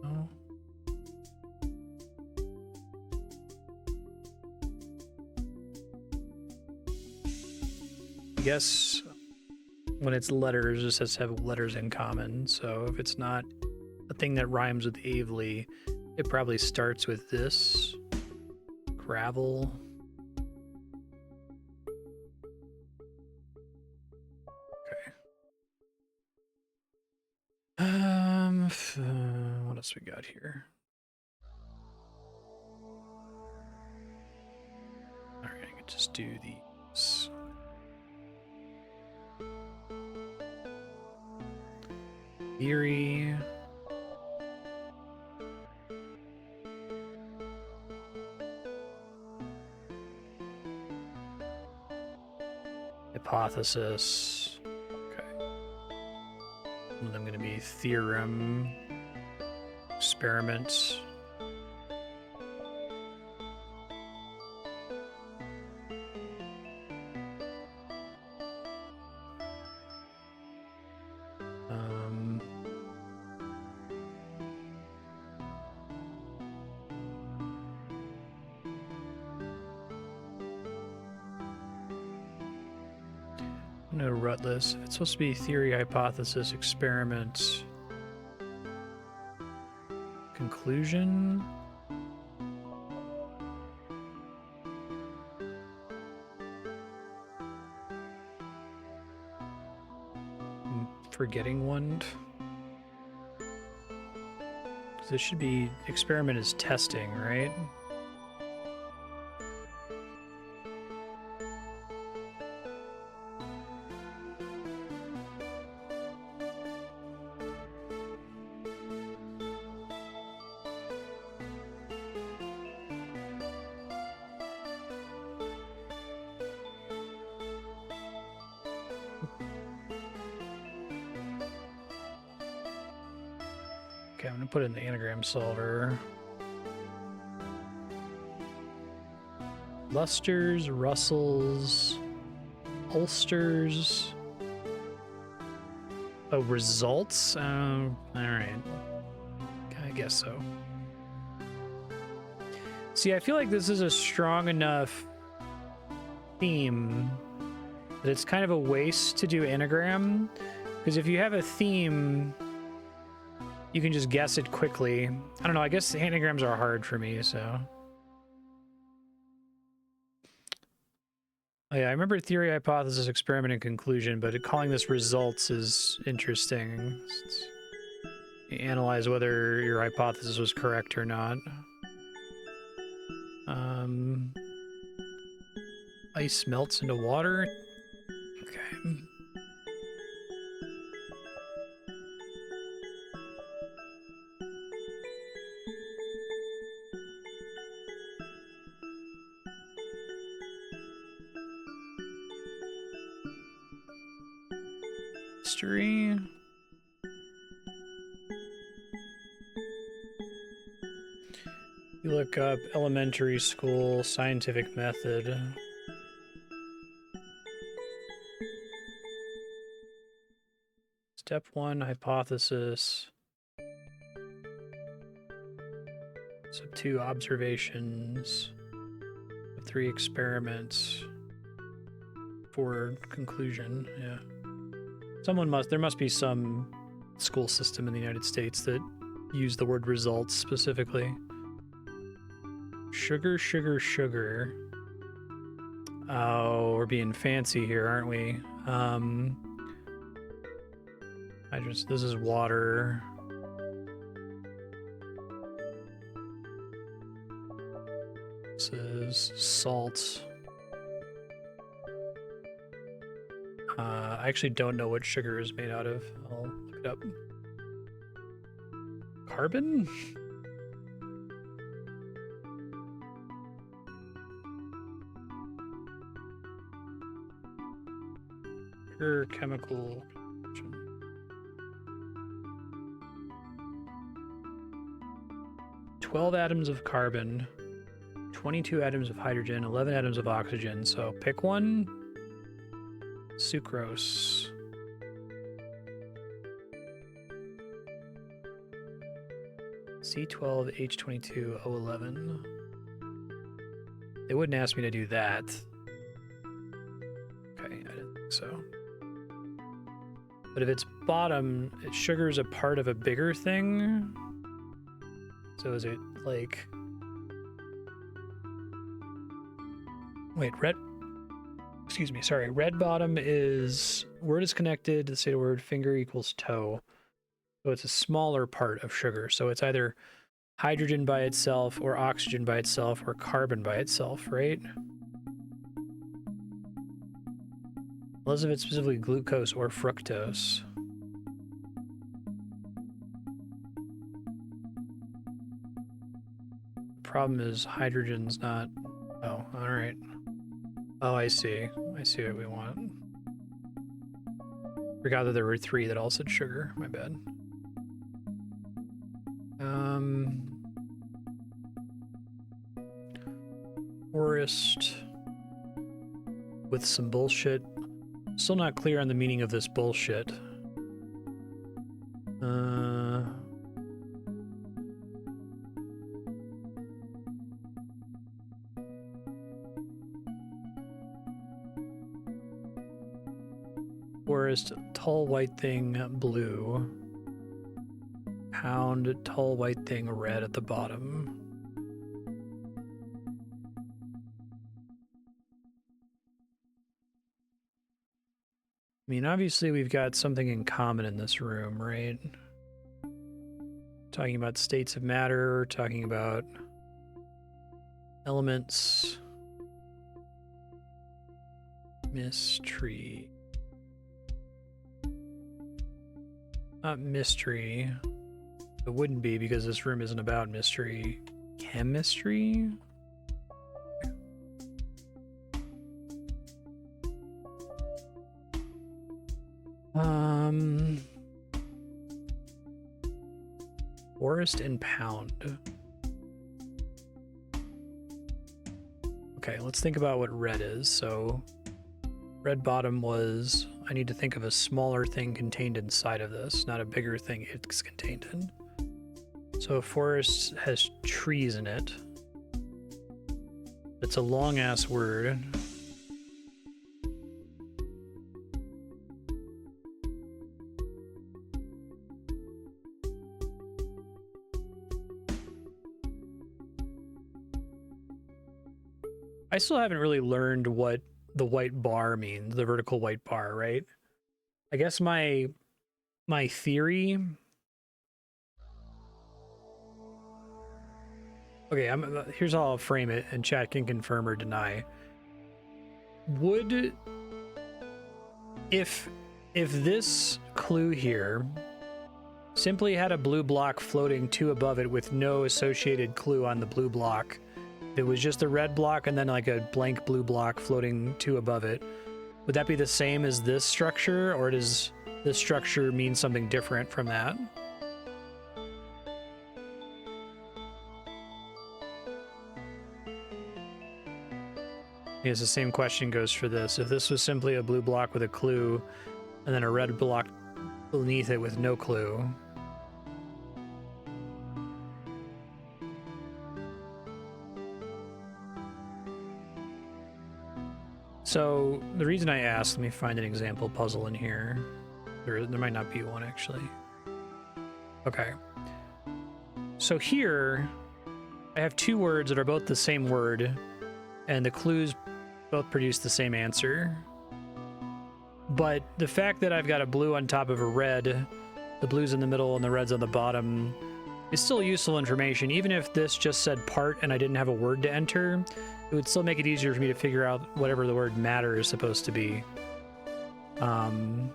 Oh. I guess when it's letters, it has to have letters in common. So if it's not a thing that rhymes with Avely, it probably starts with this. Gravel. What else we got here? All right, I can just do these. Theory. Hypothesis. Okay. And I'm going to be theorem. Experiment. No rutless. It's supposed to be theory, hypothesis, experiment, conclusion. I'm forgetting one. This should be experiment is testing, right? Okay, I'm gonna put it in the anagram solver. Lusters, rustles, ulsters. Oh, results? All right. I guess so. See, I feel like this is a strong enough theme that it's kind of a waste to do anagram, because if you have a theme, you can just guess it quickly. I don't know, I guess anagrams are hard for me, so. Oh yeah, I remember theory, hypothesis, experiment, and conclusion, but calling this results is interesting. You analyze whether your hypothesis was correct or not. Ice melts into water. Okay. History. You look up elementary school scientific method. Step 1, hypothesis. Step 2, observations. Step 3, experiments. 4, conclusion. Yeah. There must be some school system in the United States that use the word results specifically. Sugar, sugar, sugar. Oh, we're being fancy here, aren't we? This is water. This is salt. I actually don't know what sugar is made out of. I'll look it up. Carbon? Sugar chemical. 12 atoms of carbon, 22 atoms of hydrogen, 11 atoms of oxygen. So pick one. Sucrose. C12H22O11. They wouldn't ask me to do that. Okay, I didn't think so. But if it's bottom, sugar's a part of a bigger thing. So is it like... Wait, red... Excuse me, sorry. Red bottom is... Word is connected to the state word, finger equals toe. So it's a smaller part of sugar. So it's either hydrogen by itself, or oxygen by itself, or carbon by itself, right? Unless if it's specifically glucose or fructose. problem is hydrogen's not... Oh, alright. Oh, I see. I see what we want. Forgot that there were 3 that all said sugar. My bad. Forest with some bullshit. Still not clear on the meaning of this bullshit. Forest, tall white thing, blue. Pound, tall white thing, red at the bottom. I mean, obviously we've got something in common in this room, right? Talking about states of matter, talking about elements. Mystery. Not mystery. It wouldn't be because this room isn't about mystery. Chemistry? Forest and pound. Okay, let's think about what red is. So red bottom was, I need to think of a smaller thing contained inside of this, not a bigger thing it's contained in. So a forest has trees in it. It's a long ass word. I still haven't really learned what the white bar means, the vertical white bar, right? I guess my theory... Okay, here's how I'll frame it, and chat can confirm or deny. Would... If this clue here simply had a blue block floating 2 above it with no associated clue on the blue block, it was just a red block and then like a blank blue block floating 2 above it, would that be the same as this structure, or does this structure mean something different from that? I guess the same question goes for this. If this was simply a blue block with a clue and then a red block beneath it with no clue, so the reason I asked, let me find an example puzzle in here. There might not be one, actually. Okay. So here, I have 2 words that are both the same word, and the clues both produce the same answer. But the fact that I've got a blue on top of a red, the blue's in the middle and the red's on the bottom, is still useful information. Even if this just said part and I didn't have a word to enter, it would still make it easier for me to figure out whatever the word matter is supposed to be. And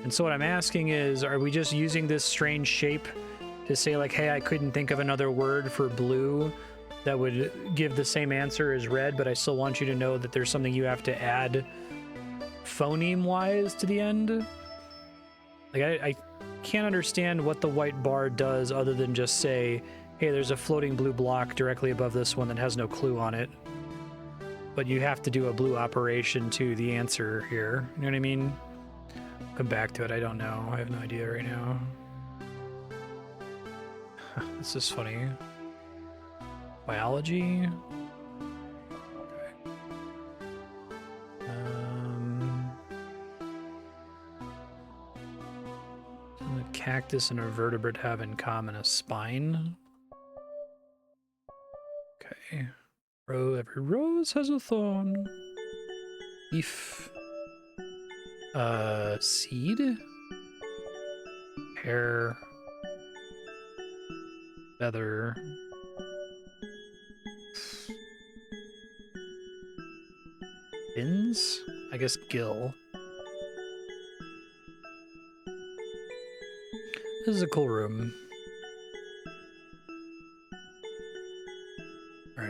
so what I'm asking is, are we just using this strange shape to say like, hey, I couldn't think of another word for blue that would give the same answer as red, but I still want you to know that there's something you have to add phoneme-wise to the end? Like, I can't understand what the white bar does other than just say, hey, there's a floating blue block directly above this one that has no clue on it. But you have to do a blue operation to the answer here. You know what I mean? Come back to it. I don't know. I have no idea right now. This is funny. Biology? Okay. A cactus and a vertebrate have in common a spine. Okay. Every rose has a thorn. Leaf. Seed? Hair. Feather. Fins? I guess gill. This is a cool room.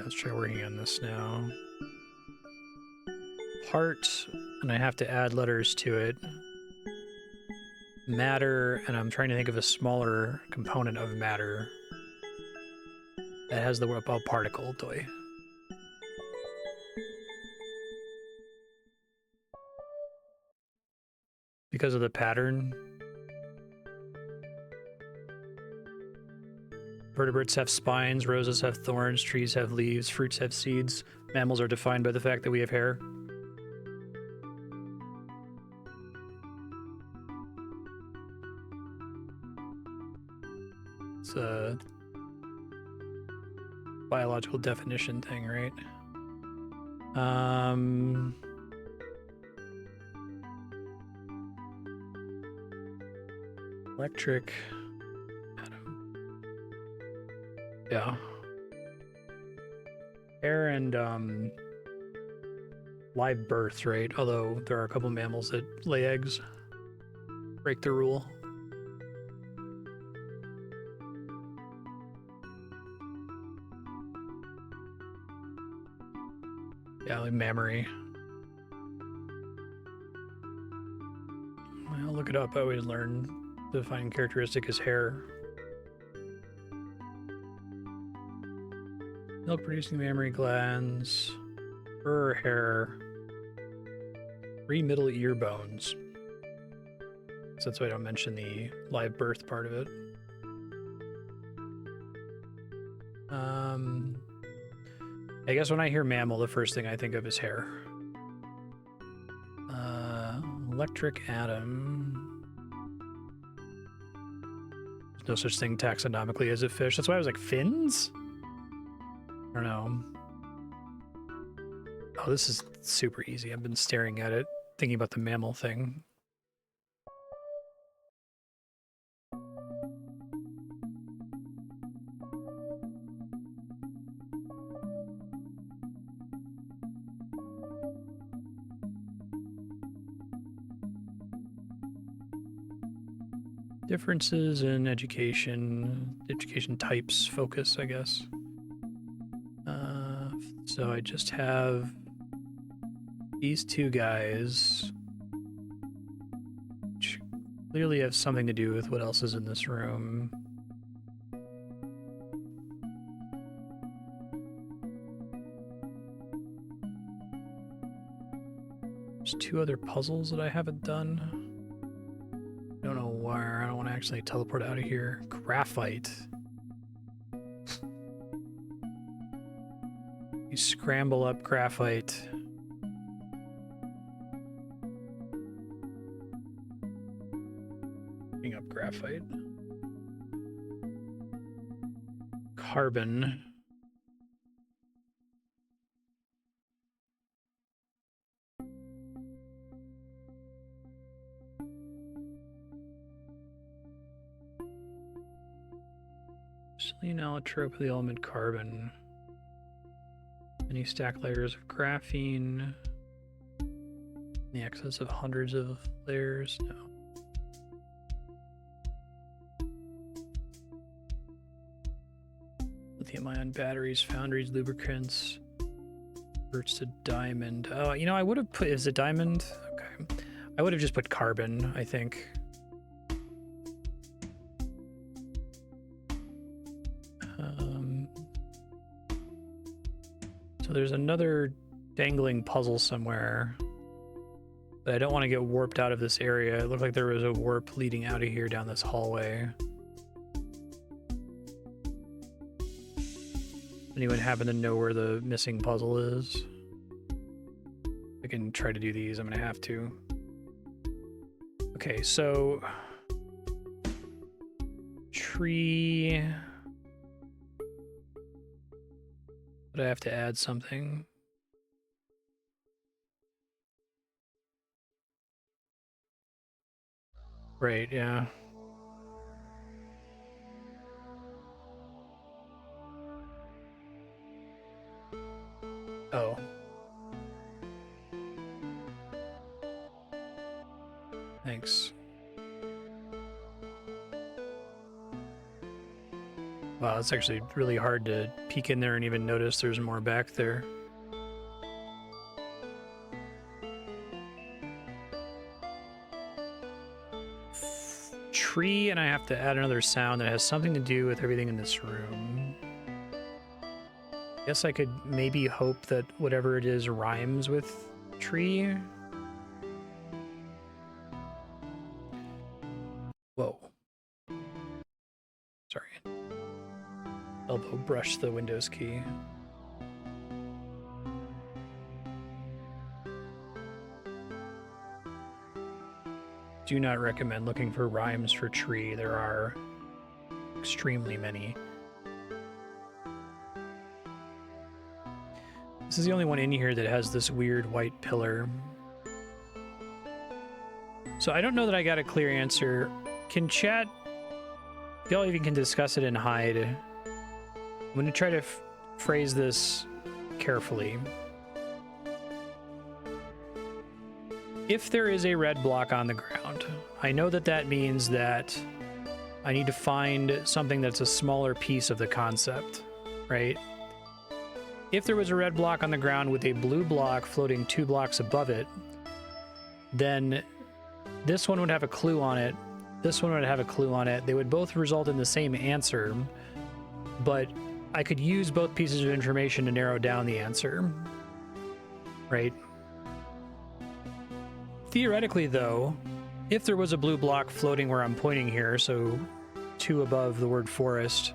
let's try working on this now. Part, and I have to add letters to it. Matter, and I'm trying to think of a smaller component of matter that has the word particle toy. Because of the pattern. Vertebrates have spines, roses have thorns, trees have leaves, fruits have seeds. Mammals are defined by the fact that we have hair. It's a biological definition thing, right? Electric atom. Yeah. Air and live birth, right? Although there are a couple mammals that lay eggs. Break the rule. Yeah, like mammary. I'll look it up. I always learn the defining characteristic is hair. Milk producing mammary glands, fur, hair, 3 middle ear bones. So that's why I don't mention the live birth part of it. I guess when I hear mammal, the first thing I think of is hair. Electric atom. There's no such thing taxonomically as a fish. That's why I was like, fins? I don't know. Oh, this is super easy. I've been staring at it, thinking about the mammal thing. Differences in education types, focus, I guess. So I just have these two guys, which clearly have something to do with what else is in this room. There's 2 other puzzles that I haven't done. I don't know where. I don't want to actually teleport out of here. Graphite. You scramble up graphite. Bring up graphite. Carbon. Selene allotrope of the element carbon. And you stack layers of graphene. In the excess of hundreds of layers. No. Lithium-ion batteries, foundries, lubricants. Converts to diamond. Oh, you know, I would have put. Is it diamond? Okay. I would have just put carbon, I think. So there's another dangling puzzle somewhere, but I don't want to get warped out of this area. It looked like there was a warp leading out of here down this hallway. Anyone happen to know where the missing puzzle is? I can try to do these. I'm going to have to. Okay, so tree. But I have to add something. Right, yeah. Oh. Thanks. Wow, it's actually really hard to peek in there and even notice there's more back there. Tree, and I have to add another sound that has something to do with everything in this room. Guess I could maybe hope that whatever it is rhymes with tree. Whoa. Sorry. Elbow brush the Windows key. Do not recommend looking for rhymes for tree. There are extremely many. This is the only one in here that has this weird white pillar. So I don't know that I got a clear answer. Can chat, y'all even can discuss it and hide. I'm going to try to phrase this carefully. If there is a red block on the ground, I know that that means that I need to find something that's a smaller piece of the concept, right? If there was a red block on the ground with a blue block floating 2 blocks above it, then this one would have a clue on it. This one would have a clue on it. They would both result in the same answer, but I could use both pieces of information to narrow down the answer, right? Theoretically, though, if there was a blue block floating where I'm pointing here, so 2 above the word forest,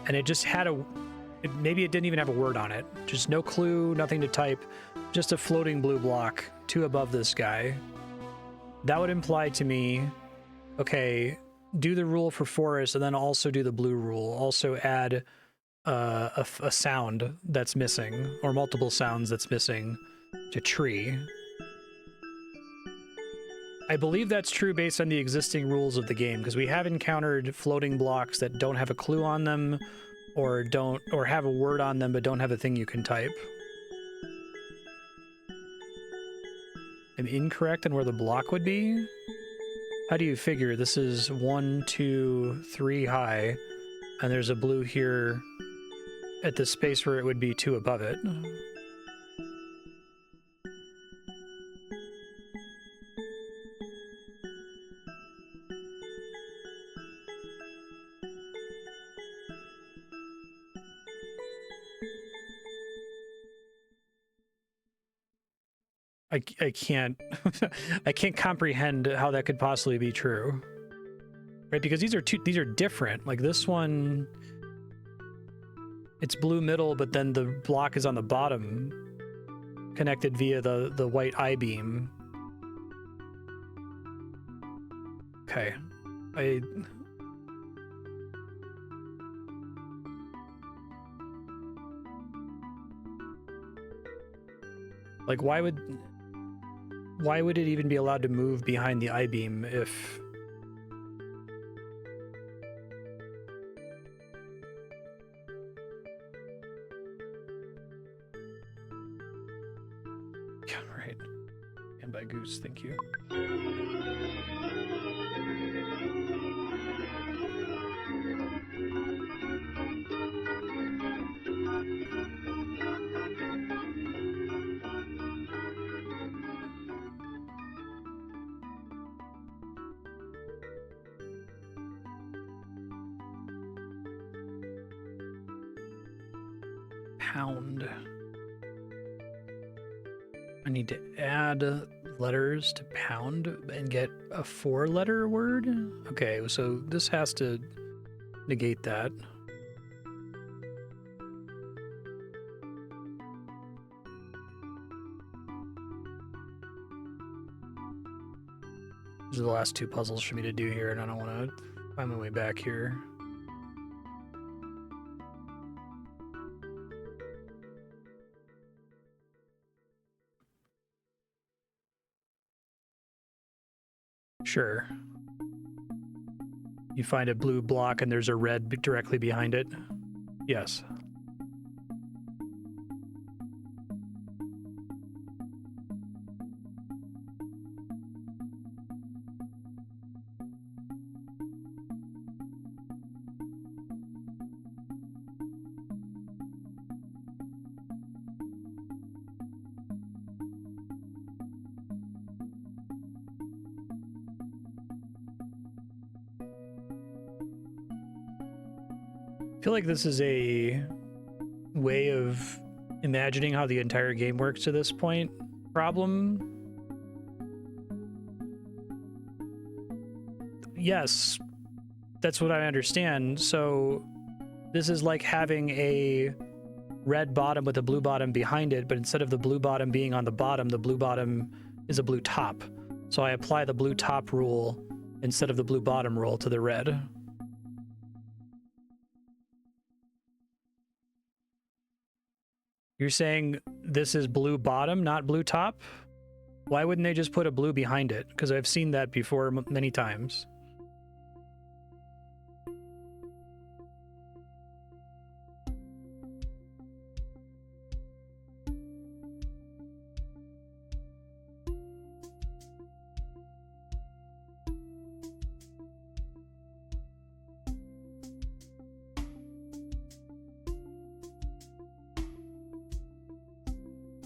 and it just had maybe it didn't even have a word on it, just no clue, nothing to type, just a floating blue block 2 above this guy, that would imply to me, okay, do the rule for forest and then also do the blue rule. Also add a sound that's missing, or multiple sounds that's missing to tree. I believe that's true based on the existing rules of the game, because we have encountered floating blocks that don't have a clue on them, or have a word on them but don't have a thing you can type. I'm incorrect on where the block would be? How do you figure this is 1, 2, 3 high, and there's a blue here at the space where it would be 2 above it? I can't I can't comprehend how that could possibly be true, right? Because these are different. Like this one, it's blue middle, but then the block is on the bottom, connected via the white I-beam. Okay, like why would it even be allowed to move behind the I-beam if... Yeah, right. And by Goose, thank you. Pound. I need to add letters to pound and get a 4-letter word? Okay, so this has to negate that. These are the last 2 puzzles for me to do here, and I don't want to find my way back here. Sure. You find a blue block and there's a red directly behind it? Yes. I feel like this is a way of imagining how the entire game works to this point problem. Yes, that's what I understand. So this is like having a red bottom with a blue bottom behind it, but instead of the blue bottom being on the bottom, the blue bottom is a blue top. So I apply the blue top rule instead of the blue bottom rule to the red. You're saying this is blue bottom, not blue top? Why wouldn't they just put a blue behind it? Because I've seen that before many times.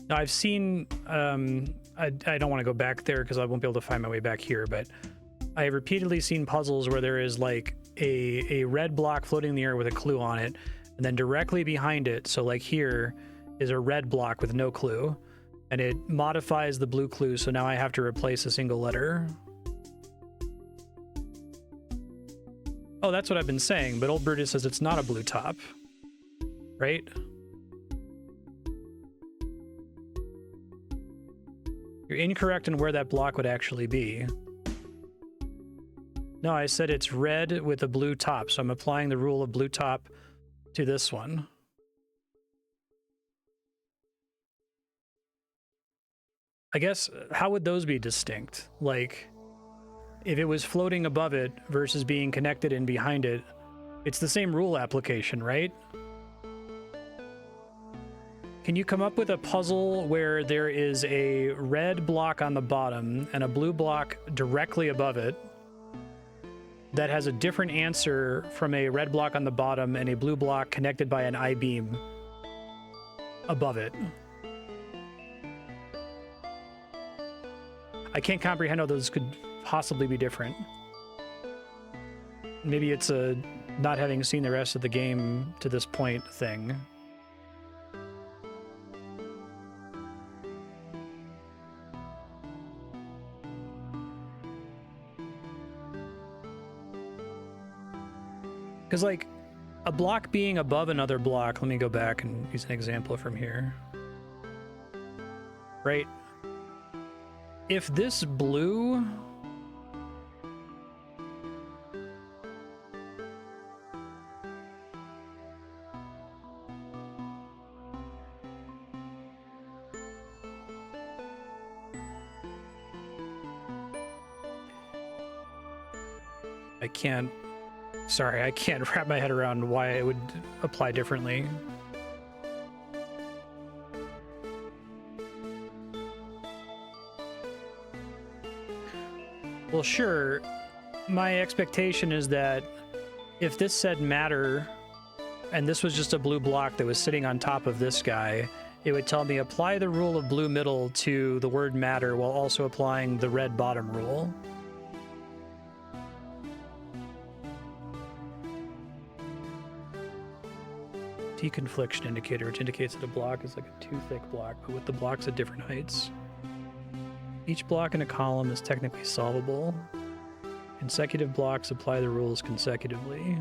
Now, I've seen, I don't want to go back there because I won't be able to find my way back here, but I have repeatedly seen puzzles where there is like a red block floating in the air with a clue on it, and then directly behind it, so like here, is a red block with no clue, and it modifies the blue clue, so now I have to replace a single letter. Oh, that's what I've been saying, but old Brutus says it's not a blue top, right? You're incorrect in where that block would actually be. No, I said it's red with a blue top, so I'm applying the rule of blue top to this one. I guess, how would those be distinct? Like, if it was floating above it versus being connected in behind it, it's the same rule application, right? Can you come up with a puzzle where there is a red block on the bottom and a blue block directly above it that has a different answer from a red block on the bottom and a blue block connected by an I-beam above it? I can't comprehend how those could possibly be different. Maybe it's a not having seen the rest of the game to this point thing. Because, like, a block being above another block, let me go back and use an example from here. Right? If this blue... Sorry, I can't wrap my head around why it would apply differently. Well, sure. My expectation is that if this said matter, and this was just a blue block that was sitting on top of this guy, it would tell me apply the rule of blue middle to the word matter while also applying the red bottom rule. Deconfliction indicator, which indicates that a block is like a too thick block, but with the blocks at different heights. Each block in a column is technically solvable. Consecutive blocks apply the rules consecutively.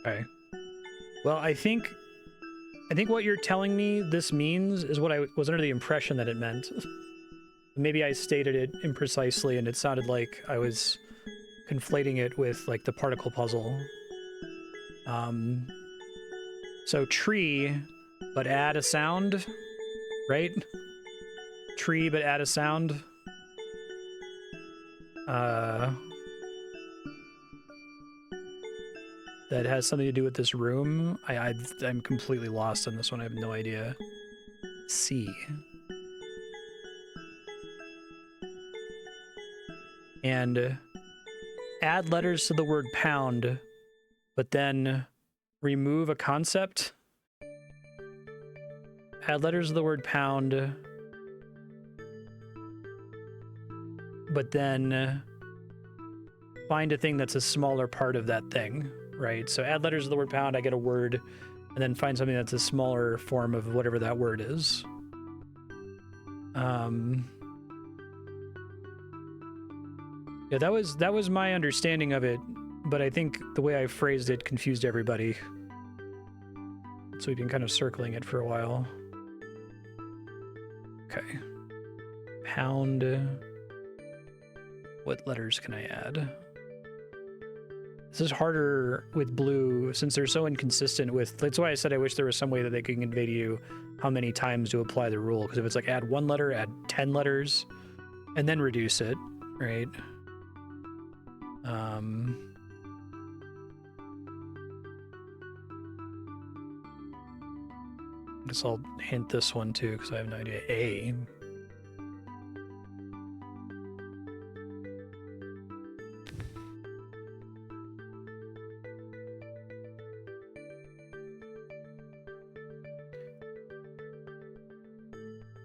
Okay. Well, I think what you're telling me this means is what I was under the impression that it meant. Maybe I stated it imprecisely and it sounded like I was conflating it with like the particle puzzle. So tree, but add a sound, right? Tree, but add a sound. That has something to do with this room. I'm completely lost on this one. I have no idea. C. And add letters to the word pound, but then remove a concept. Add letters to the word pound, but then find a thing that's a smaller part of that thing, right? So add letters to the word pound, I get a word, and then find something that's a smaller form of whatever that word is. Yeah, that was my understanding of it, but I think the way I phrased it confused everybody. So we've been kind of circling it for a while. Okay. Pound. What letters can I add? This is harder with blue since they're so inconsistent with... That's why I said I wish there was some way that they could convey to you how many times to apply the rule. Because if it's like add 1 letter, add 10 letters, and then reduce it, right? I guess I'll hint this one too, because I have no idea. A.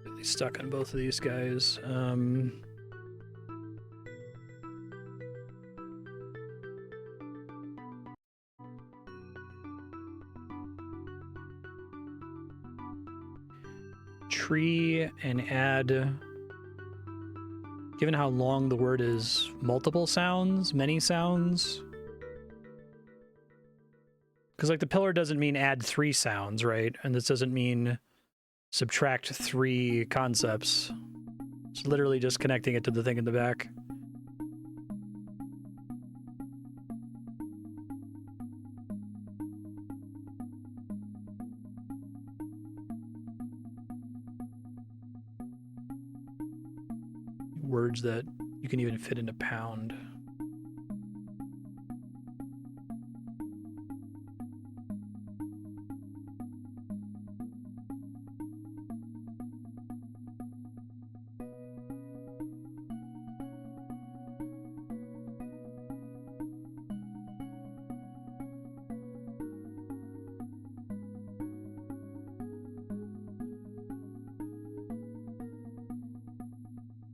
Really stuck on both of these guys. Tree and add, given how long the word is, multiple sounds, many sounds. Because like the pillar doesn't mean add 3 sounds, right? And this doesn't mean subtract 3 concepts. It's literally just connecting it to the thing in the back. Words that you can even fit into pound.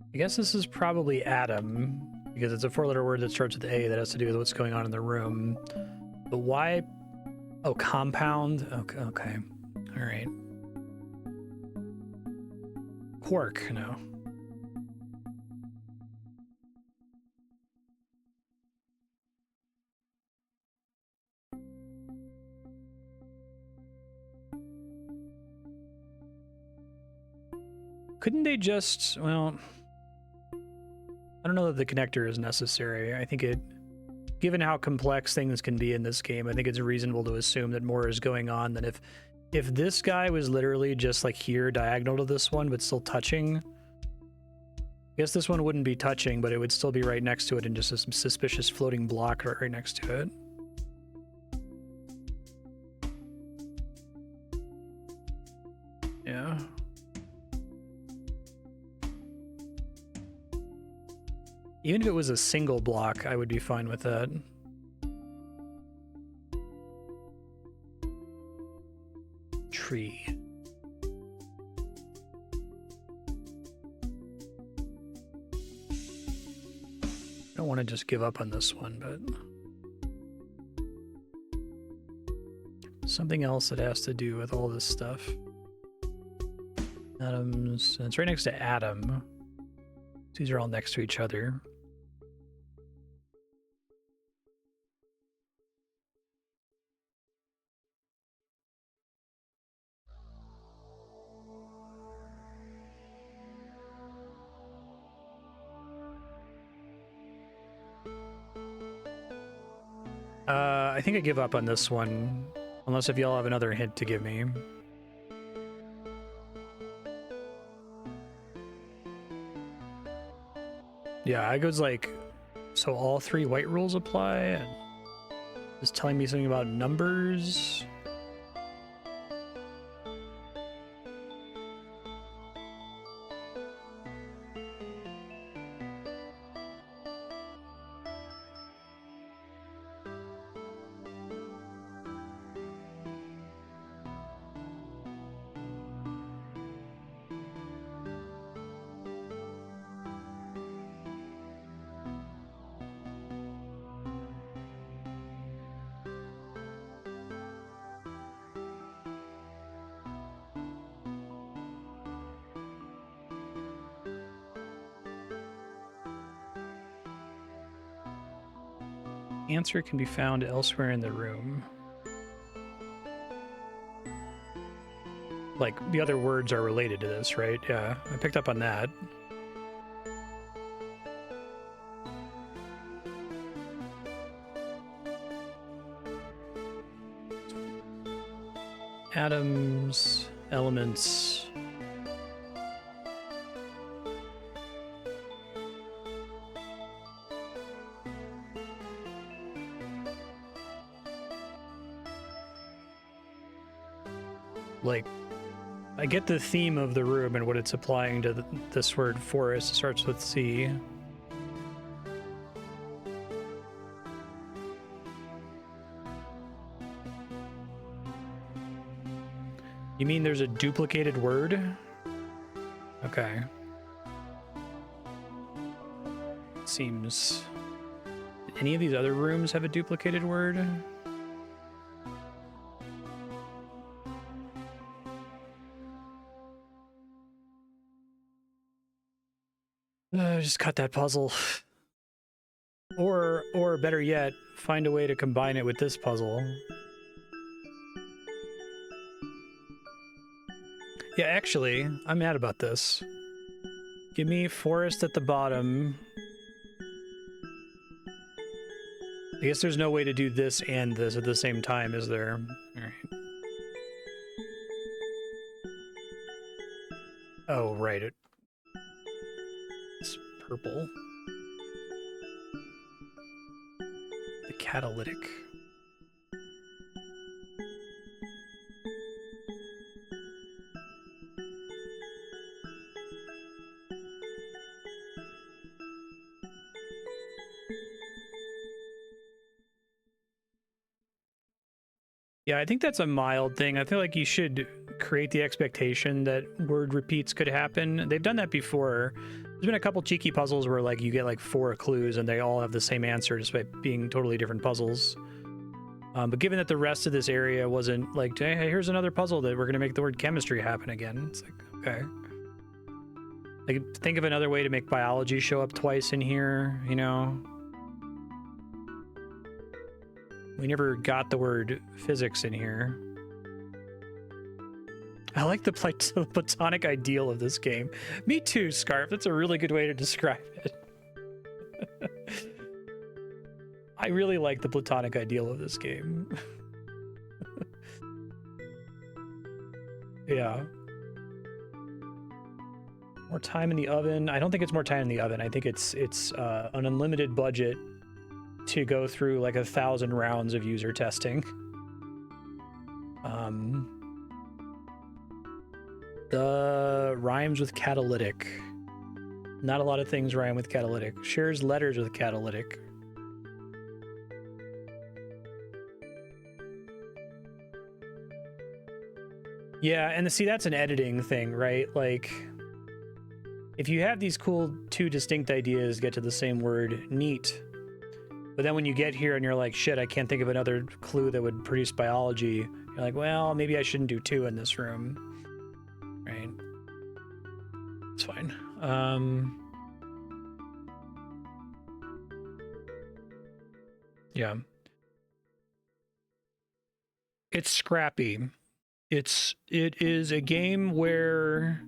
I guess this is probably atom, because it's a 4-letter word that starts with A that has to do with what's going on in the room. But why? Oh, compound? Okay. All right. Quark, no. Couldn't they just, well... I don't know that the connector is necessary. I think it, given how complex things can be in this game, I think it's reasonable to assume that more is going on than if this guy was literally just like here diagonal to this one, but still touching. I guess this one wouldn't be touching, but it would still be right next to it and just a suspicious floating block right next to it. Yeah. Even if it was a single block, I would be fine with that. Tree. I don't want to just give up on this one, but... something else that has to do with all this stuff. Atoms. And it's right next to atom. These are all next to each other. I think I give up on this one, unless if y'all have another hint to give me. Yeah, I goes like, so all 3 white rules apply, and it's telling me something about numbers. Answer can be found elsewhere in the room. Like, the other words are related to this, right? Yeah, I picked up on that. Atoms, elements. Like, I get the theme of the room and what it's applying to this word forest. It starts with C. You mean there's a duplicated word? Okay. Seems... Any of these other rooms have a duplicated word? Just cut that puzzle. Or better yet, find a way to combine it with this puzzle. Yeah, actually, I'm mad about this. Give me forest at the bottom. I guess there's no way to do this and this at the same time, is there? All right. Oh, right. It's purple. The catalytic. Yeah, I think that's a mild thing. I feel like you should create the expectation that word repeats could happen. They've done that before. There's been a couple cheeky puzzles where like you get like 4 clues and they all have the same answer despite being totally different puzzles. But given that the rest of this area wasn't like, hey, here's another puzzle that we're going to make the word chemistry happen again. It's like, okay. Like, think of another way to make biology show up twice in here, you know? We never got the word physics in here. I like the platonic ideal of this game. Me too, Scarf. That's a really good way to describe it. I really like the platonic ideal of this game. Yeah. More time in the oven. I don't think it's more time in the oven. I think it's an unlimited budget to go through like 1,000 rounds of user testing. The rhymes with catalytic. Not a lot of things rhyme with catalytic. Shares letters with catalytic. Yeah, and see, that's an editing thing, right? Like, if you have these cool 2 distinct ideas get to the same word, neat. But then when you get here and you're like, shit, I can't think of another clue that would produce biology, you're like, well, maybe I shouldn't do 2 in this room. Right? It's fine. Yeah. It's scrappy. It is a game where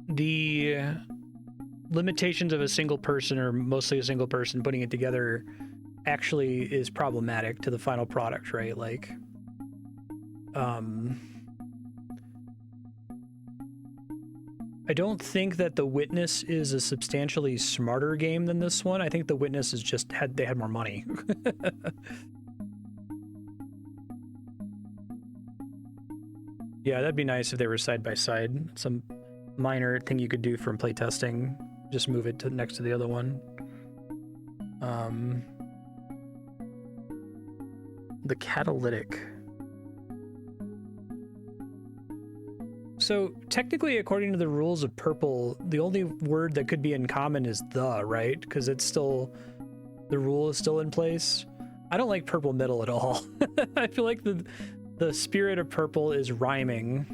the limitations of a single person, or mostly a single person putting it together, actually is problematic to the final product, right? Like, I don't think that The Witness is a substantially smarter game than this one. I think The Witness is just they had more money. Yeah, that'd be nice if they were side by side. Some minor thing you could do from playtesting. Just move it to next to the other one. The catalytic. So technically, according to the rules of purple, the only word that could be in common is the, right? Because it's still, the rule is still in place. I don't like purple middle at all. I feel like the spirit of purple is rhyming.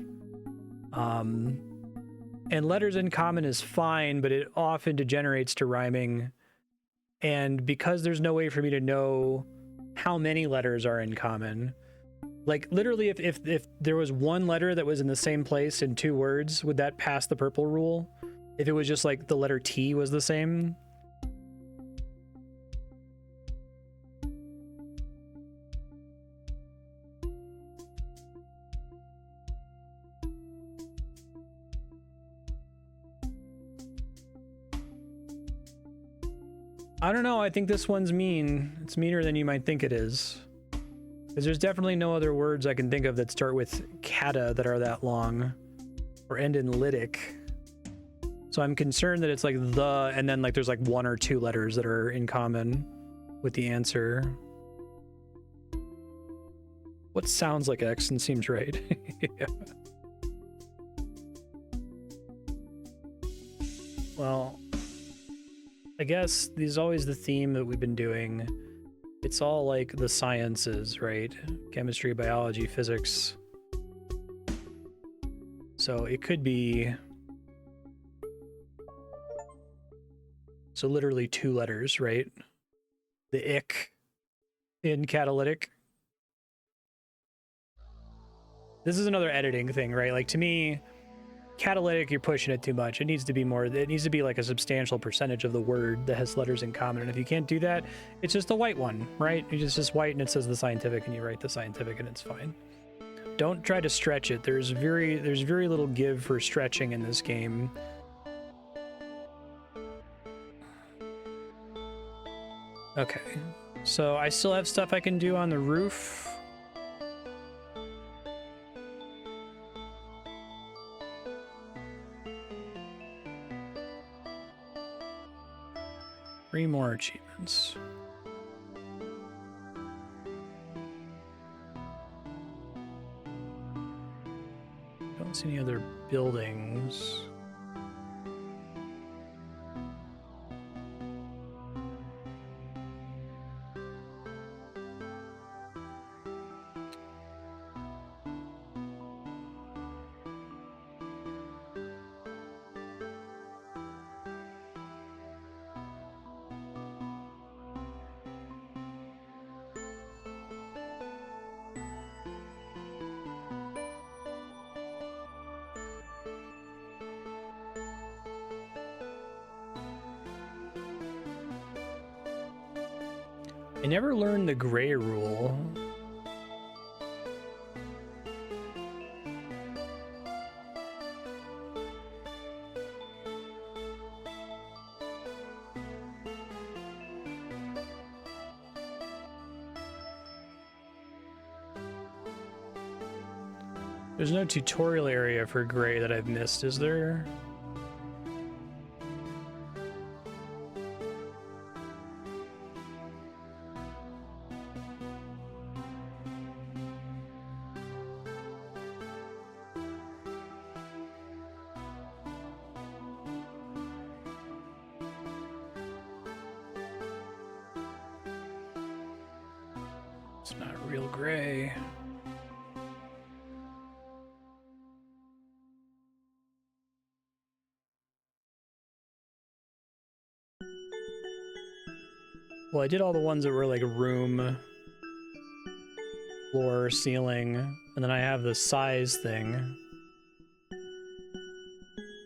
And letters in common is fine, but it often degenerates to rhyming. And because there's no way for me to know how many letters are in common, like literally if there was one letter that was in the same place in 2 words, would that pass the purple rule? If it was just like the letter T was the same? I don't know. I think this one's mean. It's meaner than you might think it is. Because there's definitely no other words I can think of that start with kata that are that long or end in lytic. So I'm concerned that it's like the, and then like there's like 1 or 2 letters that are in common with the answer. What sounds like X and seems right? Yeah. Well, I guess this is always the theme that we've been doing. It's all like the sciences, right? Chemistry, biology, physics. So it could be... So literally 2 letters, right? The ick in catalytic. This is another editing thing, right? Like to me, catalytic, you're pushing it too much. It needs to be more, it needs to be like a substantial percentage of the word that has letters in common. And if you can't do that, it's just a white one, right? It's just white and it says the scientific and you write the scientific and it's fine. Don't try to stretch it. There's very little give for stretching in this game. Okay, so I still have stuff I can do on the roof. Three more achievements. Don't see any other buildings. I never learned the gray rule. There's no tutorial area for gray that I've missed, is there? It's not real gray. Well, I did all the ones that were like room, floor, ceiling, and then I have the size thing.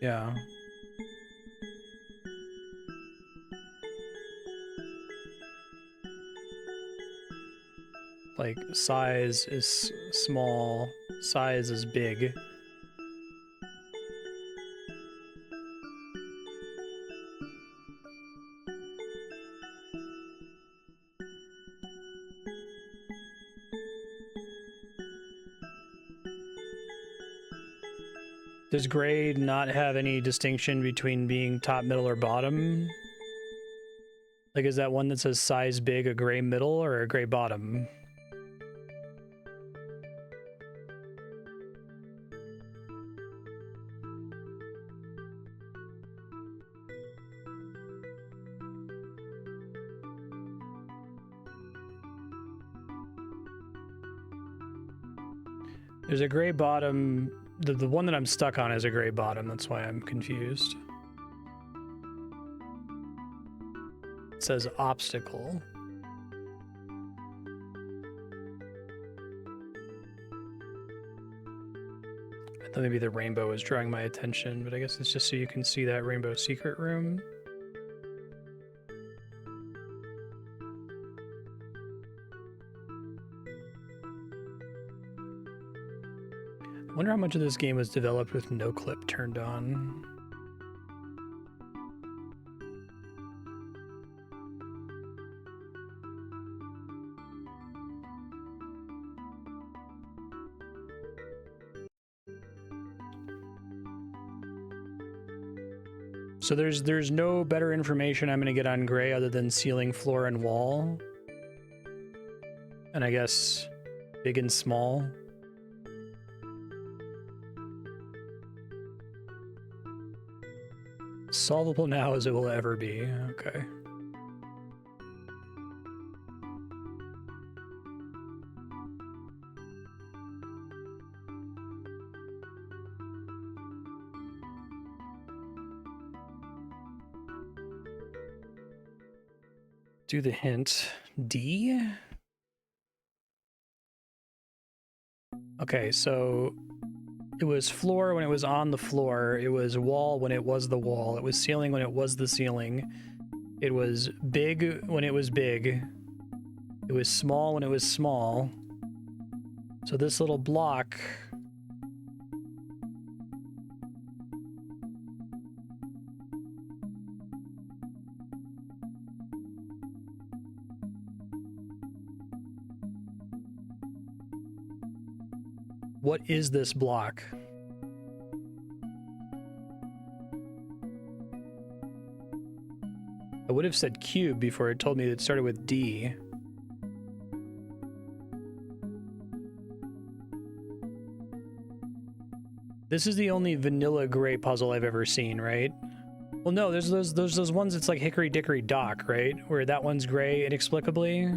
Yeah. Like, size is small, size is big. Does gray not have any distinction between being top, middle, or bottom? Like, is that one that says size big a gray middle or a gray bottom? There's a gray bottom. The one that I'm stuck on is a gray bottom. That's why I'm confused. It says obstacle. I thought maybe the rainbow was drawing my attention, but I guess it's just so you can see that rainbow secret room. I wonder how much of this game was developed with no clip turned on. So there's no better information I'm gonna get on gray other than ceiling, floor, and wall. And I guess big and small. Solvable now as it will ever be. Okay. Do the hint. D? Okay, so it was floor when it was on the floor. It was wall when it was the wall. It was ceiling when it was the ceiling. It was big when it was big. It was small when it was small. So this little block... What is this block? I would have said cube before it told me it started with D. This is the only vanilla gray puzzle I've ever seen, right? Well, no, there's those ones that's like Hickory Dickory Dock, right? Where that one's gray inexplicably.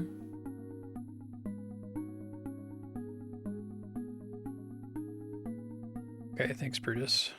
Okay, thanks, Brutus.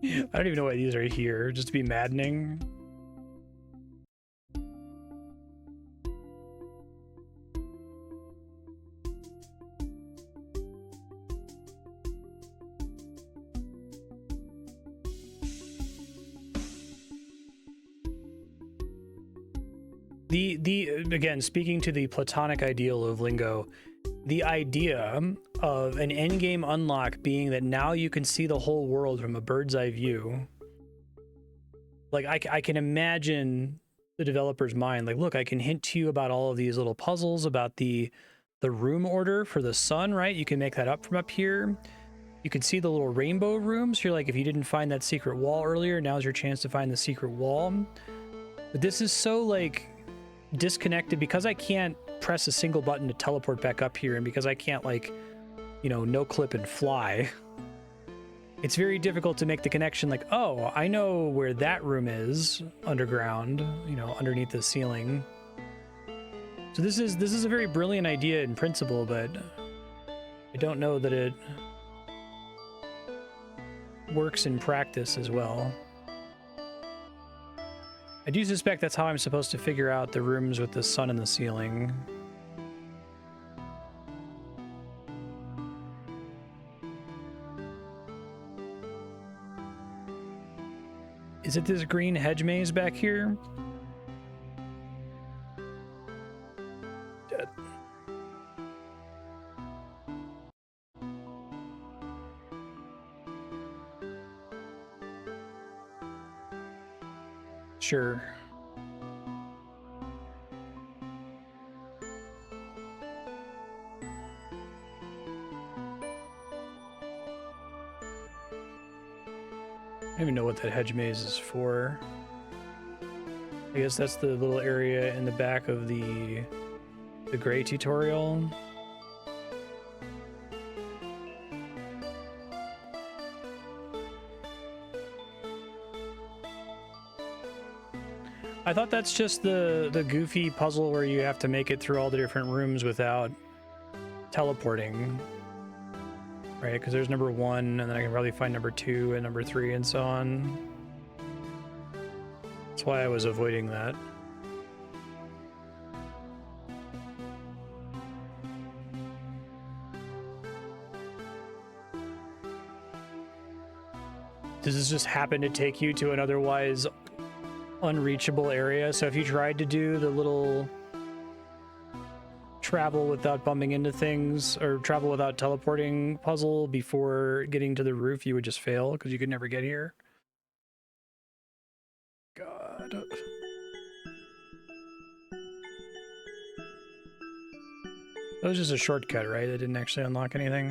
I don't even know why these are here, just to be maddening. Again, speaking to the platonic ideal of Lingo, the idea of an endgame unlock being that now you can see the whole world from a bird's eye view. Like, I can imagine the developer's mind. Like, look, I can hint to you about all of these little puzzles, about the room order for the sun, right? You can make that up from up here. You can see the little rainbow rooms. You're like, if you didn't find that secret wall earlier, now's your chance to find the secret wall. But this is so, like, disconnected because I can't press a single button to teleport back up here, and because I can't, like, you know, no clip and fly. It's very difficult to make the connection like, oh, I know where that room is underground, you know, underneath the ceiling. So this is a very brilliant idea in principle, but I don't know that it works in practice as well. I do suspect that's how I'm supposed to figure out the rooms with the sun in the ceiling. Is it this green hedge maze back here? Dead. Sure. what that hedge maze is for. I guess that's the little area in the back of the gray tutorial. I thought that's just the goofy puzzle where you have to make it through all the different rooms without teleporting, right? Because there's number 1, and then I can probably find number 2 and number 3 and so on. That's why I was avoiding that. Does this just happen to take you to an otherwise unreachable area? So if you tried to do the little travel without bumping into things or travel without teleporting puzzle before getting to the roof, you would just fail because you could never get here? God. That was just a shortcut, right? It didn't actually unlock anything.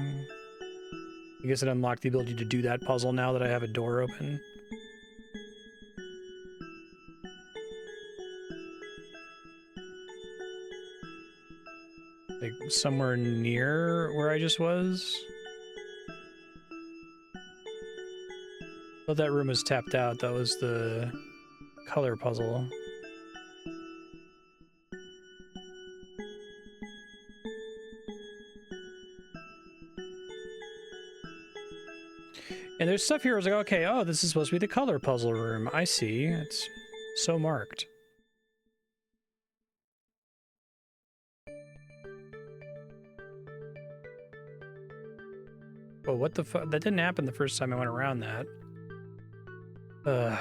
I guess it unlocked the ability to do that puzzle now that I have a door open. Like somewhere near where I just was. But that room was tapped out. That was the color puzzle. And there's stuff here I was like, okay, oh, this is supposed to be the color puzzle room. I see. It's so marked. Oh, what the fuck? That didn't happen the first time I went around that. Okay.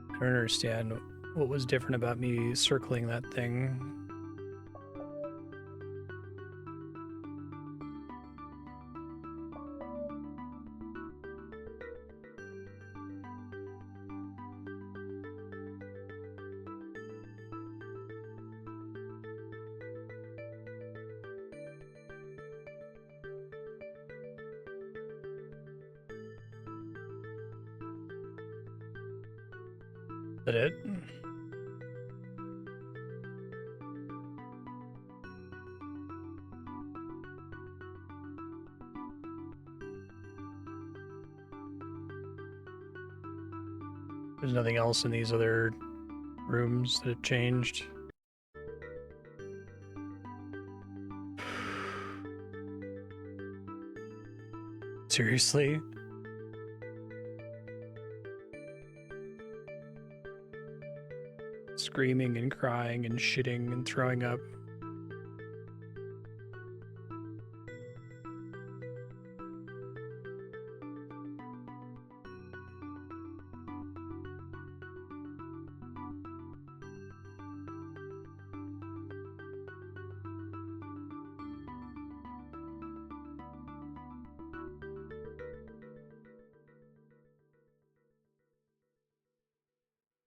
I don't understand what was different about me circling that thing. Is that it? There's nothing else in these other rooms that have changed. Seriously? Screaming and crying and shitting and throwing up.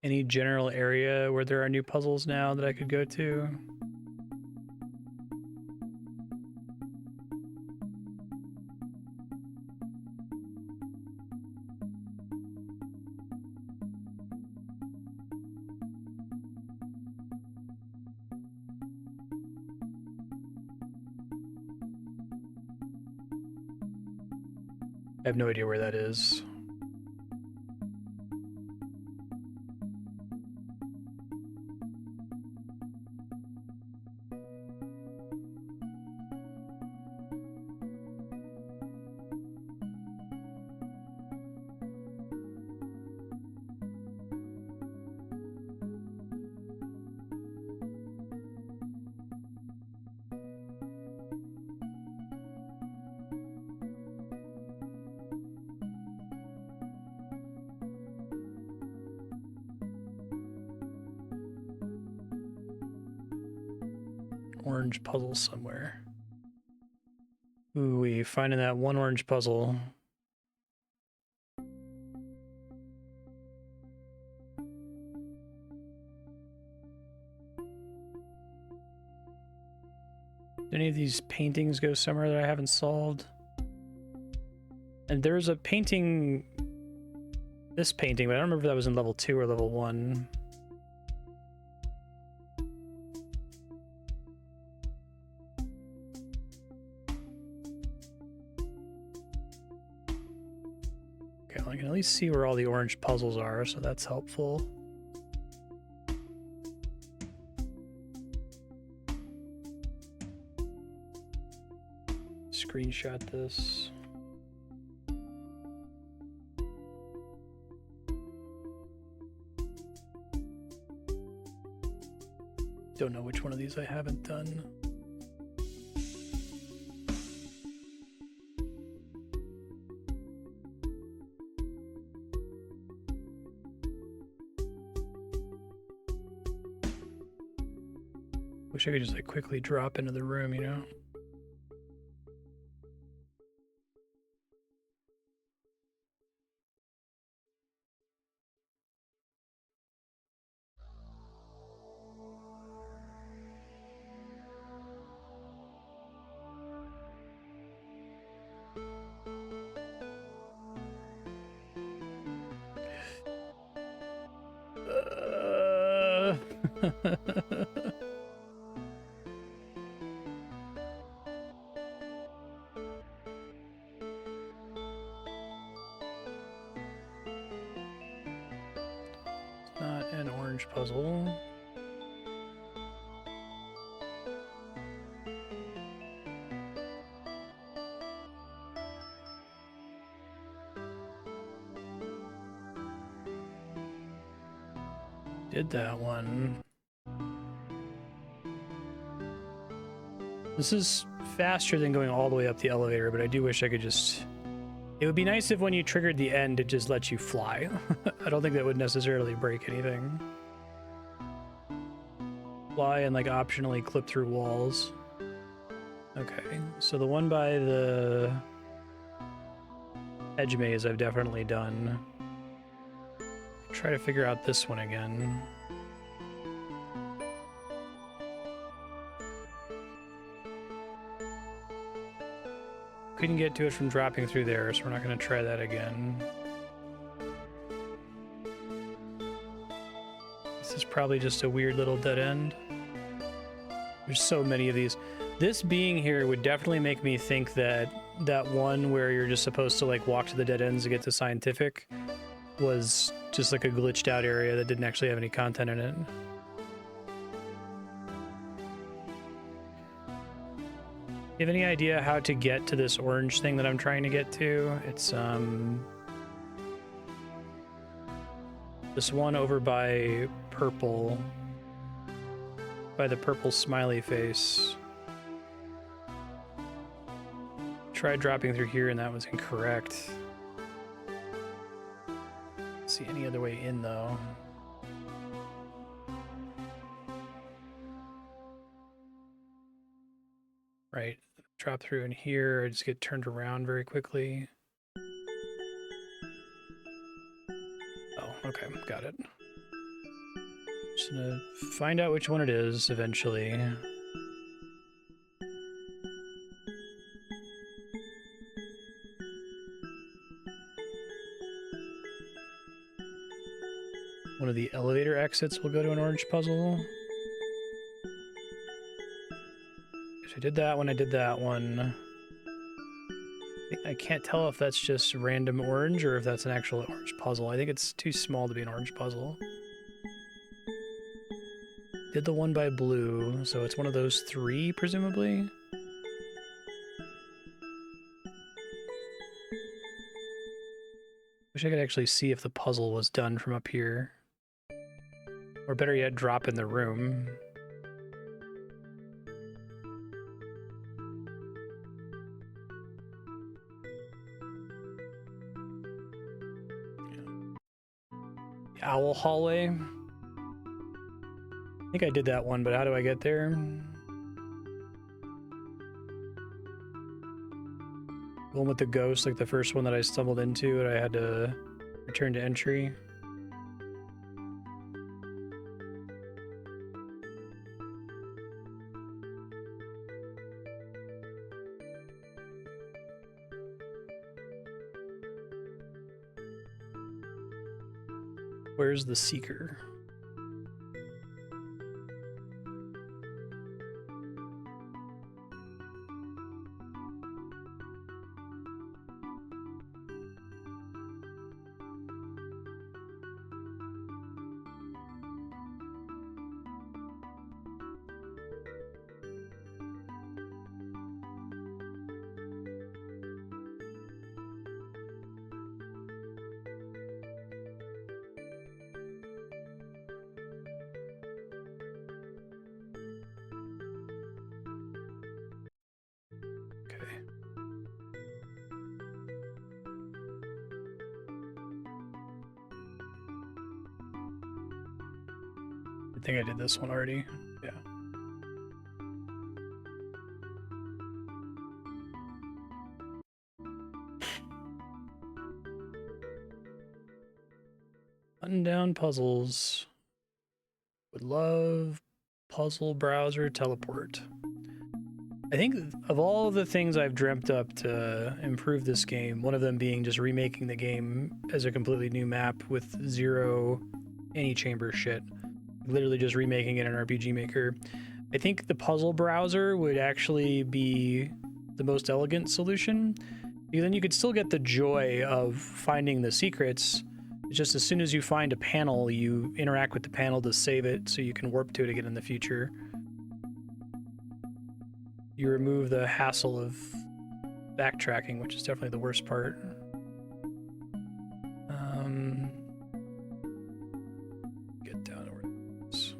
Any general area where there are new puzzles now that I could go to? I have no idea where that is. Orange puzzle somewhere. Ooh, we finding that one orange puzzle. any of these paintings go somewhere that I haven't solved? And there's a painting, this painting, but I don't remember if that was in level 2 or level 1. Okay, well, I can at least see where all the orange puzzles are, so that's helpful. Screenshot this. Don't know which one of these I haven't done. Wish I could just like quickly drop into the room, you know? Not an orange puzzle. Did that one. This is faster than going all the way up the elevator, but I do wish I could just... It would be nice if when you triggered the end, it just lets you fly. I don't think that would necessarily break anything. Fly and like optionally clip through walls. Okay, so the one by the edge maze I've definitely done. Try to figure out this one again. Couldn't get to it from dropping through there, so we're not going to try that again. This is probably just a weird little dead end. There's so many of these. This being here would definitely make me think that that one where you're just supposed to like walk to the dead ends to get to scientific was just like a glitched out area that didn't actually have any content in it. You have any idea how to get to this orange thing that I'm trying to get to? It's this one over by purple, by the purple smiley face. Tried dropping through here and that was incorrect. See any other way in though. Right, drop through in here, I just get turned around very quickly. Oh, okay, got it. Just gonna find out which one it is eventually. One of the elevator exits will go to an orange puzzle. I did that one, I did that one. I can't tell if that's just random orange or if that's an actual orange puzzle. I think it's too small to be an orange puzzle. Did the one by blue, so it's one of those 3, presumably. Wish I could actually see if the puzzle was done from up here. Or better yet, drop in the room. Owl hallway. I think I did that one, but how do I get there? The one with the ghost, like the first one that I stumbled into and I had to return to entry. Where's the seeker? I think I did this one already. Yeah. Button down puzzles. Would love puzzle browser teleport. I think of all the things I've dreamt up to improve this game, one of them being just remaking the game as a completely new map with zero any chamber shit. Literally just remaking it in RPG Maker. I think the puzzle browser would actually be the most elegant solution, because then you could still get the joy of finding the secrets. It's just as soon as you find a panel, you interact with the panel to save it so you can warp to it again in the future. You remove the hassle of backtracking, which is definitely the worst part. Get down to where it is.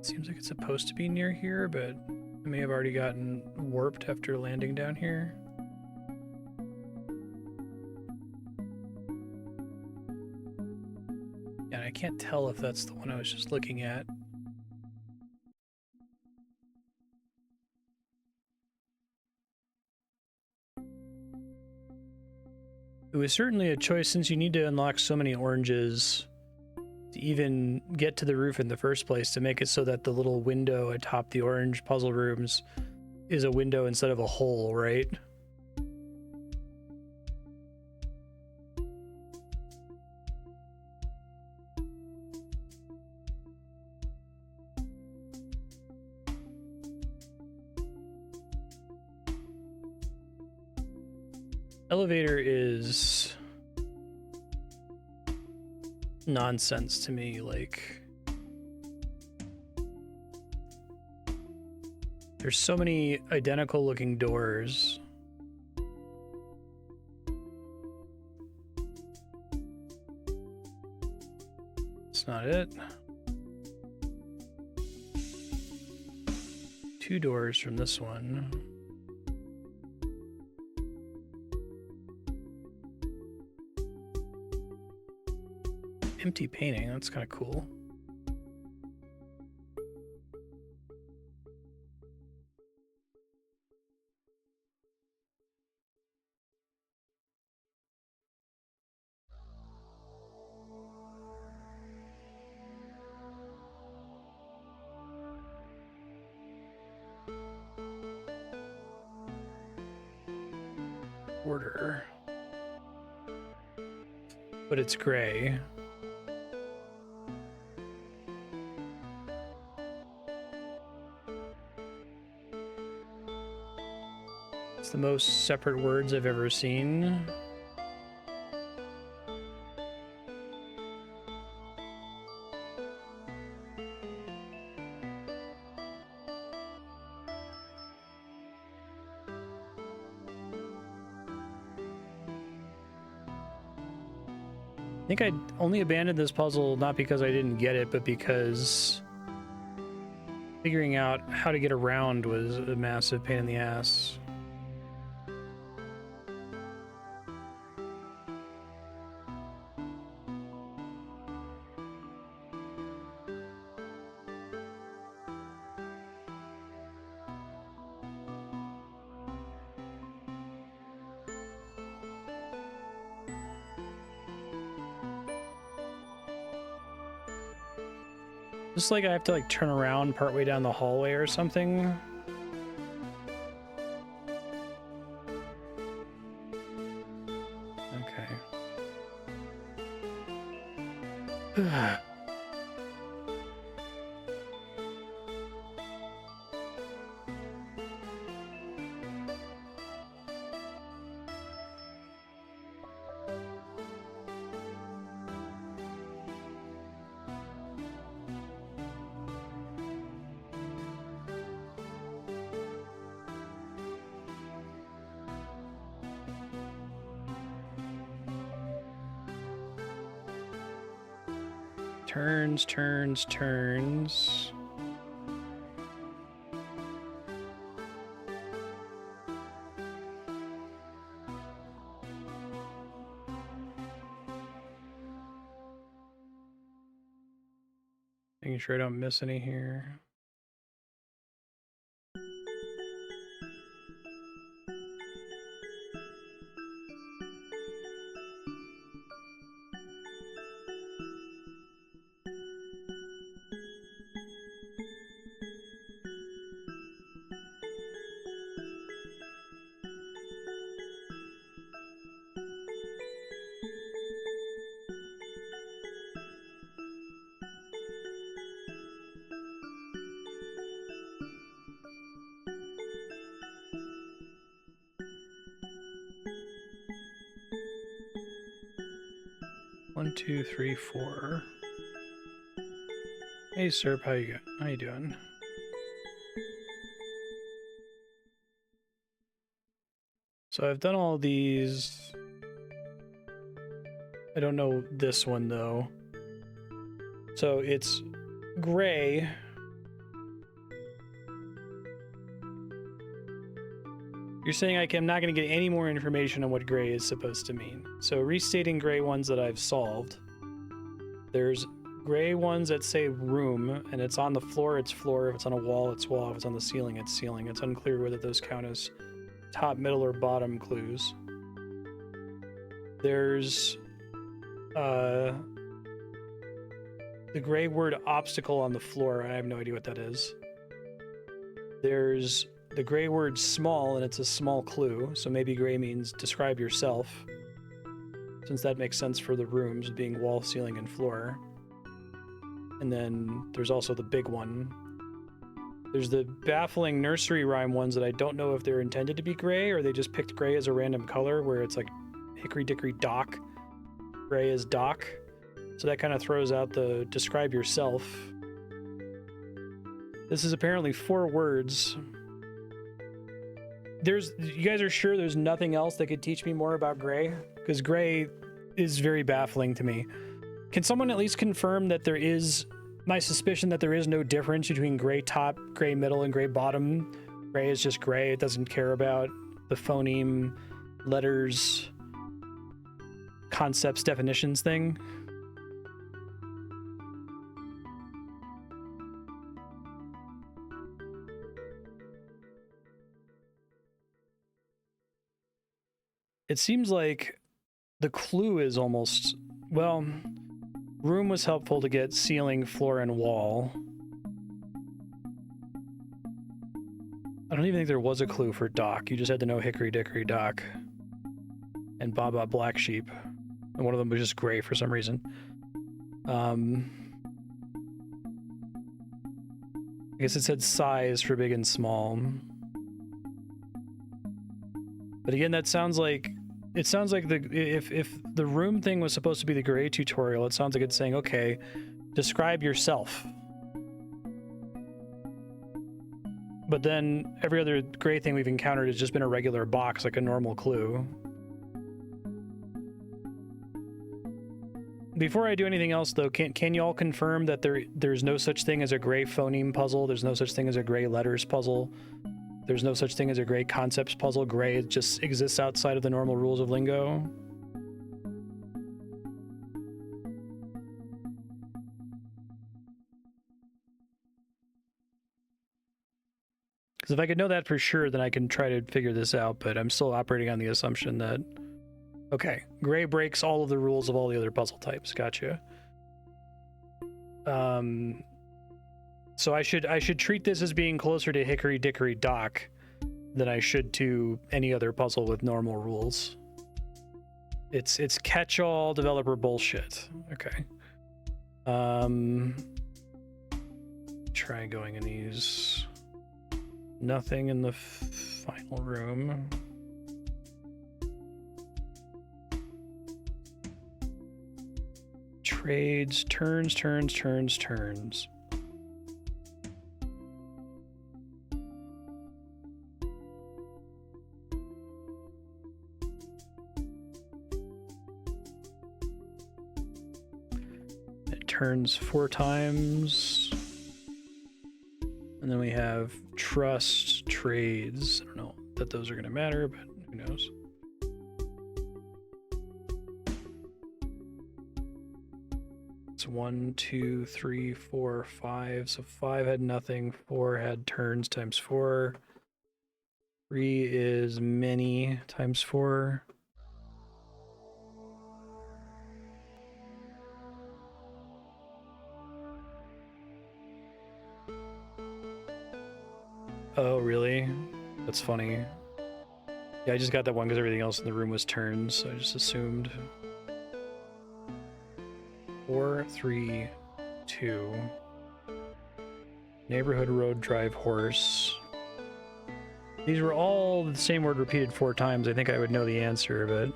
Seems like it's supposed to be near here, but I may have already gotten warped after landing down here. And I can't tell if that's the one I was just looking at. It was certainly a choice, since you need to unlock so many oranges to even get to the roof in the first place, to make it so that the little window atop the orange puzzle rooms is a window instead of a hole, right? Elevator is nonsense to me. Like, there's so many identical looking doors. It's not it. 2 doors from this one. Empty painting, that's kind of cool. Order. But it's gray. The most separate words I've ever seen. I think I only abandoned this puzzle not because I didn't get it, but because figuring out how to get around was a massive pain in the ass. Just like I have to like turn around partway down the hallway or something. Turns, turns, turns. Making sure I don't miss any here. One, two, three, four. Hey, Serp, how you doing? So I've done all these. I don't know this one though. So it's gray. You're saying I'm not going to get any more information on what gray is supposed to mean. So restating gray ones that I've solved. There's gray ones that say room, and it's on the floor, it's floor. If it's on a wall, it's wall. If it's on the ceiling, it's ceiling. It's unclear whether those count as top, middle, or bottom clues. There's the gray word obstacle on the floor. I have no idea what that is. There's the gray word small, and it's a small clue, so maybe gray means describe yourself, since that makes sense for the rooms being wall, ceiling, and floor. And then there's also the big one. There's the baffling nursery rhyme ones that I don't know if they're intended to be gray, or they just picked gray as a random color, where it's like hickory dickory dock. Gray is dock. So that kind of throws out the describe yourself. This is apparently 4 words. You guys are sure there's nothing else that could teach me more about gray? Because gray is very baffling to me. Can someone at least confirm that there is my suspicion that there is no difference between gray top, gray middle, and gray bottom? Gray is just gray. It doesn't care about the phoneme, letters, concepts, definitions thing. It seems like the clue is almost, well, room was helpful to get ceiling, floor, and wall. I don't even think there was a clue for dock. You just had to know hickory dickory dock and Baba Black Sheep. And one of them was just gray for some reason. I guess it said size for big and small. But again, that sounds like, it sounds like if the room thing was supposed to be the gray tutorial, it sounds like it's saying, okay, describe yourself. But then every other gray thing we've encountered has just been a regular box, like a normal clue. Before I do anything else, though, can you all confirm that there's no such thing as a gray phoneme puzzle? There's no such thing as a gray letters puzzle? There's no such thing as a gray concepts puzzle? Gray just exists outside of the normal rules of Lingo? Because if I could know that for sure, then I can try to figure this out, but I'm still operating on the assumption that, okay, gray breaks all of the rules of all the other puzzle types. Gotcha. So I should treat this as being closer to hickory dickory dock than I should to any other puzzle with normal rules. It's catch-all developer bullshit. Okay. Try going in these. Nothing in the final room. Trades, turns. It turns 4 times. And then we have trust, trades. I don't know that those are going to matter, but who knows? It's 1, 2, 3, 4, 5. So 5 had nothing. 4 had turns times 4. 3 is many times 4. Oh, really? That's funny. Yeah, I just got that one because everything else in the room was turns, so I just assumed. 4, 3, 2. Neighborhood, road, drive, horse. These were all the same word repeated 4 times. I think I would know the answer, but...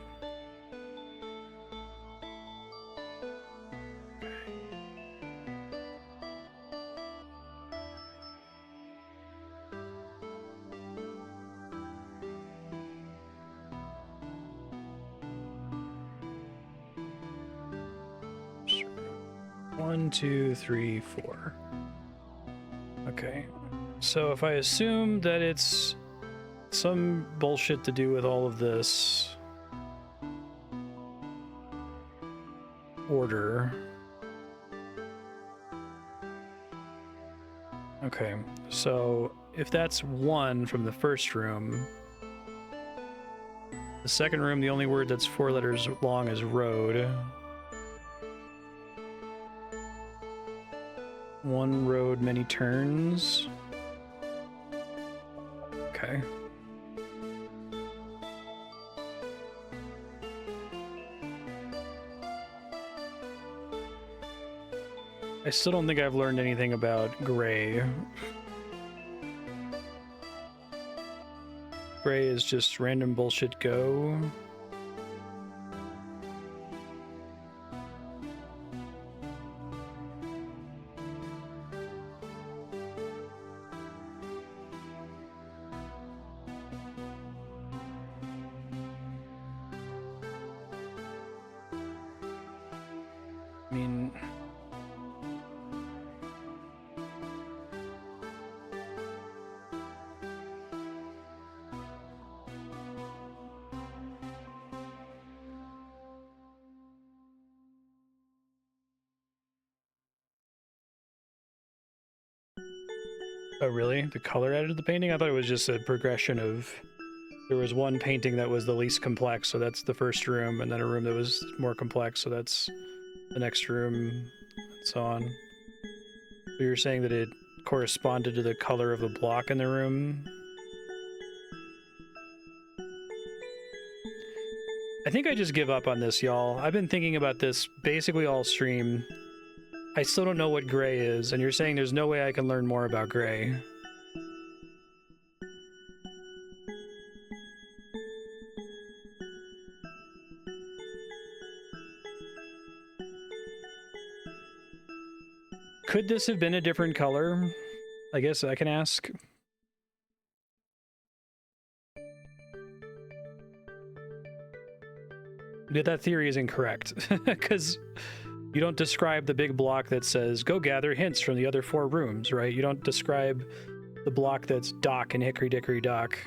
One, 2, 3, 4. Okay. So if I assume that it's some bullshit to do with all of this order. Okay. So if that's 1 from the first room, the second room, the only word that's 4 letters long is road. 1 road, many turns. Okay. I still don't think I've learned anything about gray. Gray is just random bullshit go. I mean... Oh, really? The color added to the painting? I thought it was just a progression of... There was one painting that was the least complex, so that's the first room, and then a room that was more complex, so that's the next room, and so on. So you're saying that it corresponded to the color of the block in the room? I think I just give up on this, y'all. I've been thinking about this basically all stream. I still don't know what gray is, and you're saying there's no way I can learn more about gray. Could this have been a different color? I guess I can ask. That theory is incorrect, because you don't describe the big block that says, go gather hints from the other 4 rooms, right? You don't describe the block that's dock and hickory dickory dock.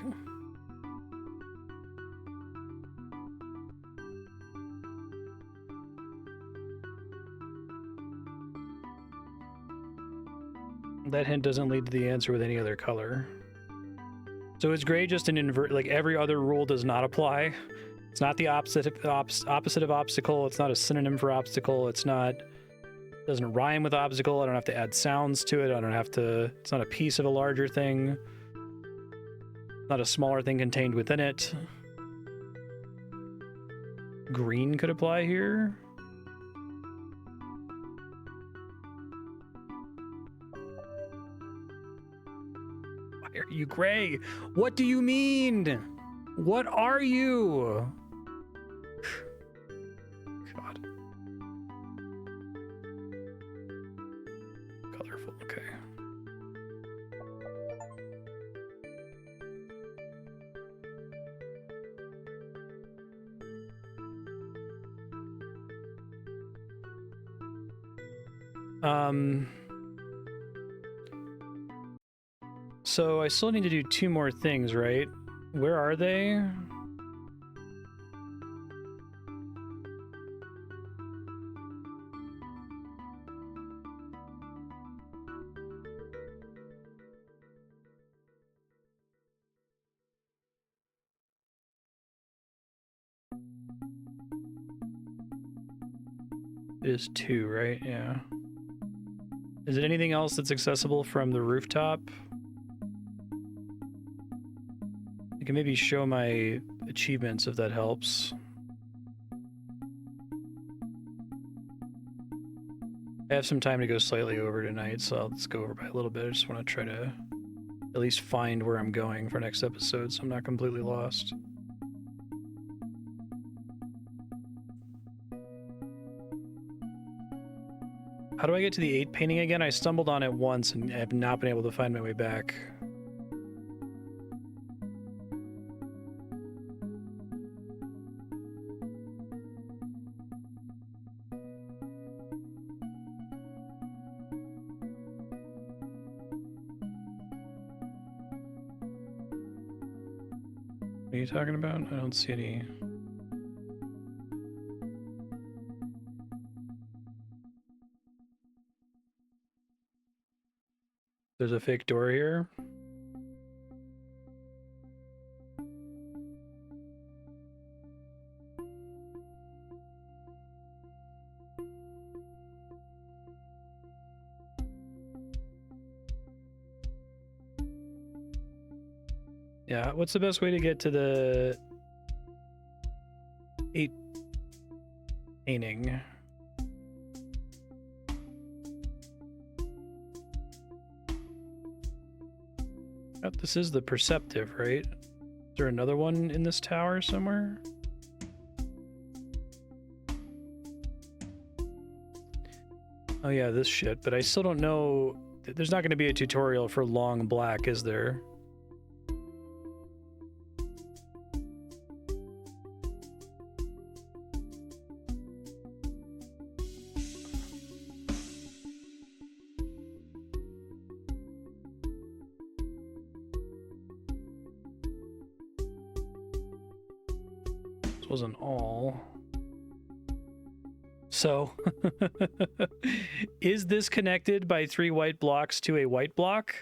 That hint doesn't lead to the answer with any other color. So is gray just an invert, like every other rule does not apply? It's not the opposite of obstacle. It's not a synonym for obstacle. It's not, doesn't rhyme with obstacle. I don't have to add sounds to it. I don't have to, it's not a piece of a larger thing. Not a smaller thing contained within it. Green could apply here. you gray? What do you mean? What are you? God. Colorful, okay. So I still need to do 2 more things, right? Where are they? It is 2, right? Yeah. Is it anything else that's accessible from the rooftop? I can maybe show my achievements if that helps. I have some time to go slightly over tonight, so I'll just go over by a little bit. I just want to try to at least find where I'm going for next episode, so I'm not completely lost. How do I get to the 8 painting again? I stumbled on it once and have not been able to find my way back. What are you talking about? I don't see any. There's a fake door here. Yeah, what's the best way to get to the 8 painting? Oh, this is the perceptive, right? Is there another one in this tower somewhere? Oh yeah, this shit, but I still don't know. There's not going to be a tutorial for long black, is there? Wasn't all. So, is this connected by 3 white blocks to a white block?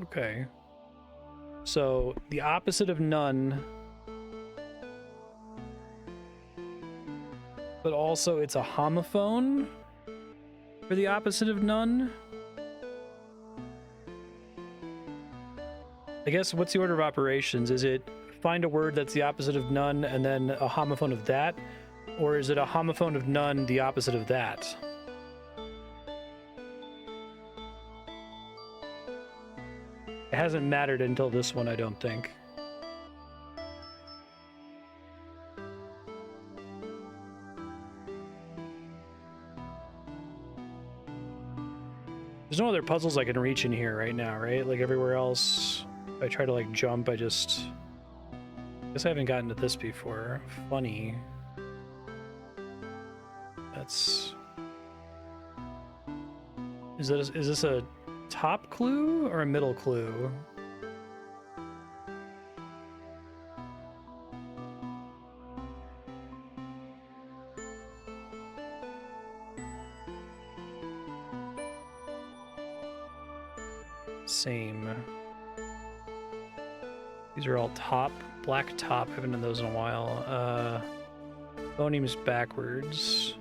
Okay. So, the opposite of none, but also it's a homophone for the opposite of none? I guess, what's the order of operations? Is it find a word that's the opposite of none and then a homophone of that? Or is it a homophone of none, the opposite of that? It hasn't mattered until this one, I don't think. There's no other puzzles I can reach in here right now, right? Like everywhere else, if I try to like jump, I guess I haven't gotten to this before. Funny. That's... Is this a top clue or a middle clue? Same. These are all top. Black top. Haven't done those in a while. Phonemes backwards.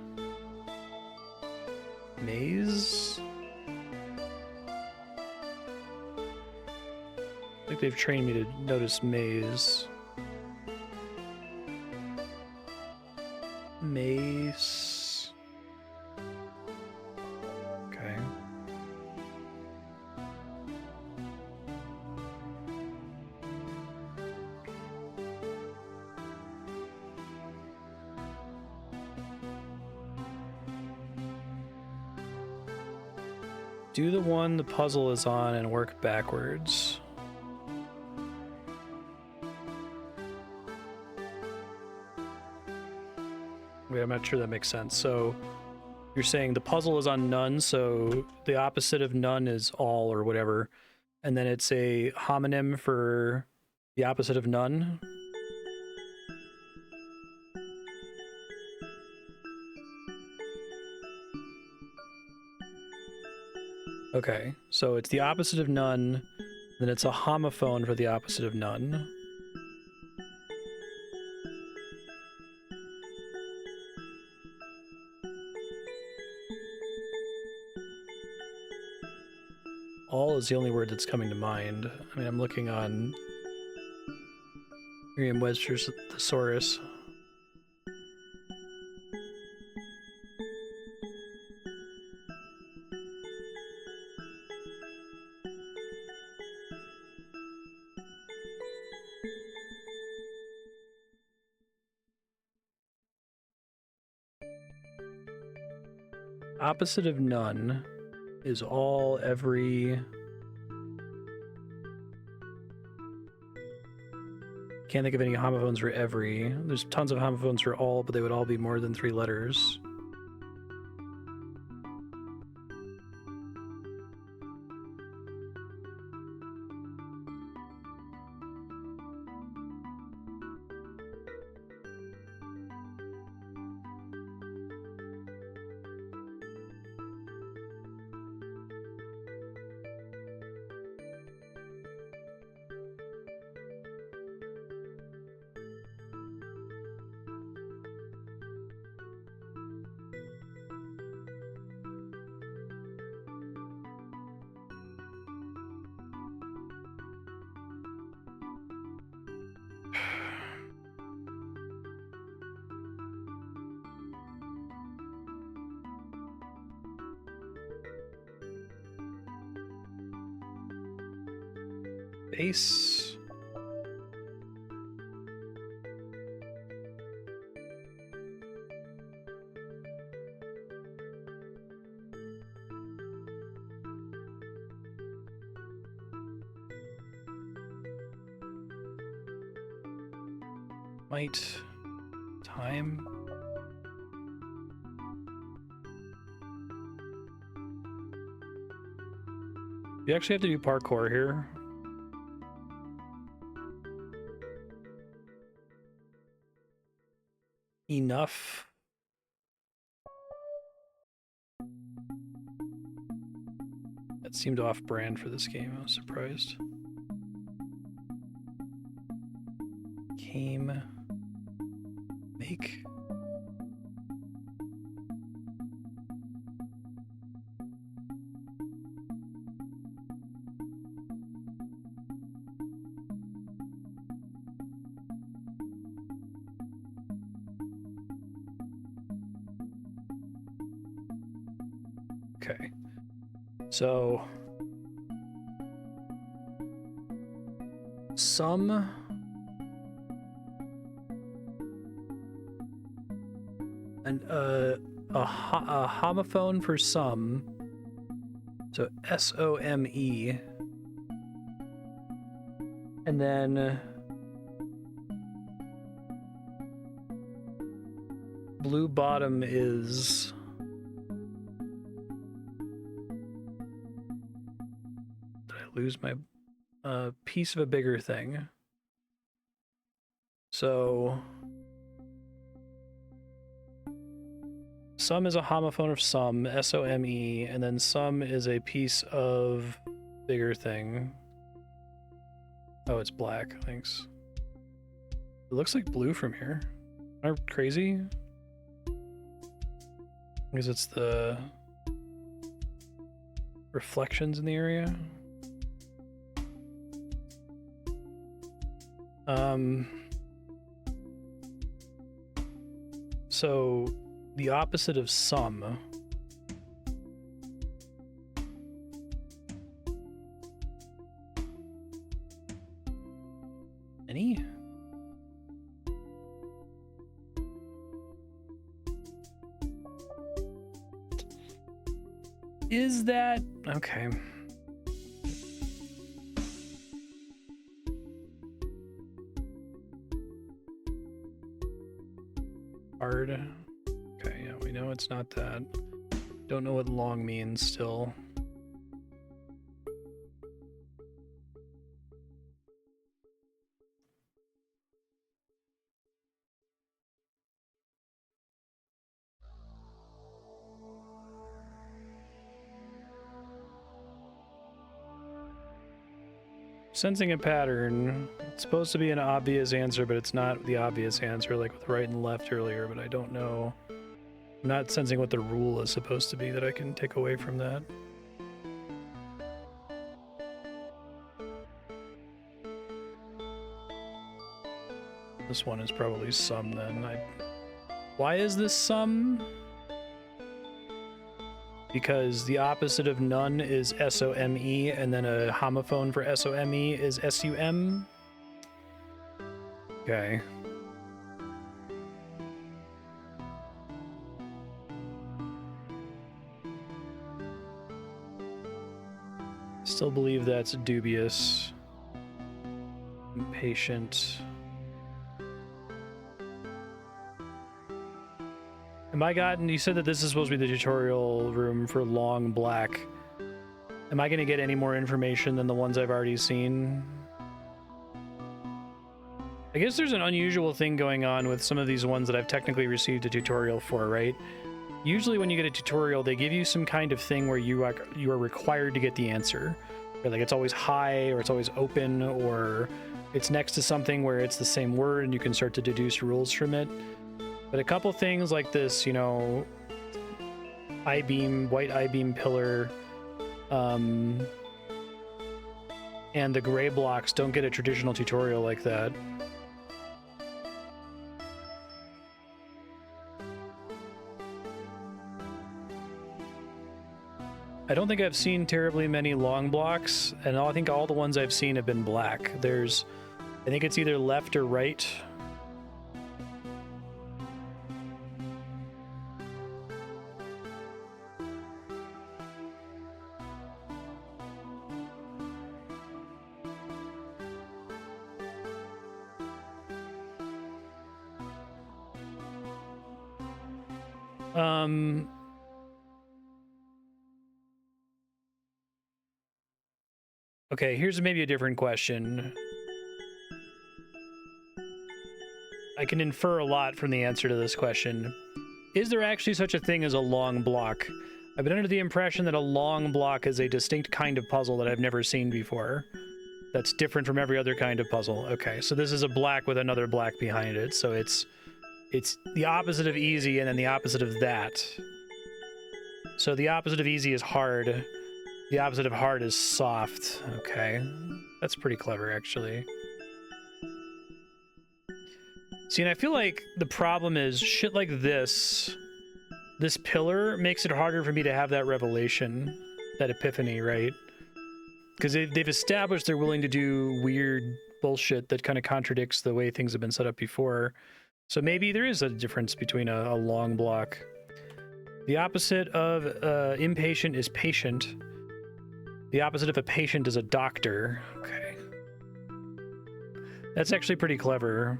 Maze? I think they've trained me to notice maze. Maze. Do the one the puzzle is on and work backwards. Wait, I'm not sure that makes sense. So you're saying the puzzle is on none, so the opposite of none is all or whatever, and then it's a homonym for the opposite of none? Okay, so it's the opposite of none, then it's a homophone for the opposite of none. All is the only word that's coming to mind. I mean, I'm looking on Merriam-Webster's thesaurus. Opposite of none is all, every. Can't think of any homophones for every. There's tons of homophones for all, but they would all be more than 3 letters. Base. Might. Time. You actually have to do parkour here. Enough. That seemed off-brand for this game. I was surprised. Came. Make. Okay, so some a homophone for some, so S-O-M-E, and then blue bottom is lose my piece of a bigger thing. So some is a homophone of some, S-O-M-E, and then some is a piece of bigger thing. Oh, it's black, thanks. It looks like blue from here. Am I crazy? Because it's the reflections in the area. So the opposite of some. Any? Is that okay? Hard. Okay, yeah, we know it's not that. Don't know what long means still. Sensing a pattern. It's supposed to be an obvious answer, but it's not the obvious answer, like with right and left earlier, but I don't know. I'm not sensing what the rule is supposed to be that I can take away from that. This one is probably some then. Why is this some? Because the opposite of none is S-O-M-E, and then a homophone for S-O-M-E is S-U-M. Okay. Still believe that's dubious. Impatient. You said that this is supposed to be the tutorial room for long black. Am I going to get any more information than the ones I've already seen? I guess there's an unusual thing going on with some of these ones that I've technically received a tutorial for, right? Usually when you get a tutorial, they give you some kind of thing where you are required to get the answer. Or like it's always high, or it's always open, or it's next to something where it's the same word and you can start to deduce rules from it. But a couple things like this, you know, I-beam, white I-beam pillar, and the gray blocks don't get a traditional tutorial like that. I don't think I've seen terribly many long blocks, and I think all the ones I've seen have been black. I think it's either left or right. Okay, here's maybe a different question. I can infer a lot from the answer to this question. Is there actually such a thing as a long block? I've been under the impression that a long block is a distinct kind of puzzle that I've never seen before. That's different from every other kind of puzzle. Okay, so this is a black with another black behind it, so it's the opposite of easy and then the opposite of that. So the opposite of easy is hard. The opposite of hard is soft. Okay. That's pretty clever, actually. See, and I feel like the problem is shit like this pillar makes it harder for me to have that revelation, that epiphany, right? Because they've established they're willing to do weird bullshit that kind of contradicts the way things have been set up before. So maybe there is a difference between a long block. The opposite of impatient is patient. The opposite of a patient is a doctor. Okay. That's actually pretty clever.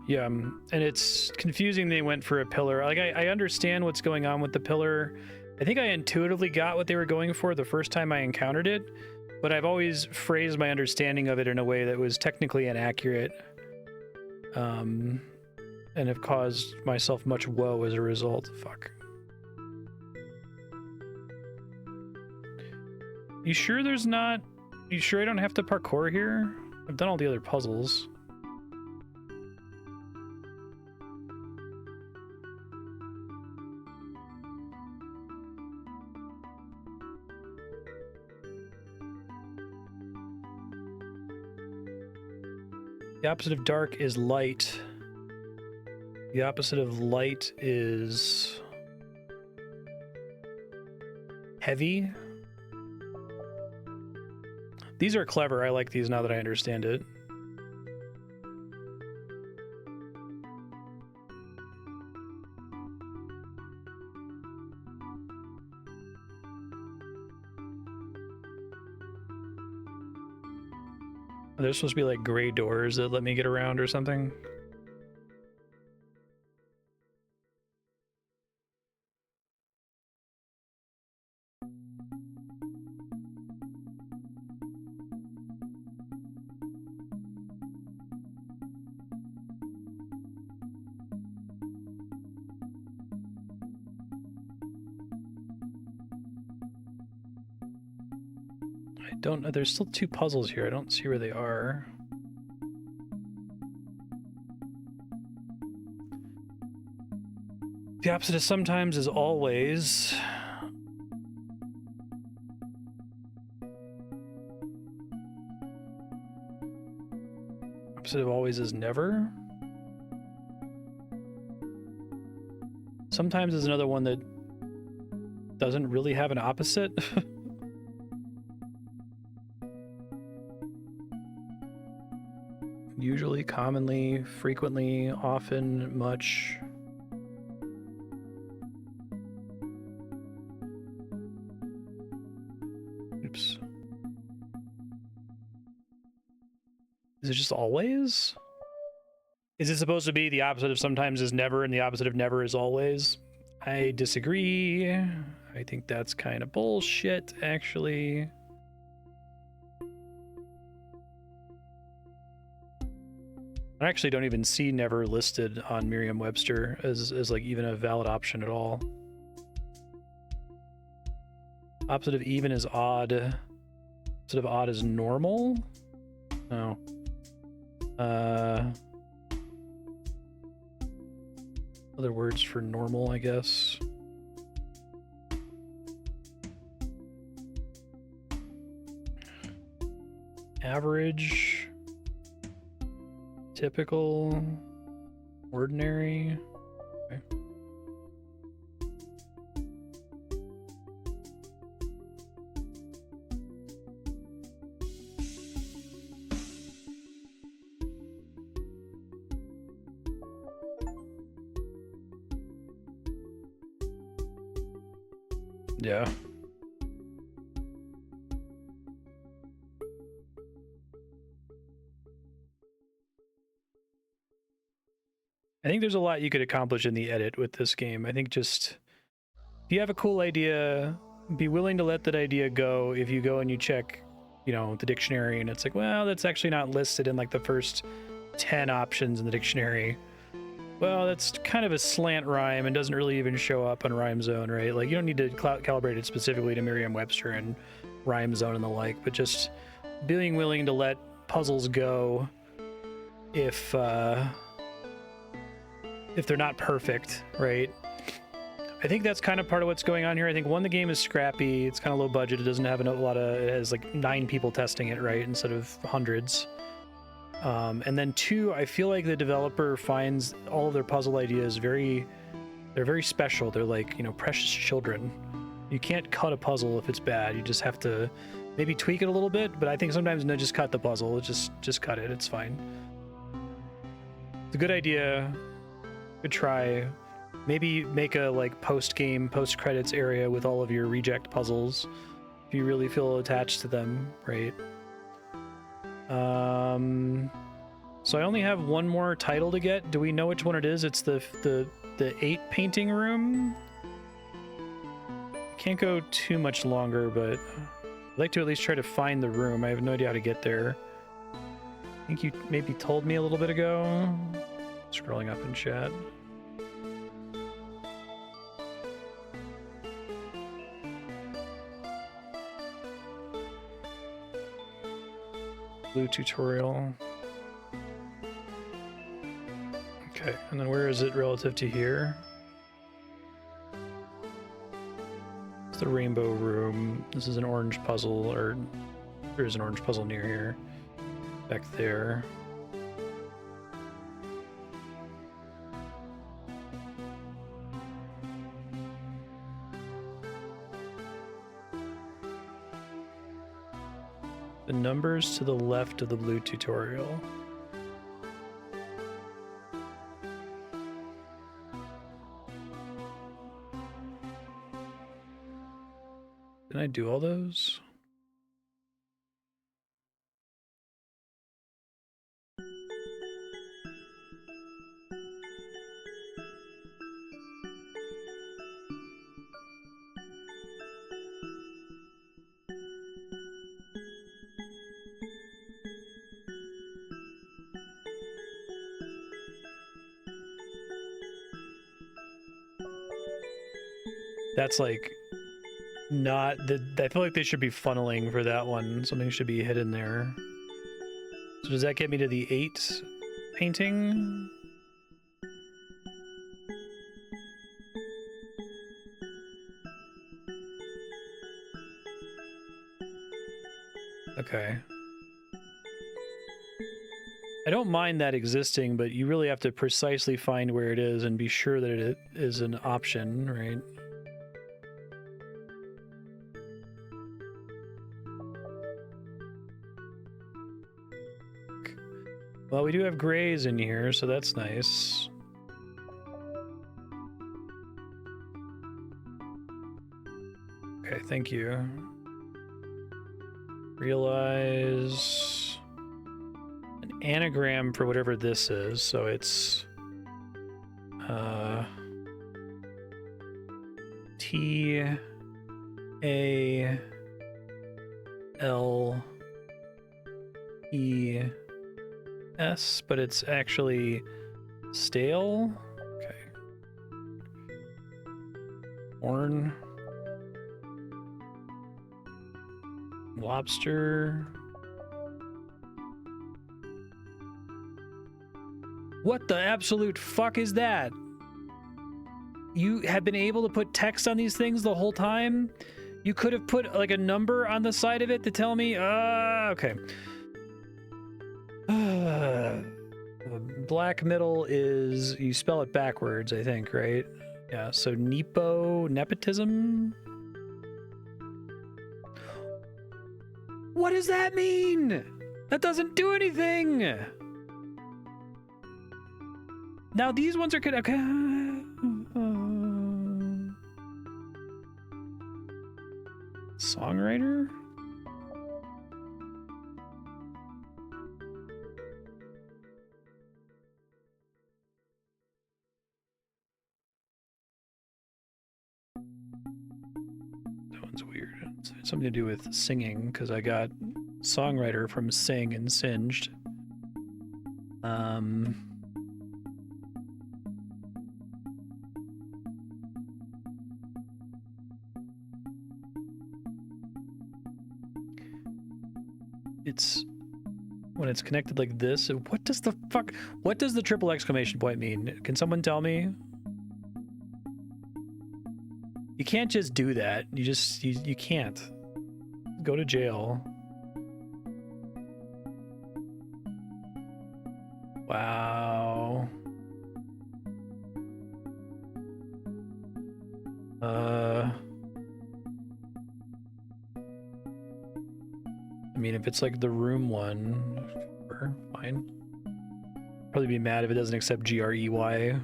Yeah, and it's confusing they went for a pillar. Like, I understand what's going on with the pillar. I think I intuitively got what they were going for the first time I encountered it, but I've always phrased my understanding of it in a way that was technically inaccurate, and have caused myself much woe as a result. Fuck. You sure there's not... You sure I don't have to parkour here? I've done all the other puzzles. The opposite of dark is light. The opposite of light is heavy. These are clever. I like these now that I understand it. There's supposed to be like gray doors that let me get around or something. I don't know. There's still 2 puzzles here. I don't see where they are. The opposite of sometimes is always. Opposite of always is never. Sometimes is another one that doesn't really have an opposite. Usually, commonly, frequently, often, much. Oops. Is it just always? Is it supposed to be the opposite of sometimes is never and the opposite of never is always? I disagree. I think that's kind of bullshit, actually. I actually don't even see never listed on Merriam-Webster as like even a valid option at all. Opposite of even is odd. Opposite of odd is normal? No. Other words for normal, I guess. Average. Typical. Ordinary. Okay. Yeah. I think there's a lot you could accomplish in the edit with this game. I think just, if you have a cool idea, be willing to let that idea go. If you go and you check, you know, the dictionary and it's like, well, that's actually not listed in like the first 10 options in the dictionary. Well, that's kind of a slant rhyme and doesn't really even show up on Rhyme Zone, right? Like, you don't need to calibrate it specifically to Merriam-Webster and Rhyme Zone and the like, but just being willing to let puzzles go if they're not perfect, right? I think that's kind of part of what's going on here. I think one, the game is scrappy. It's kind of low budget. It doesn't have a lot of, it has like 9 people testing it, right? Instead of hundreds. And then 2, I feel like the developer finds all of their puzzle ideas they're very special. They're like, you know, precious children. You can't cut a puzzle if it's bad. You just have to maybe tweak it a little bit, but I think sometimes no, just cut the puzzle. Just cut it. It's fine. It's a good idea. Good try. Maybe make a like post-game, post-credits area with all of your reject puzzles if you really feel attached to them, right? So I only have one more title to get. Do we know which one it is? It's the 8 painting room. Can't go too much longer, but I'd like to at least try to find the room. I have no idea how to get there. I think you maybe told me a little bit ago. Scrolling up in chat. Blue tutorial. Okay, and then where is it relative to here? It's the rainbow room. This is an orange puzzle, or there's an orange puzzle near here. Back there. The numbers to the left of the blue tutorial. Can I do all those? That's like not the. I feel like they should be funneling for that one. Something should be hidden there. So does that get me to the 8 painting? Okay. I don't mind that existing, but you really have to precisely find where it is and be sure that it is an option, right? Well, we do have grays in here, so that's nice. Okay, thank you. Realize an anagram for whatever this is, so it's T-A-L-E-S, but it's actually stale. Okay. Corn. Lobster. What the absolute fuck is that? You have been able to put text on these things the whole time? You could have put like a number on the side of it to tell me, okay. Black middle is, you spell it backwards, I think, right? Yeah, so nepotism? What does that mean? That doesn't do anything! Now these ones are good. Okay. Songwriter? That one's weird. It's something to do with singing, because I got songwriter from sing and singed. It's when it's connected like this. What does the fuck? What does the triple exclamation point mean? Can someone tell me? You can't just do that. You can't. Go to jail. Wow. I mean, if it's like the room one, sure, fine. Probably be mad if it doesn't accept GREY.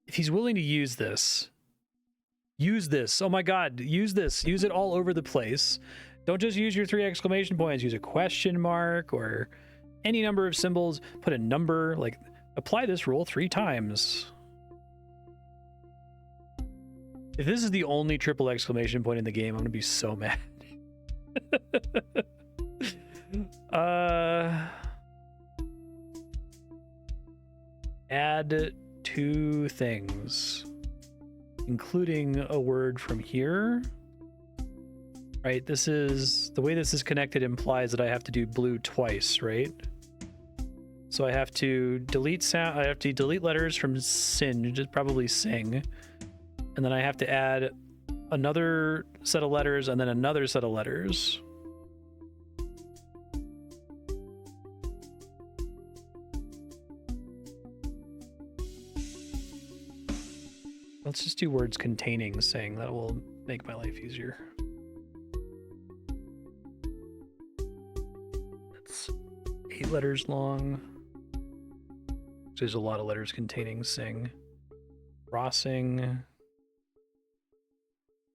If he's willing to use this. Oh my god, use this. Use it all over the place. Don't just use your 3 exclamation points. Use a question mark or any number of symbols. Put a number, like, apply this rule 3 times. If this is the only triple exclamation point in the game, I'm gonna be so mad. Add 2 things, including a word from here. Right, this is the way this is connected implies that I have to do blue twice, right? So I have to delete sound. I have to delete letters from singed, probably sing. And then I have to add another set of letters and then another set of letters. Let's just do words containing sing. That will make my life easier. That's 8 letters long. There's a lot of letters containing sing. Crossing.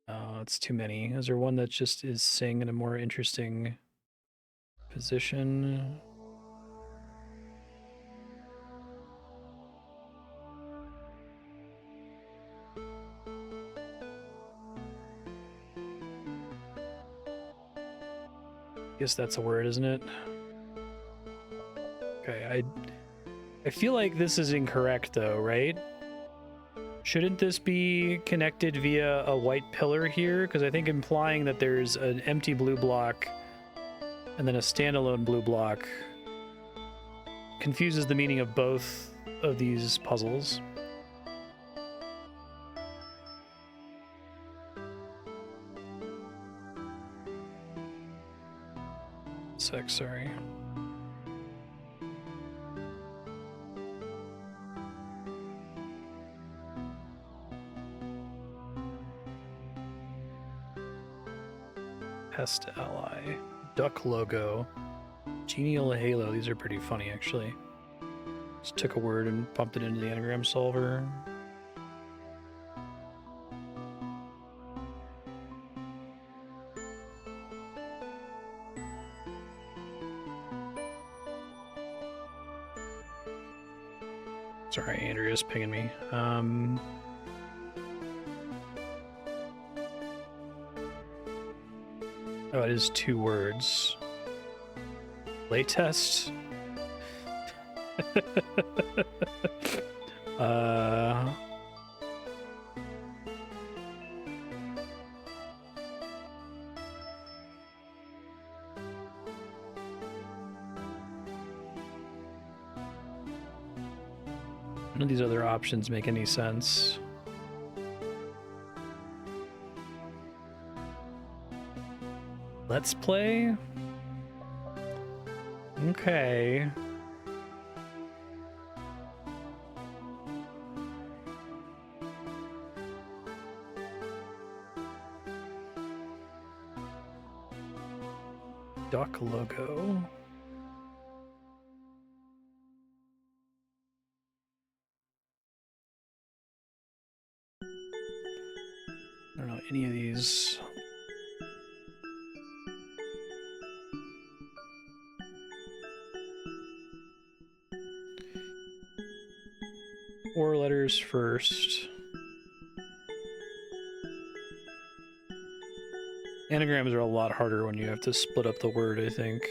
Oh, it's too many. Is there one that just is sing in a more interesting position? I guess that's a word, isn't it? Okay, I feel like this is incorrect though, right? Shouldn't this be connected via a white pillar here? Because I think implying that there's an empty blue block and then a standalone blue block confuses the meaning of both of these puzzles. Sorry. Pest ally, duck logo, genial halo. These are pretty funny, actually. Just took a word and pumped it into the anagram solver. Sorry, Andrea's pinging me. Oh, it is 2 words. Playtest. None of these other options make any sense. Let's play? Okay. Duck logo. I don't know any of these. Four letters first. Anagrams are a lot harder when you have to split up the word, I think.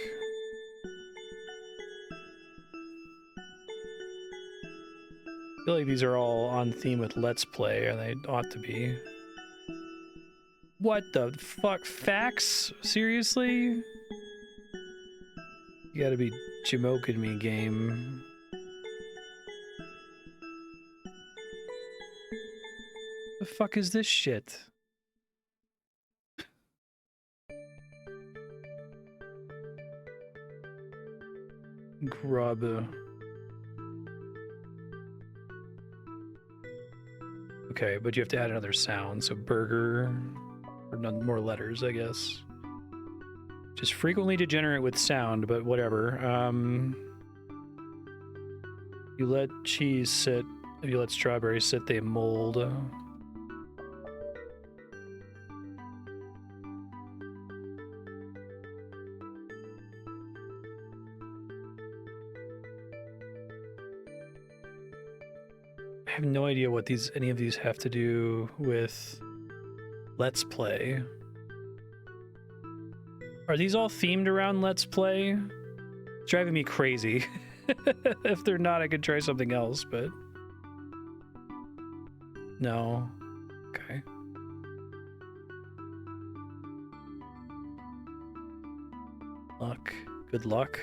I feel like these are all on theme with Let's Play, and they ought to be. What the fuck? Facts? Seriously? You gotta be jamoking me, game. The fuck is this shit? Grub. Okay, but you have to add another sound, so burger, or none more letters, I guess. Just frequently degenerate with sound, but whatever. You let cheese sit, if you let strawberry sit, they mold. I have no idea what any of these have to do with Let's Play. Are these all themed around Let's Play? It's driving me crazy. If they're not, I could try something else, but... No. Okay. Luck. Good luck.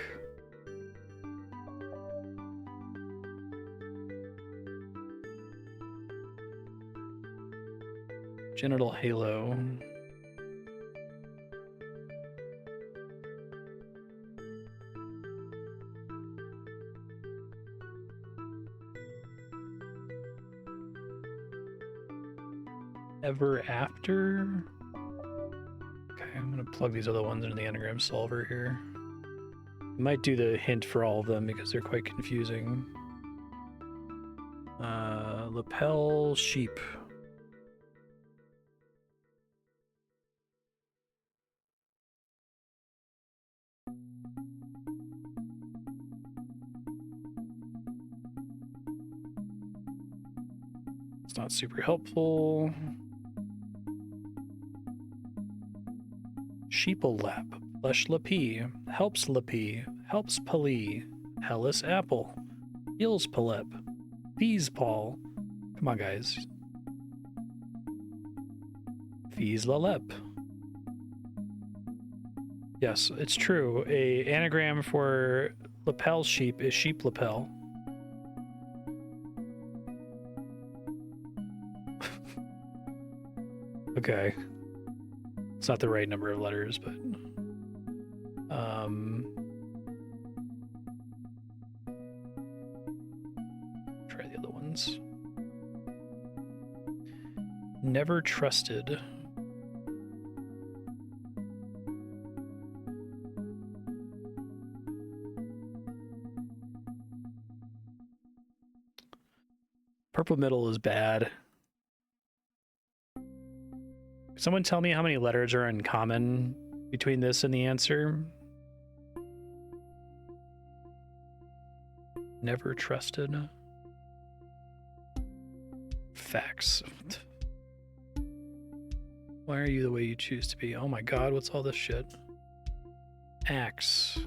Genital halo. Ever after? Okay, I'm gonna plug these other ones into the anagram solver here. I might do the hint for all of them because they're quite confusing. Lapel sheep. It's not super helpful. Sheepelap, Flesh Lapi, Helps Lapi, Helps Pali, Hellas Apple, Heals Palep, Fees Paul. Come on, guys. Fees Lalep. Yes, it's true. A anagram for lapel sheep is sheep lapel. Okay. It's not the right number of letters, but try the other ones. Never trusted. Purple middle is bad. Someone tell me how many letters are in common between this and the answer. Never trusted. Facts. Why are you the way you choose to be? Oh my god, what's all this shit? Axe.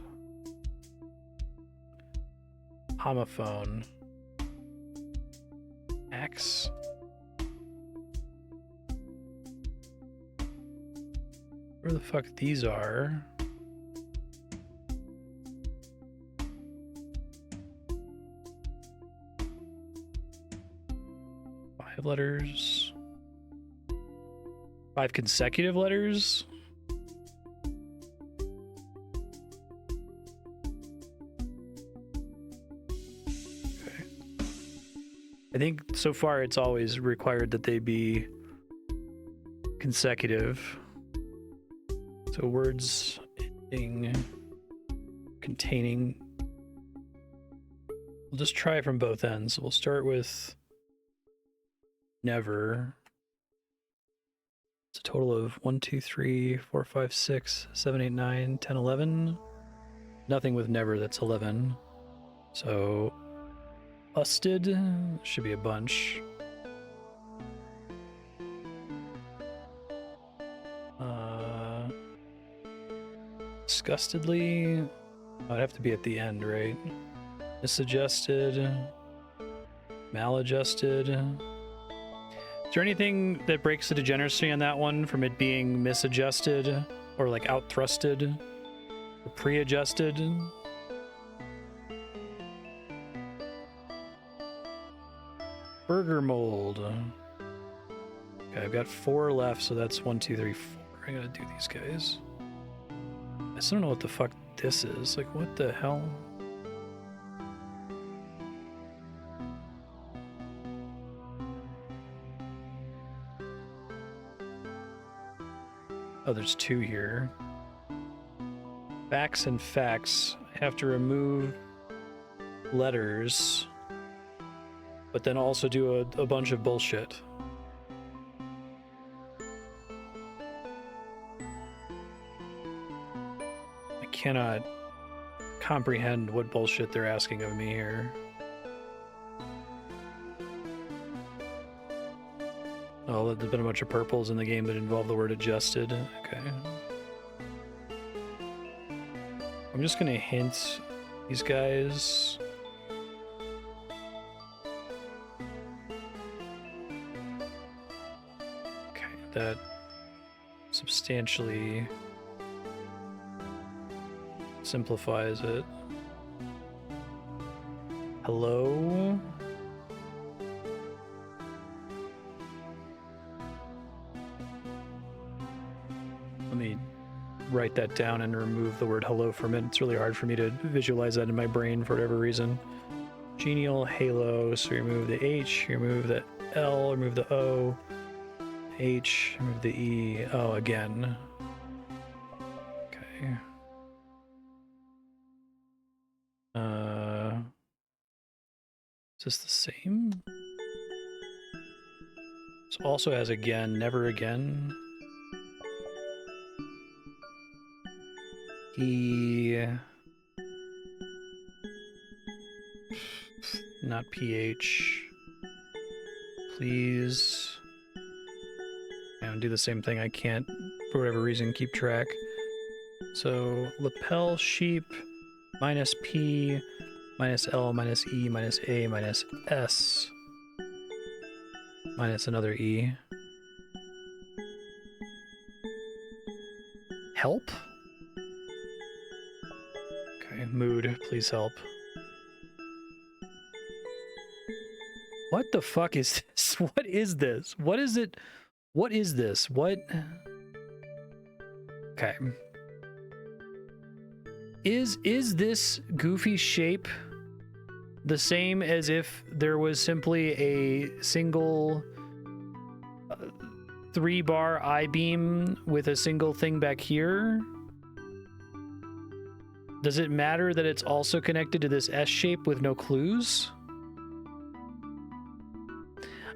Homophone. Axe. Where the fuck these are? Five letters. 5 consecutive letters? Okay. I think so far it's always required that they be consecutive. So words ending, containing. We'll just try it from both ends. We'll start with never. It's a total of 1, 2, 3, 4, 5, 6, 7, 8, 9, 10, 11. Nothing with never, that's 11. So usted should be a bunch. Disgustedly, I'd have to be at the end, right? Misadjusted, maladjusted. Is there anything that breaks the degeneracy on that one from it being misadjusted or like out thrusted or pre-adjusted? Burger mold. Okay, I've got 4 left, so that's 1, 2, 3, 4. I gotta do these guys. I still don't know what the fuck this is. Like, what the hell? Oh, there's 2 here. Facts and facts. I have to remove letters, but then also do a bunch of bullshit. Cannot comprehend what bullshit they're asking of me here. Oh, there's been a bunch of purples in the game that involve the word adjusted. Okay. I'm just gonna hint these guys. Okay, that substantially simplifies it. Hello? Let me write that down and remove the word hello from it. It's really hard for me to visualize that in my brain for whatever reason. Genial halo, so remove the H, remove the L, remove the O. H, remove the E. Oh, again. Okay. Is this the same? This also has again, never again. E. Not PH. Please. And do the same thing. I can't, for whatever reason, keep track. So lapel sheep minus P minus L minus E minus A minus S minus another E. Help? Okay, mood, please help. What the fuck is this? What is this? What is it? What is this? What? Okay. Is this goofy shape the same as if there was simply a single 3-bar I-beam with a single thing back here? Does it matter that it's also connected to this S shape with no clues?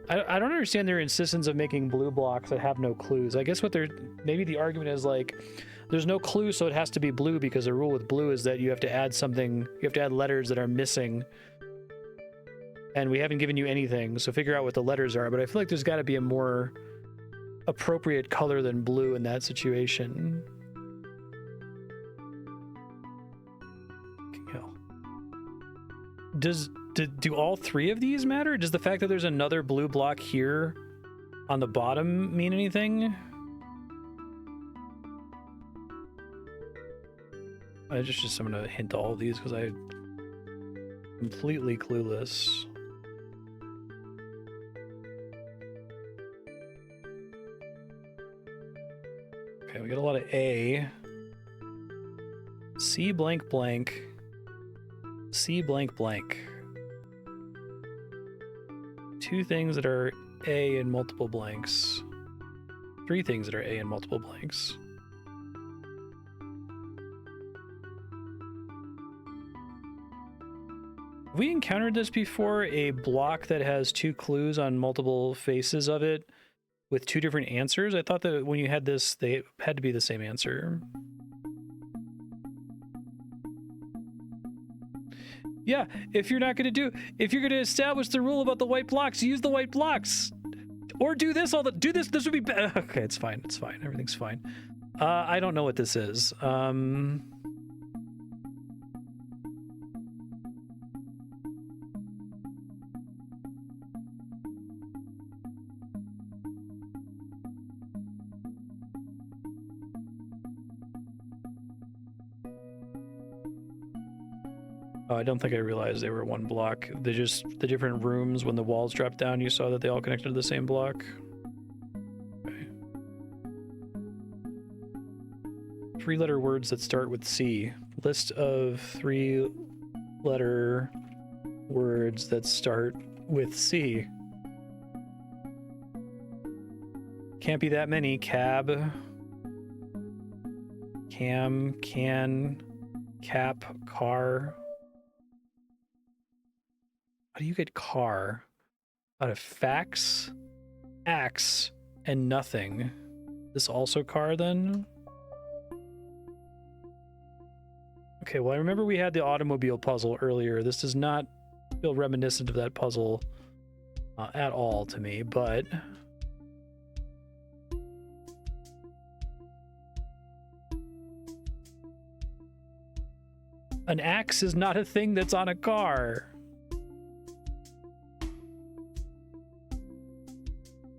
I don't understand their insistence of making blue blocks that have no clues. I guess what they're, maybe the argument is like, there's no clue, so it has to be blue, because the rule with blue is that you have to add something, you have to add letters that are missing. And we haven't given you anything, so figure out what the letters are. But I feel like there's got to be a more appropriate color than blue in that situation. Hell. Do all 3 of these matter? Does the fact that there's another blue block here on the bottom mean anything? I'm gonna hint all of these because I'm completely clueless. Okay, we got a lot of A. C blank blank. C blank blank. 2 things that are A in multiple blanks. 3 things that are A in multiple blanks. Have we encountered this before? A block that has 2 clues on multiple faces of it with 2 different answers? I thought that when you had this, they had to be the same answer. Yeah, if you're going to establish the rule about the white blocks, use the white blocks. Or do this, this would be better. Okay, it's fine, everything's fine. I don't know what this is. Oh, I don't think I realized they were 1 block. They just, the different rooms, when the walls dropped down, you saw that they all connected to the same block. Okay. 3-letter words that start with C. List of 3-letter words that start with C. Can't be that many. Cab. Cam. Can. Cap. Car. How do you get car out of fax, axe, and nothing? This also car then? Okay, well, I remember we had the automobile puzzle earlier. This does not feel reminiscent of that puzzle at all to me, but... An axe is not a thing that's on a car.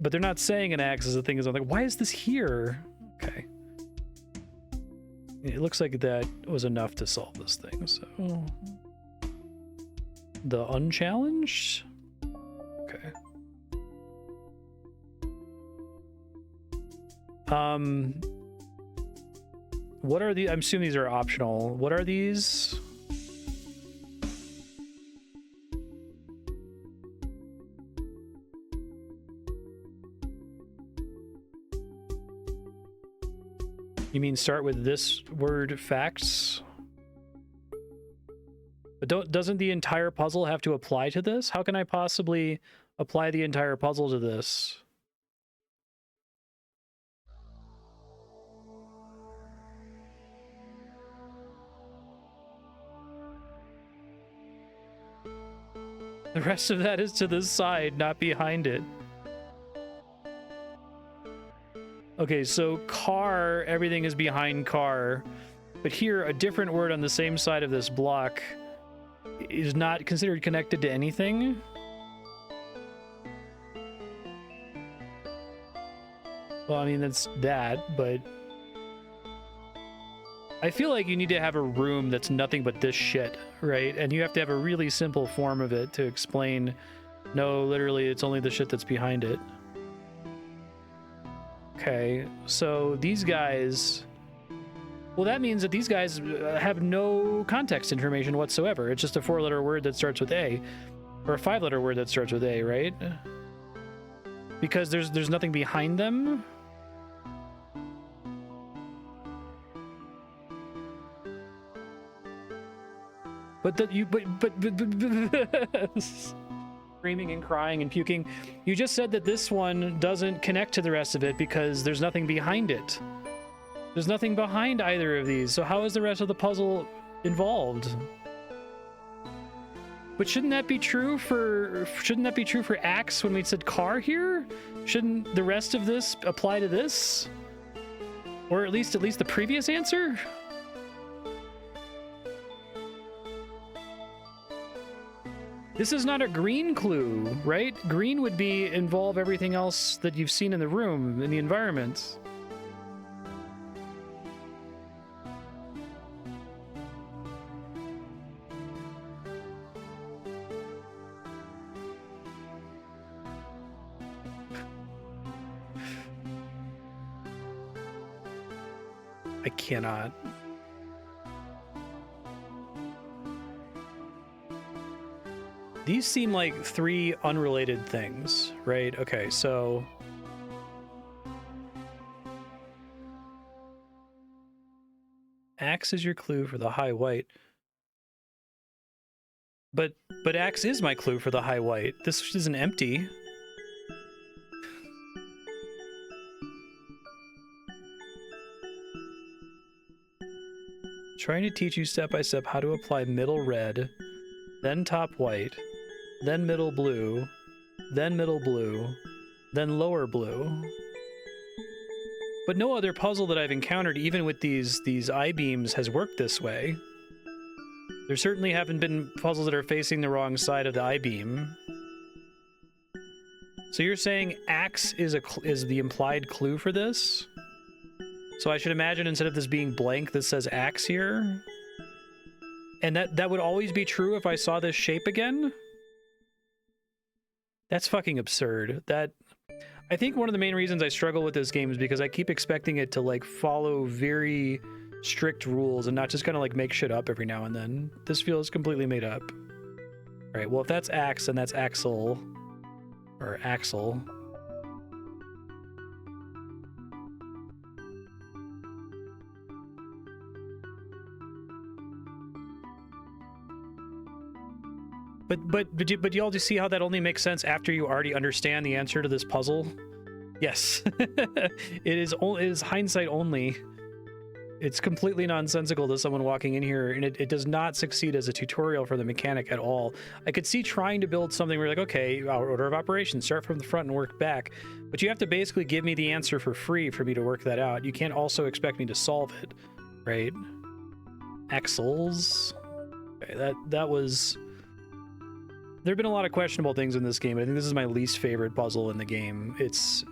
But they're not saying an axe is a thing. Is like, why is this here? Okay. It looks like that was enough to solve this thing, so... The Unchallenged? Okay. What are the... I'm assuming these are optional. What are these? You mean start with this word facts? But doesn't the entire puzzle have to apply to this? How can I possibly apply the entire puzzle to this? The rest of that is to this side, not behind it. Okay, so car, everything is behind car. But here, a different word on the same side of this block is not considered connected to anything. Well, I mean, that's that, but I feel like you need to have a room that's nothing but this shit, right? And you have to have a really simple form of it to explain, no, literally, it's only the shit that's behind it. Okay, so these guys... Well, that means that these guys have no context information whatsoever. It's just a 4-letter word that starts with A, or a 5-letter word that starts with A, right? Because there's nothing behind them. But screaming and crying and puking. You just said that this one doesn't connect to the rest of it because there's nothing behind it. There's nothing behind either of these, so how is the rest of the puzzle involved? But shouldn't that be true for axe when we said car here? Shouldn't the rest of this apply to this? Or at least the previous answer? This is not a green clue, right? Green would involve everything else that you've seen in the room, in the environment. I cannot. These seem like 3 unrelated things, right? Okay, so... Axe is your clue for the high white. But axe is my clue for the high white. This isn't empty. Trying to teach you step by step how to apply middle red, then top white, then middle blue, then middle blue, then lower blue. But no other puzzle that I've encountered, even with these I-beams, has worked this way. There certainly haven't been puzzles that are facing the wrong side of the I-beam. So you're saying axe is the implied clue for this? So I should imagine instead of this being blank, this says axe here? And that would always be true if I saw this shape again? That's fucking absurd. I think one of the main reasons I struggle with this game is because I keep expecting it to, like, follow very strict rules and not just kind of, like, make shit up every now and then. This feels completely made up. All right, well, if that's axe, then that's axle. Or axle. But do y'all just see how that only makes sense after you already understand the answer to this puzzle? Yes. It is hindsight only. It's completely nonsensical to someone walking in here, and it does not succeed as a tutorial for the mechanic at all. I could see trying to build something where you're like, okay, our order of operations, start from the front and work back. But you have to basically give me the answer for free for me to work that out. You can't also expect me to solve it, right? Axles. Okay, that was... There have been a lot of questionable things in this game. I think this is my least favorite puzzle in the game. It's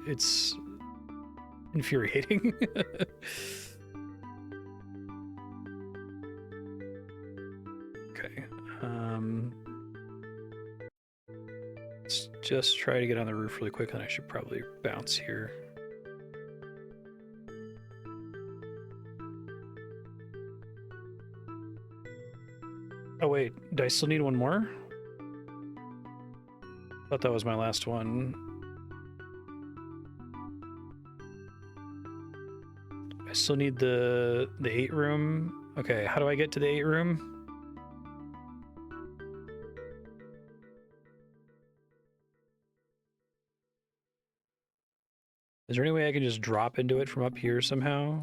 infuriating. Okay. Let's just try to get on the roof really quick, and I should probably bounce here. Oh wait, do I still need one more? Thought that was my last one. I still need the 8 room. Okay, how do I get to the 8 room? Is there any way I can just drop into it from up here somehow?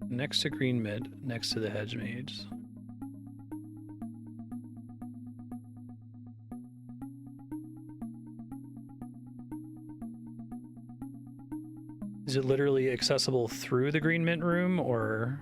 Next to green mid, next to the hedge maids. Is it literally accessible through the green mint room, or?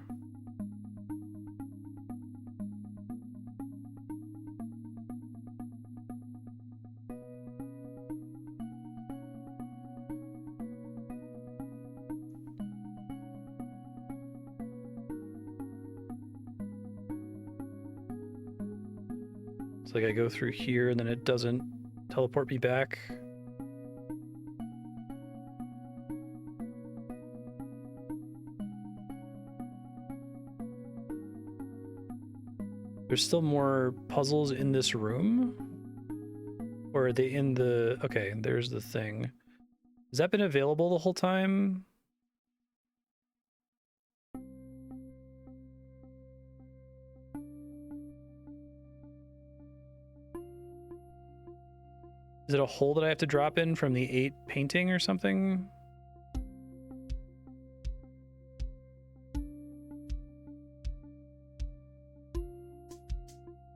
It's like I go through here and then it doesn't teleport me back. There's still more puzzles in this room? Or are they in the... Okay, there's the thing. Has that been available the whole time? Is it a hole that I have to drop in from the 8 painting or something?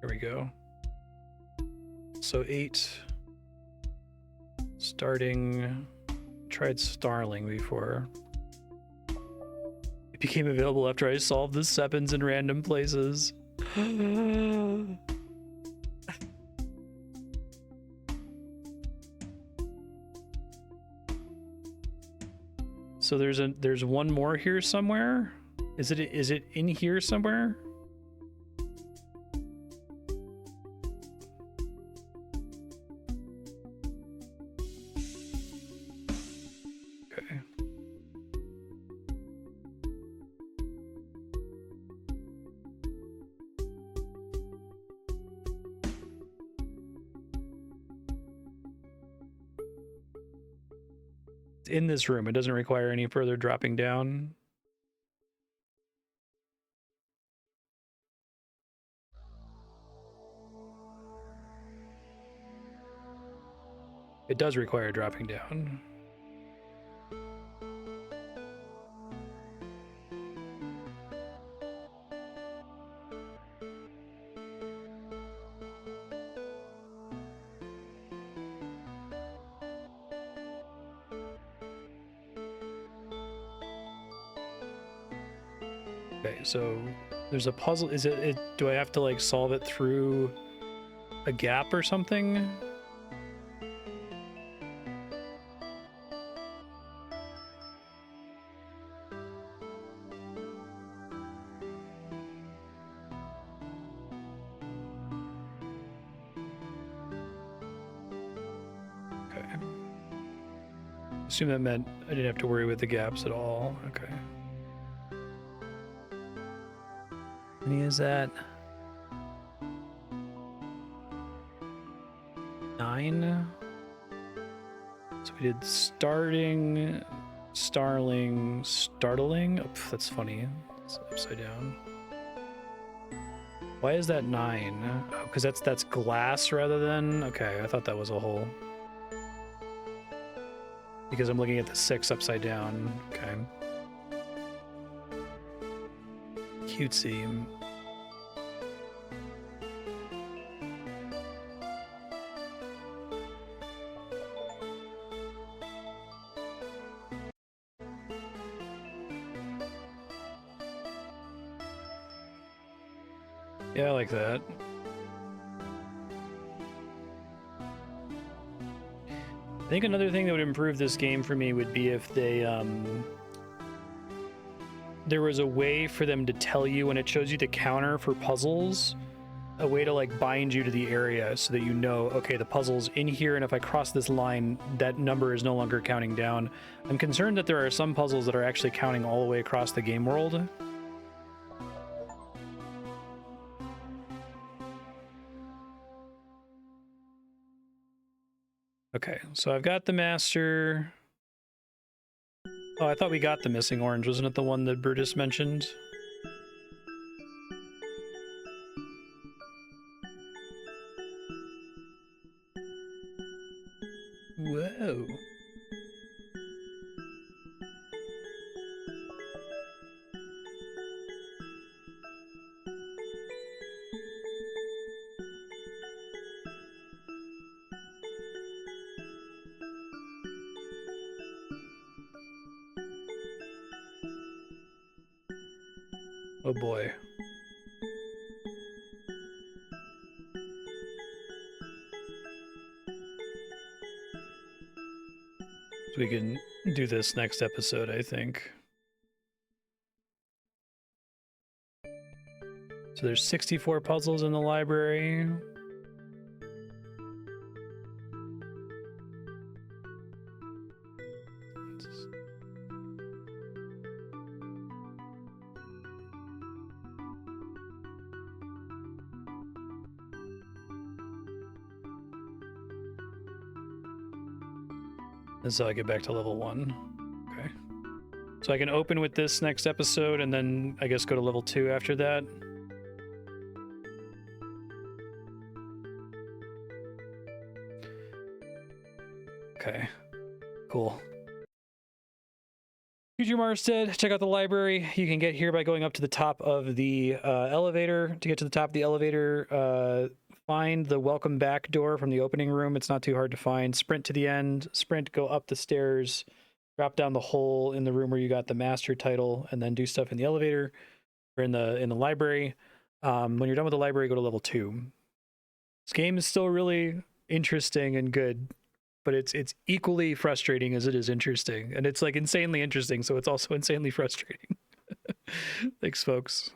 There we go. So 8. Starting. Tried Starling before. It became available after I solved the 7s in random places. So there's one more here somewhere? Is it in here somewhere? Okay. In this room, it doesn't require any further dropping down. It does require dropping down. Okay, so there's a puzzle. Is it do I have to like solve it through a gap or something? Okay. Assume that meant I didn't have to worry with the gaps at all. Okay. Is that 9? So we did starting, starling, startling. Oh, that's funny. It's upside down. Why is that 9? Oh, because that's glass rather than... Okay, I thought that was a hole. Because I'm looking at the 6 upside down. Okay. Cutesy. Yeah, I like that. I think another thing that would improve this game for me would be if they, there was a way for them to tell you when it shows you the counter for puzzles, a way to like bind you to the area so that you know, okay, the puzzle's in here, and if I cross this line, that number is no longer counting down. I'm concerned that there are some puzzles that are actually counting all the way across the game world. Okay, so I've got the master. Oh, I thought we got the missing orange. Wasn't it the one that Brutus mentioned? Whoa. Oh boy. So we can do this next episode, I think. So there's 64 puzzles in the library. And so I get back to level 1. Okay. So I can open with this next episode and then I guess go to level 2 after that. Okay. Cool. Future Marstead, check out the library. You can get here by going up to the top of the elevator. To get to the top of the elevator, find the welcome back door from the opening room. It's not too hard to find. Sprint to the end. Sprint, go up the stairs. Drop down the hole in the room where you got the master title, and then do stuff in the elevator or in the library. When you're done with the library, go to level 2. This game is still really interesting and good, but it's equally frustrating as it is interesting, and it's like insanely interesting, so it's also insanely frustrating. Thanks, folks.